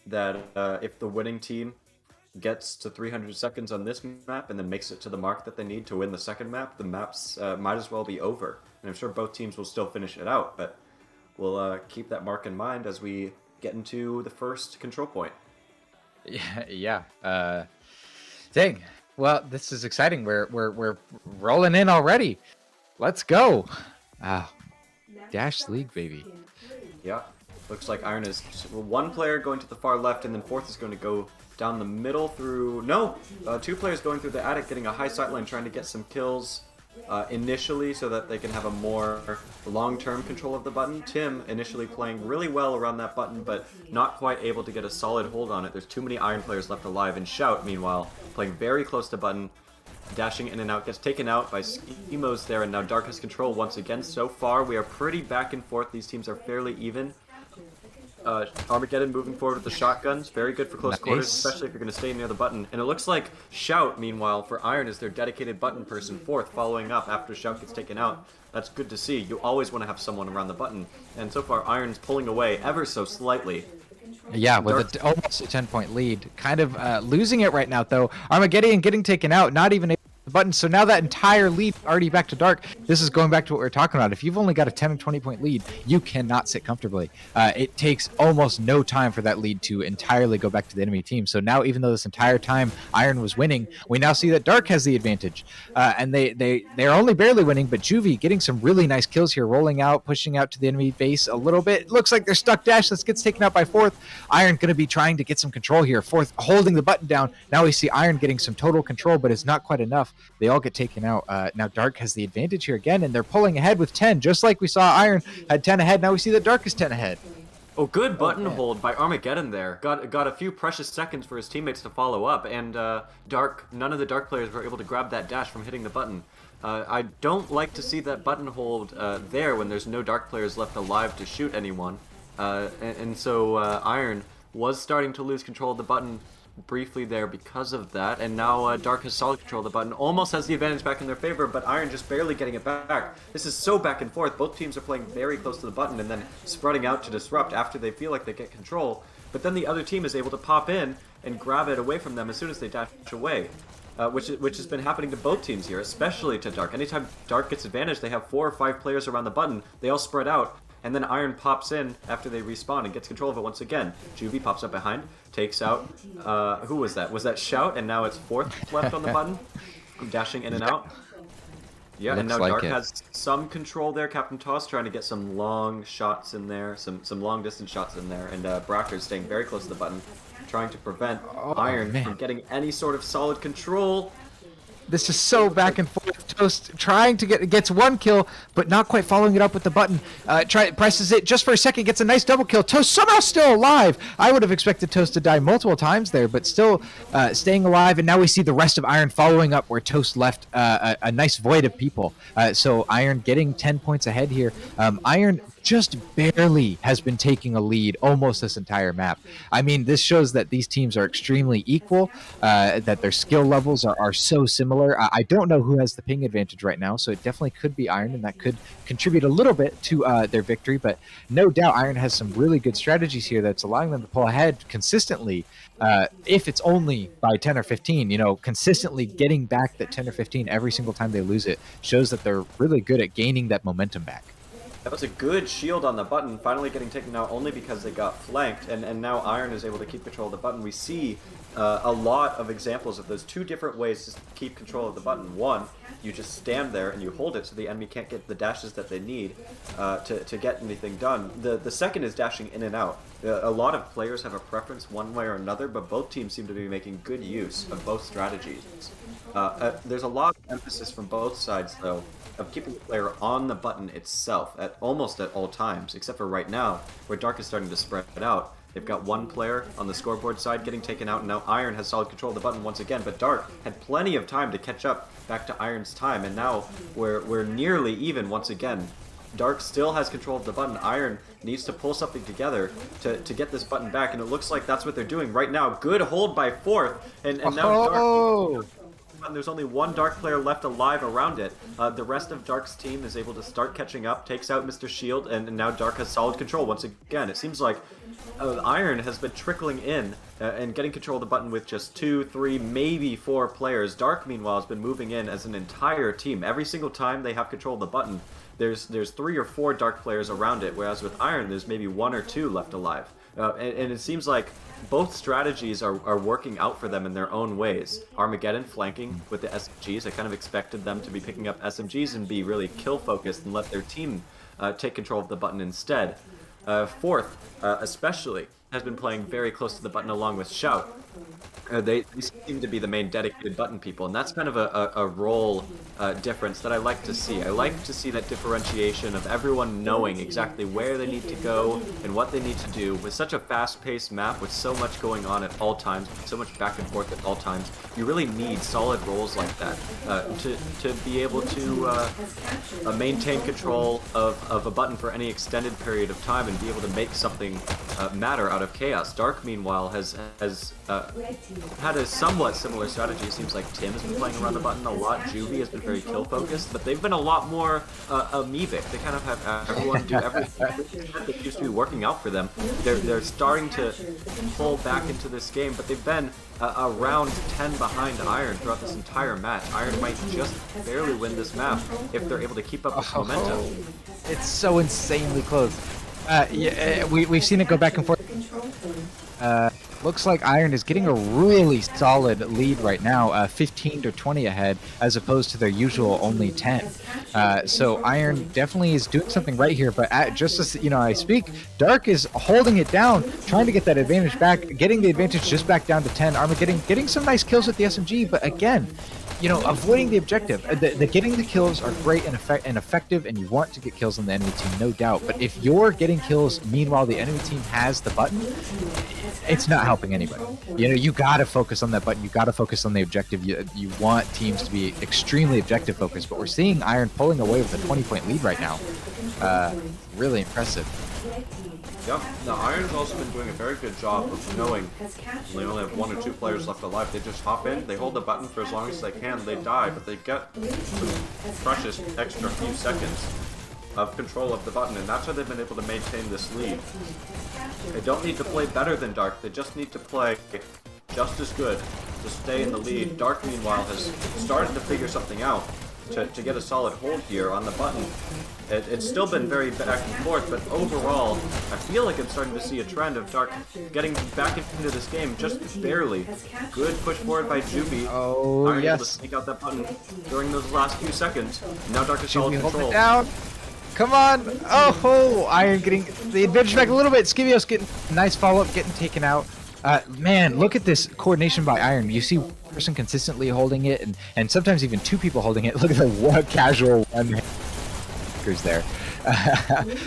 That if the winning team gets to 300 seconds on this map and then makes it to the mark that they need to win the second map, the maps might as well be over. And I'm sure both teams will still finish it out, but we'll keep that mark in mind as we get into the first control point. Yeah. Dang. Well, this is exciting. We're rolling in already. Let's go. Dash League, baby. Yeah. Looks like Iron is 1 player going to the far left, and then Fourth is going to go down the middle through... No! 2 players going through the attic, getting a high sightline, trying to get some kills initially so that they can have a more long-term control of the button. Tim initially playing really well around that button, but not quite able to get a solid hold on it. There's too many Iron players left alive, and Shout, meanwhile, playing very close to button, dashing in and out, gets taken out by Schemos there, and now Dark has control once again. So far, we are pretty back and forth. These teams are fairly even. Armageddon moving forward with the shotguns. Very good for close quarters, especially if you're going to stay near the button. And it looks like Shout, meanwhile, for Iron is their dedicated button person, fourth, following up after Shout gets taken out. That's good to see. You always want to have someone around the button. And so far, Iron's pulling away ever so slightly. Yeah, with almost a 10-point lead. Kind of losing it right now, though. Armageddon getting taken out, not even able to the button. So now that entire lead already back to Dark. This is going back to what we were talking about. If you've only got a 10 or 20-point lead, you cannot sit comfortably. It takes almost no time for that lead to entirely go back to the enemy team. So now, even though this entire time Iron was winning, we now see that Dark has the advantage. And they're only barely winning, but Juvie getting some really nice kills here, rolling out, pushing out to the enemy base a little bit. It looks like they're stuck dash. This gets taken out by Fourth. Iron going to be trying to get some control here. Fourth holding the button down. Now we see Iron getting some total control, but it's not quite enough. They all get taken out. Now Dark has the advantage here again, and they're pulling ahead with 10, just like we saw Iron had 10 ahead. Now we see that Dark is 10 ahead. Oh, good button hold by Armageddon there. Got a few precious seconds for his teammates to follow up, and none of the Dark players were able to grab that dash from hitting the button. I don't like to see that button hold there when there's no Dark players left alive to shoot anyone. So Iron was starting to lose control of the button briefly there because of that, and now Dark has solid control of the button, almost has the advantage back in their favor, but Iron just barely getting it back. This is so back and forth. Both teams are playing very close to the button and then spreading out to disrupt after they feel like they get control, but then the other team is able to pop in and grab it away from them as soon as they dash away. Which has been happening to both teams here, especially to Dark. Anytime Dark gets advantage, they have 4 or 5 players around the button. They all spread out, and then Iron pops in after they respawn and gets control of it once again. Juvie pops up behind, takes out, who was that? Was that Shout? And now it's Fourth left on the button, dashing in and out. Yeah, and now Dark has some control there. Captain Toss trying to get some long shots in there, some long distance shots in there, and Bracker's staying very close to the button, trying to prevent Iron from getting any sort of solid control. This is so back and forth. Toast trying to gets one kill, but not quite following it up with the button. Presses it just for a second, gets a nice double kill. Toast somehow still alive. I would have expected Toast to die multiple times there, but still staying alive. And now we see the rest of Iron following up where Toast left a nice void of people. So Iron getting 10 points ahead here. Iron just barely has been taking a lead almost this entire map. I mean, this shows that these teams are extremely equal, that their skill levels are so similar. I don't know who has the ping advantage right now, so it definitely could be Iron, and that could contribute a little bit to their victory, but no doubt Iron has some really good strategies here that's allowing them to pull ahead consistently. If it's only by 10 or 15, consistently getting back that 10 or 15 every single time they lose it shows that they're really good at gaining that momentum back. That was a good shield on the button, finally getting taken out only because they got flanked, and now Iron is able to keep control of the button. We see a lot of examples of those 2 different ways to keep control of the button. One, you just stand there and you hold it so the enemy can't get the dashes that they need to get anything done. The second is dashing in and out. A lot of players have a preference one way or another, but both teams seem to be making good use of both strategies. There's a lot of emphasis from both sides, though, of keeping the player on the button itself at almost at all times, except for right now, where Dark is starting to spread it out. They've got one player on the scoreboard side getting taken out, and now Iron has solid control of the button once again, but Dark had plenty of time to catch up back to Iron's time, and now we're nearly even once again. Dark still has control of the button. Iron needs to pull something together to get this button back, and it looks like that's what they're doing right now. Good hold by Fourth, and now Dark... There's only one Dark player left alive around it. The rest of Dark's team is able to start catching up, takes out Mr. Shield, and now Dark has solid control once again. It seems like Iron has been trickling in and getting control of the button with just 2, 3, maybe 4 players. Dark, meanwhile, has been moving in as an entire team. Every single time they have control of the button, there's 3 or 4 Dark players around it, whereas with Iron, there's maybe 1 or 2 left alive. And it seems like both strategies are working out for them in their own ways. Armageddon flanking with the SMGs. I kind of expected them to be picking up SMGs and be really kill-focused and let their team take control of the button instead. Fourth, especially, has been playing very close to the button along with Shout. They seem to be the main dedicated button people, and that's kind of a role difference that I like to see. I like to see that differentiation of everyone knowing exactly where they need to go and what they need to do. With such a fast-paced map, with so much going on at all times, so much back and forth at all times, you really need solid roles like that to be able to maintain control of a button for any extended period of time and be able to make something matter out of chaos. Dark, meanwhile, has had a somewhat similar strategy. It seems like Tim has been playing around the button a lot. Juvie has been very kill focused, but they've been a lot more amoebic. They kind of have everyone do everything that used to be working out for them. They're starting to pull back into this game, but they've been around 10 behind Iron throughout this entire match. Iron might just barely win this map if they're able to keep up this momentum. It's so insanely close. Yeah, we've seen it go back and forth. Looks like Iron is getting a really solid lead right now, 15 to 20 ahead, as opposed to their usual only 10. So Iron definitely is doing something right here, but just as I speak, Dark is holding it down, trying to get that advantage back, getting the advantage just back down to 10. Armageddon getting some nice kills with the SMG, but again, avoiding the objective. The getting the kills are great and effective, and you want to get kills on the enemy team, no doubt. But if you're getting kills, meanwhile the enemy team has the button, it's not helping anybody. You gotta focus on that button. You gotta focus on the objective. You want teams to be extremely objective focused. But we're seeing Iron pulling away with a 20-point lead right now. Really impressive. Yep, the Iron's also been doing a very good job of knowing they only have 1 or 2 players left alive. They just hop in, they hold the button for as long as they can, they die, but they get some precious extra few seconds of control of the button, and that's how they've been able to maintain this lead. They don't need to play better than Dark, they just need to play just as good to stay in the lead. Dark, meanwhile, has started to figure something out to get a solid hold here on the button. It's still been very back and forth, but overall, I feel like I'm starting to see a trend of Dark getting back into this game just barely. Good push forward by Juvie. Oh, Iron yes. able to sneak out that button during those last few seconds. Now Dark is solid Juvie holding control. it down. Come on! Oh, Iron getting the advantage back a little bit. Skivios getting nice follow-up, getting taken out. Man, look at this coordination by Iron. You see one person consistently holding it, and sometimes even 2 people holding it. Look at the one casual one there.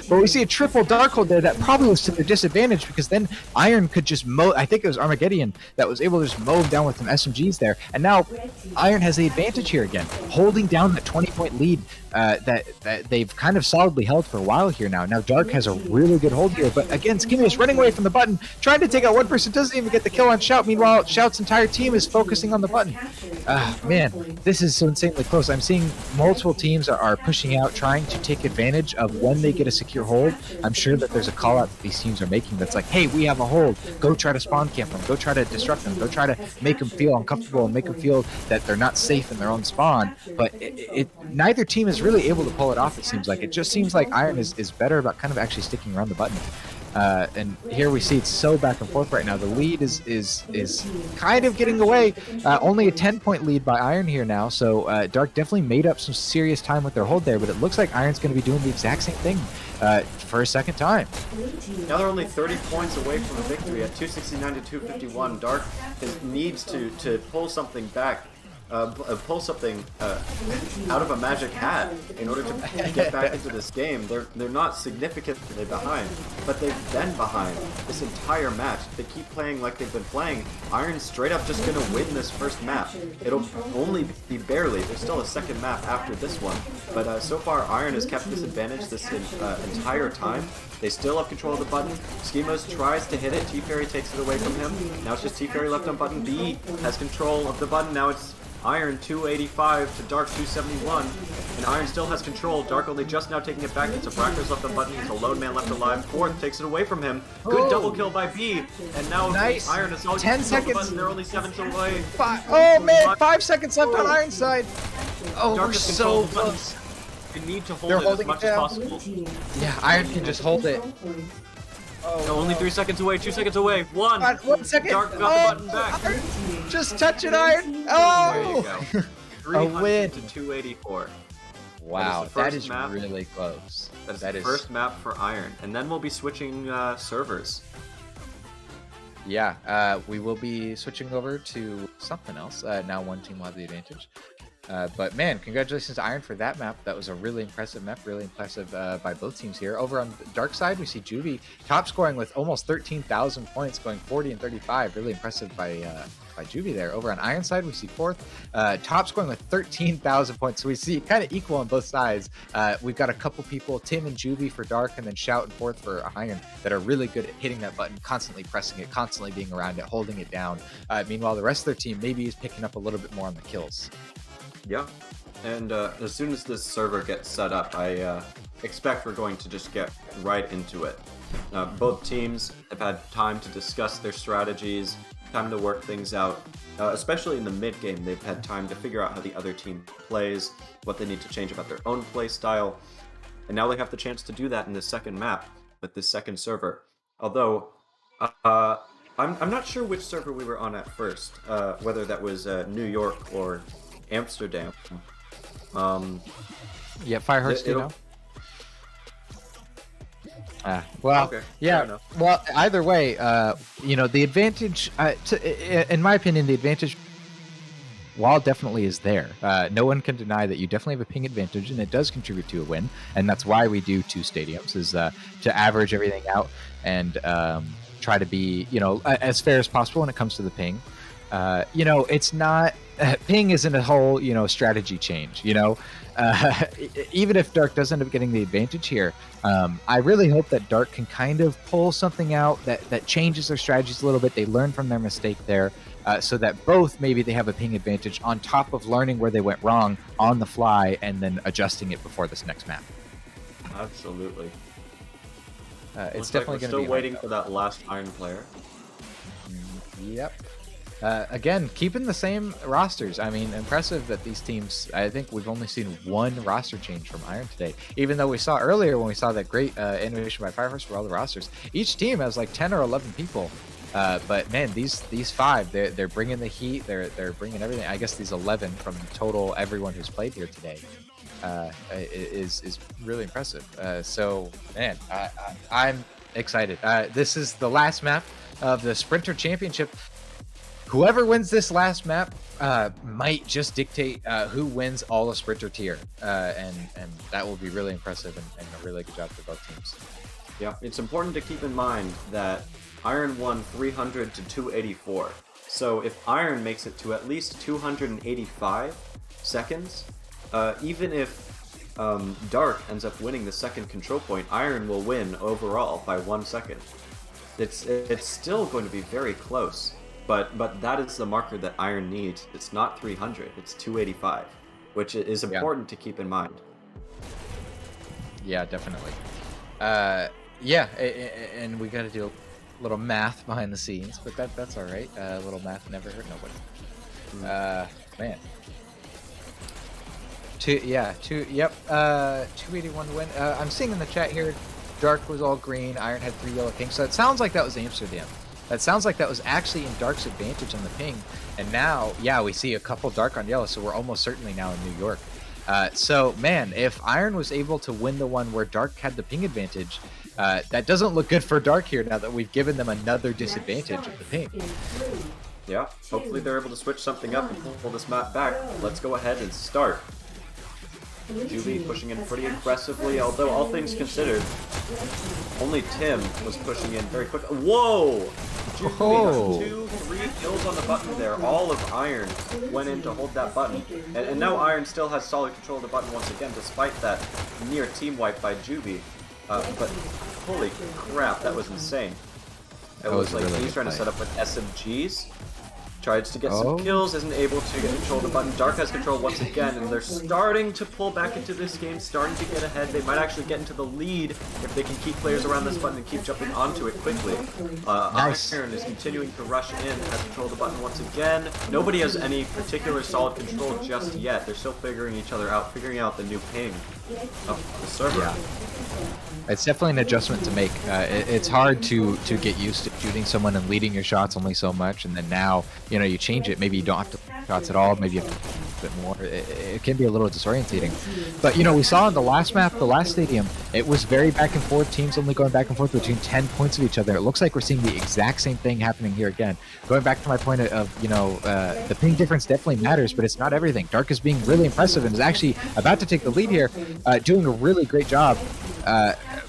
But we see a triple Dark hold there that probably was to their disadvantage, because then Iron could just mow. I think it was Armageddon that was able to just mow him down with some SMGs there, and now Iron has the advantage here again, holding down that 20-point lead that they've kind of solidly held for a while here now. Now Dark has a really good hold here, but again, Skimmy is running away from the button, trying to take out one person, doesn't even get the kill on Shout. Meanwhile, Shout's entire team is focusing on the button. Man, this is so insanely close. I'm seeing multiple teams are pushing out, trying to take advantage of when they get a secure hold. I'm sure that there's a call out that these teams are making that's like, hey, we have a hold, go try to spawn camp them, go try to disrupt them, go try to make them feel uncomfortable and make them feel that they're not safe in their own spawn. But neither team is really able to pull it off, it seems like. It just seems like Iron is better about kind of actually sticking around the button. And here we see it's so back and forth right now. The lead is kind of getting away. Only a 10-point lead by Iron here now, so Dark definitely made up some serious time with their hold there, but it looks like Iron's going to be doing the exact same thing for a second time. Now they're only 30 points away from a victory at 269 to 251. Dark needs to pull something back. Pull something out of a magic hat in order to get back into this game. They're not significantly behind, but they've been behind this entire match. They keep playing like they've been playing. Iron's straight up just gonna win this first map. It'll only be barely. There's still a second map after this one, but so far Iron has kept this advantage this entire time. They still have control of the button. Schemos tries to hit it. T-Fairy takes it away from him. Now it's just T-Fairy left on button. B has control of the button. Now it's Iron 285 to Dark 271, and Iron still has control. Dark only just now taking it back. It's a Brackers left on button. He's a lone man left alive. Fourth takes it away from him. Good double kill by B, and now Nice. Iron is all 10 seconds. button. They're only 7 away. Oh man, 5 seconds left on Iron's side. Oh, Dark we're has so control of the button. close. They need to hold They're it as holding much it as down. possible. Yeah, Iron can just hold it. No, only 3 seconds away. 2 seconds away. 1. 1 second. Dark got the button back. Iron, just touch it, Iron. There you Oh, go. 300 win. to 284. wow, the that first is map. really close. That is the first map for Iron, and then we'll be switching servers. Yeah, we will be switching over to something else. Now one team will have the advantage. But man, congratulations to Iron for that map. That was a really impressive map, really impressive by both teams here. Over on the dark side, we see Juvie top scoring with almost 13,000 points, going 40 and 35. Really impressive by Juvie there. Over on Iron side, we see fourth, top scoring with 13,000 points. So we see kind of equal on both sides. We've got a couple people, Tim and Juvie for dark, and then Shout and fourth for Iron, that are really good at hitting that button, constantly pressing it, constantly being around it, holding it down. Meanwhile, the rest of their team maybe is picking up a little bit more on the kills. Yeah, and as soon as this server gets set up, I expect we're going to just get right into it. Both teams have had time to discuss their strategies, time to work things out. Especially in the mid game, they've had time to figure out how the other team plays, what they need to change about their own play style, and now they have the chance to do that in the second map with this second server. Although, I'm not sure which server we were on at first, whether that was New York or Amsterdam. Yeah, FireHorse, do you know? Well, okay, yeah. Well, either way, the advantage, in my opinion, the advantage, while definitely is there. No one can deny that you definitely have a ping advantage, and it does contribute to a win. And that's why we do 2 stadiums, is to average everything out and try to be, as fair as possible when it comes to the ping. It's not. Ping isn't a whole, strategy change, even if Dark does end up getting the advantage here. I really hope that Dark can kind of pull something out that changes their strategies a little bit. They learn from their mistake there, so that both maybe they have a ping advantage on top of learning where they went wrong on the fly and then adjusting it before this next map. Absolutely. It's definitely going to be still waiting for that last Iron player. Yep. Again, keeping the same rosters. I mean, impressive that these teams, I think we've only seen one roster change from Iron today. Even though we saw earlier when we saw that great animation by FireHorse for all the rosters, each team has like 10 or 11 people. But man, these 5, they're bringing the heat, they're bringing everything. I guess these 11 from total everyone who's played here today is really impressive. So man, I'm excited. This is the last map of the Sprinter Championship. Whoever wins this last map might just dictate who wins all of Sprinter tier, and that will be really impressive and a really good job for both teams. Yeah, it's important to keep in mind that Iron won 300 to 284. So if Iron makes it to at least 285 seconds, even if Dark ends up winning the second control point, Iron will win overall by 1 second. It's still going to be very close. But that is the marker that Iron needs. It's not 300, it's 285, which is important to keep in mind. Yeah, definitely. And we got to do a little math behind the scenes, but that's all right. A little math never hurt nobody. Man. 281 to win. I'm seeing in the chat here, Dark was all green, Iron had 3 yellow pink, so it sounds like that was Amsterdam. That sounds like that was actually in Dark's advantage on the ping. And now, we see a couple Dark on yellow, so we're almost certainly now in New York. So, man, if Iron was able to win the one where Dark had the ping advantage, that doesn't look good for Dark here now that we've given them another disadvantage of the ping. Yeah, hopefully they're able to switch something up and pull this map back. Let's go ahead and start. Juvie pushing in pretty aggressively, although all things considered, only Tim was pushing in very quick. Whoa! Juvie has 2-3 kills on the button there. All of Iron went in to hold that button. And now Iron still has solid control of the button once again, despite that near team wipe by Juvie. But holy crap, that was insane. It was like he's trying to set up with SMGs. Tries to get some kills, isn't able to get control of the button. Dark has control once again, and they're starting to pull back into this game, starting to get ahead. They might actually get into the lead if they can keep players around this button and keep jumping onto it quickly. Nice. Iron is continuing to rush in, has control of the button once again. Nobody has any particular solid control just yet. They're still figuring each other out, figuring out the new ping of the server. Yeah. It's definitely an adjustment to make. It's hard to get used to shooting someone and leading your shots only so much, and then now, you change it. Maybe you don't have to shots at all. Maybe you have to bit more. It can be a little disorientating. But, you know, we saw in the last map, the last stadium, it was very back and forth, teams only going back and forth between 10 points of each other. It looks like we're seeing the exact same thing happening here again. Going back to my point of, you know, the ping difference definitely matters, but it's not everything. Dark is being really impressive and is actually about to take the lead here, doing a really great job.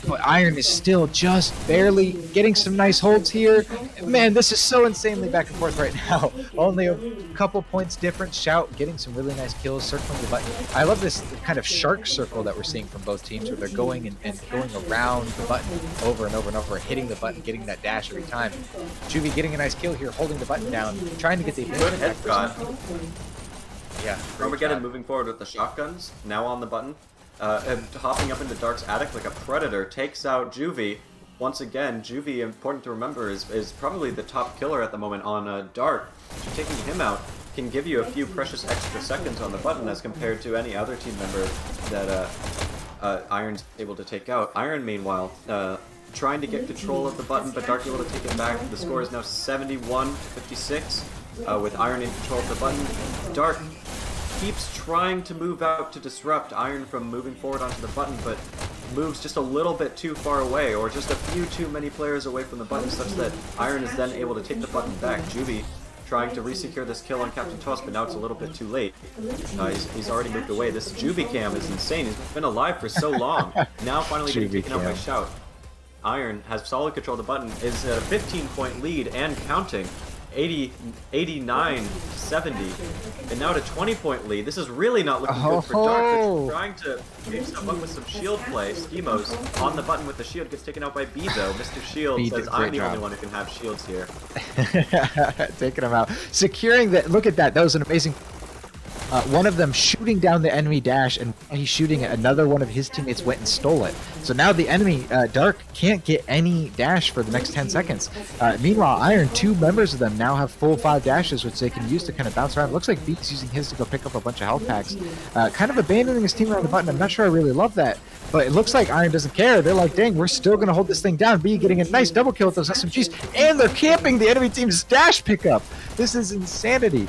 But Iron is still just barely getting some nice holds here. Man, this is so insanely back and forth right now. Only a couple points difference. Shout getting some really nice kills, circling the button. I love this kind of shark circle that we're seeing from both teams, where they're going and going around the button over and over and over, hitting the button, getting that dash every time. Juvie getting a nice kill here, holding the button down, trying to get the Good headshot. Yeah. Armageddon moving forward with the shotguns, now on the button. And hopping up into Dark's attic like a predator, takes out Juvie. Once again, Juvie, important to remember, is probably the top killer at the moment on Dark. Taking him out can give you a few precious extra seconds on the button as compared to any other team member that Iron's able to take out. Iron, meanwhile, trying to get control of the button, but Dark able to take it back. The score is now 71-56, with Iron in control of the button. Dark keeps trying to move out to disrupt Iron from moving forward onto the button, but moves just a little bit too far away, or just a few too many players away from the button, such that Iron is then able to take the button back. Juvie trying to resecure this kill on Captain Toss, but now it's a little bit too late. He's already moved away. This Juvie cam is insane. He's been alive for so long. Now finally getting taken out by Shout. Iron has solid control of the button, is a 15-point lead and counting. 89-70, and now at a 20-point lead. This is really not looking good for Dark. Trying to make some up with some shield play. Schemos on the button with the shield, gets taken out by B though. Mr. Shield says, I'm the only one who can have shields here. Taking him out. Securing that. Look at that. That was an amazing... one of them shooting down the enemy dash, and while he's shooting it, another one of his teammates went and stole it. So now the enemy, Dark, can't get any dash for the next 10 seconds. Meanwhile, Iron, 2 members of them now have full 5 dashes, which they can use to kind of bounce around. It looks like Beak's using his to go pick up a bunch of health packs. Kind of abandoning his team around the button. I'm not sure I really love that, but it looks like Iron doesn't care. They're like, dang, we're still going to hold this thing down. B getting a nice double kill with those SMGs, and they're camping the enemy team's dash pickup. This is insanity.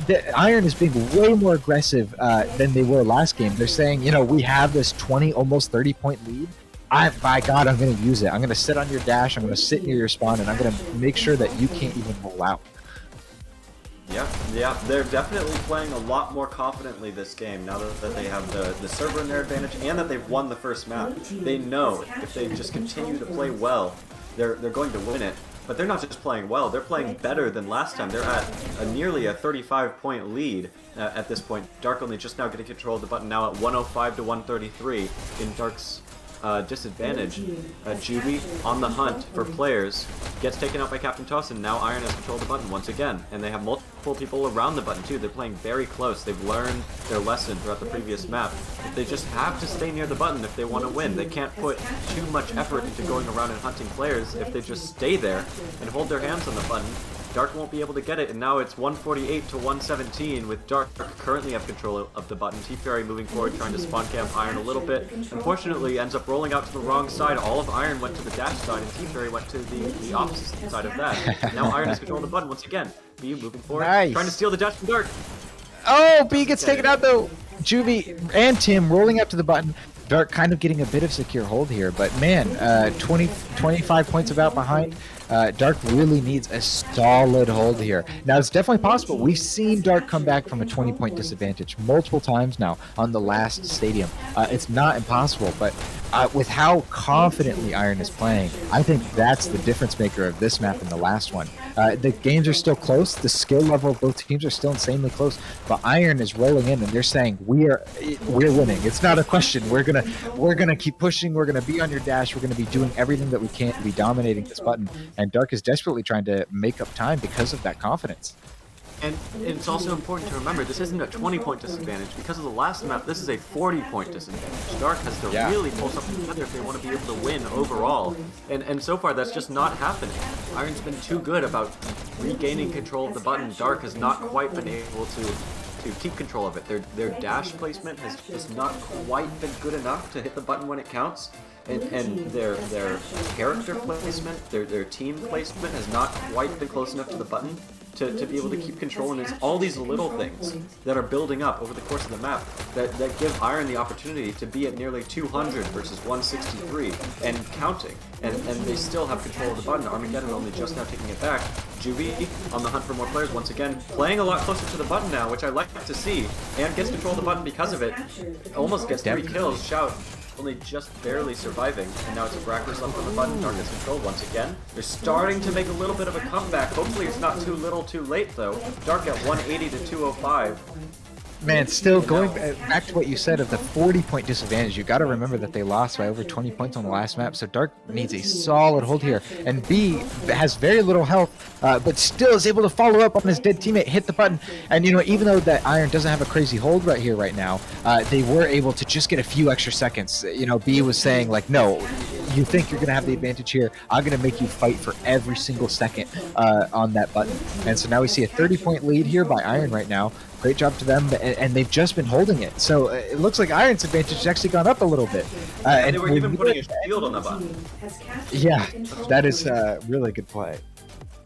The Iron is being way more aggressive than they were last game. They're saying, you know, we have this 20, almost 30-point lead. By God, I'm going to use it. I'm going to sit on your dash. I'm going to sit near your spawn, and I'm going to make sure that you can't even roll out. Yeah, they're definitely playing a lot more confidently this game now that they have the server in their advantage and that they've won the first map. They know if they just continue to play well, they're going to win it. But they're not just playing well, they're playing better than last time. They're at nearly a 35-point lead at this point. Dark only just now getting control of the button, now at 105-133 in Dark's disadvantage. Juvie on the hunt for players, gets taken out by Captain Toss, and now Iron has control of the button once again. And they have multiple people around the button too. They're playing very close. They've learned their lesson throughout the previous map. They just have to stay near the button if they want to win. They can't put too much effort into going around and hunting players. If they just stay there and hold their hands on the button, Dark won't be able to get it, and now it's 148-117 with Dark currently have control of the button. T-Fury moving forward, trying to spawn camp Iron a little bit. Unfortunately, ends up rolling out to the wrong side. All of Iron went to the dash side, and T-Fury went to the opposite side of that. Now Iron has control of the button once again. B moving forward, trying to steal the dash from Dark. Oh, B gets taken out though. Juvie and Tim rolling up to the button. Dark kind of getting a bit of secure hold here, but man, 25 points about behind. Dark really needs a solid hold here. Now, it's definitely possible. We've seen Dark come back from a 20-point disadvantage multiple times now on the last stadium. It's not impossible, but with how confidently Iron is playing, I think that's the difference maker of this map and the last one. The games are still close. The skill level of both teams are still insanely close, but Iron is rolling in, and they're saying we're winning. It's not a question. We're gonna keep pushing. We're gonna be on your dash. We're gonna be doing everything that we can to be dominating this button. And Dark is desperately trying to make up time because of that confidence. And it's also important to remember, this isn't a 20-point disadvantage. Because of the last map, this is a 40-point disadvantage. Dark has to really pull something together if they want to be able to win overall. And so far, that's just not happening. Iron's been too good about regaining control of the button. Dark has not quite been able to keep control of it. Their dash placement has just not quite been good enough to hit the button when it counts. And their character placement, their team placement has not quite been close enough to the button to be able to keep control, and it's all these little things that are building up over the course of the map that give Iron the opportunity to be at nearly 200 versus 163 and counting, and they still have control of the button. Armageddon only just now taking it back. Juvie on the hunt for more players once again, playing a lot closer to the button now, which I like to see, and gets control of the button because of it. Almost gets 3 kills. Shout only just barely surviving, and now it's a Brackers left on the button. Dark gets control once again. They're starting to make a little bit of a comeback. Hopefully it's not too little too late though. Dark at 180 to 205. Man, still going back to what you said of the 40-point disadvantage, you got to remember that they lost by over 20 points on the last map, so Dark needs a solid hold here. And B has very little health, but still is able to follow up on his dead teammate, hit the button. And, you know, even though that Iron doesn't have a crazy hold right now, they were able to just get a few extra seconds. You know, B was saying, like, no, you think you're going to have the advantage here. I'm going to make you fight for every single second on that button. And so now we see a 30-point lead here by Iron right now. Great job to them, and they've just been holding it. So it looks like Iron's advantage has actually gone up a little bit. And they were even putting a shield on the button. Yeah, that is a really good play.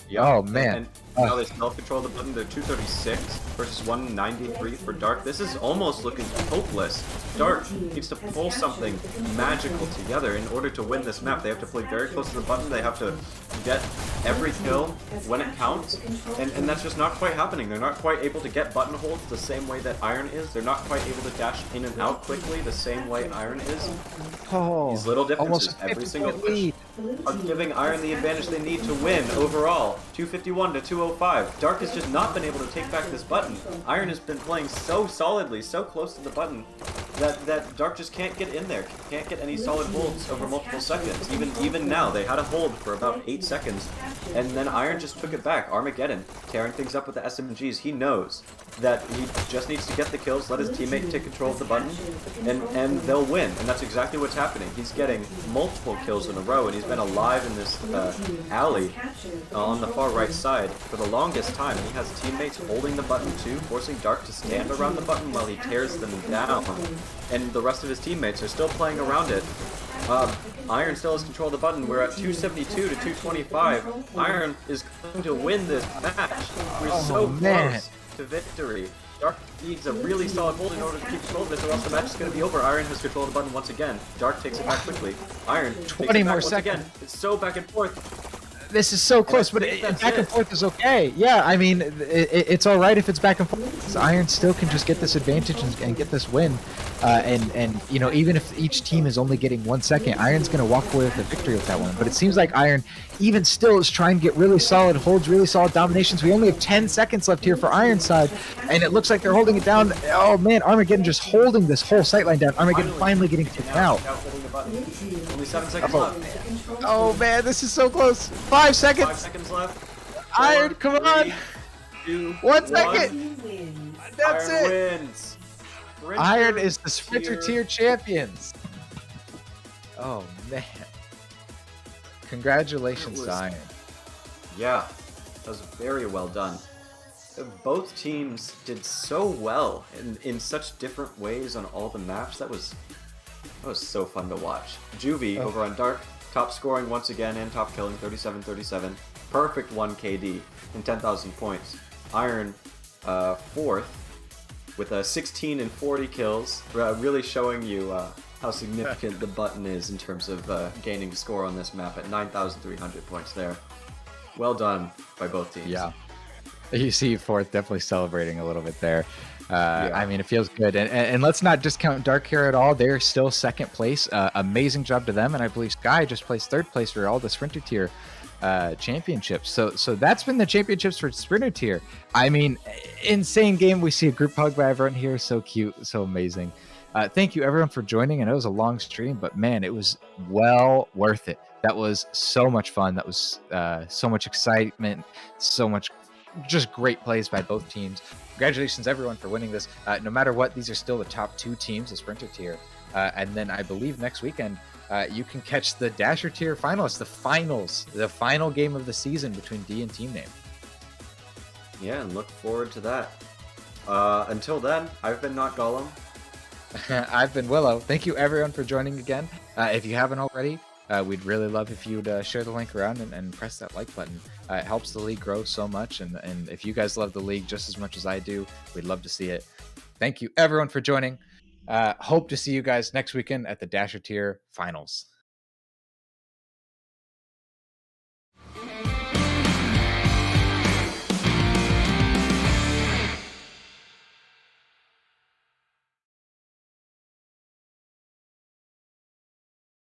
Yeah. Oh, man. And now they self-control the button. They're 236 versus 193 for Dark. This is almost looking hopeless. Dark needs to pull something magical together in order to win this map. They have to play very close to the button. They have to get every kill when it counts, and that's just not quite happening. They're not quite able to get button holds the same way that Iron is. They're not quite able to dash in and out quickly the same way Iron is. These little differences every single push are giving Iron the advantage they need to win overall. 251 to 205. Dark has just not been able to take back this button. Iron has been playing so solidly, so close to the button, that Dark just can't get in there, can't get any solid holds over multiple seconds. Even now, they had a hold for about 8 seconds, and then Iron just took it back. Armageddon tearing things up with the SMGs. He knows that he just needs to get the kills, let his teammate take control of the button, and they'll win. And that's exactly what's happening. He's getting multiple kills in a row, and he's been alive in this alley on the far right side for the longest time. And he has teammates holding the button too, forcing Dark to stand around the button while he tears them down. And the rest of his teammates are still playing around it. Iron still has control of the button. We're at 272 to 225. Iron is going to win this match. We're so close to victory. Dark needs a really solid hold in order to keep control of this, or else the match is going to be over. Iron has control of the button once again. Dark takes it back quickly. Iron takes 20 it back more once seconds. again. It's so back and forth. This is so close, but back and forth is okay. Yeah, I mean, it's all right if it's back and forth. Iron still can just get this advantage and get this win. And you know, even if each team is only getting 1 second, Iron's going to walk away with the victory with that one. But it seems like Iron, even still, is trying to get really solid holds, really solid dominations. We only have 10 seconds left here for Iron's side, and it looks like they're holding it down. Oh man, Armageddon just holding this whole sightline down. Armageddon finally getting taken out. Only 7 seconds left. Oh man, this is so close. 5 seconds. 5 seconds left. Iron, come on. 2, 1 second. That's Iron it. wins. Iron is the Sprinter Tier champions. Oh man. Congratulations to Iron. Yeah, that was very well done. Both teams did so well in such different ways on all the maps. That was so fun to watch. Juvie over on Dark, top scoring once again and top killing, 37-37. Perfect 1 KD and 10,000 points. Iron, 4th with 16 and 40 kills, really showing you how significant the button is in terms of gaining score on this map at 9,300 points there. Well done by both teams. Yeah. You see 4th definitely celebrating a little bit there. I mean, it feels good. And let's not discount Dark here at all. They're still 2nd place. Amazing job to them. And I believe Sky just placed 3rd place for all the Sprinter Tier championships. So that's been the championships for Sprinter Tier. I mean, insane game. We see a group hug by everyone here. So cute. So amazing. Thank you everyone for joining. I know it was a long stream, but man, it was well worth it. That was so much fun. That was so much excitement, so much just great plays by both teams. Congratulations everyone for winning this. No matter what, these are still the top 2 teams, the Sprinter Tier. And then I believe next weekend you can catch the Dasher Tier finalists, the final game of the season between D and Team Name. Yeah, and look forward to that. Until then, I've been Not Gollum. I've been Willow. Thank you everyone for joining again. If you haven't already, we'd really love if you'd share the link around and press that like button. It helps the league grow so much, and if you guys love the league just as much as I do, we'd love to see it. Thank you everyone for joining. Hope to see you guys next weekend at the Dasher Tier Finals.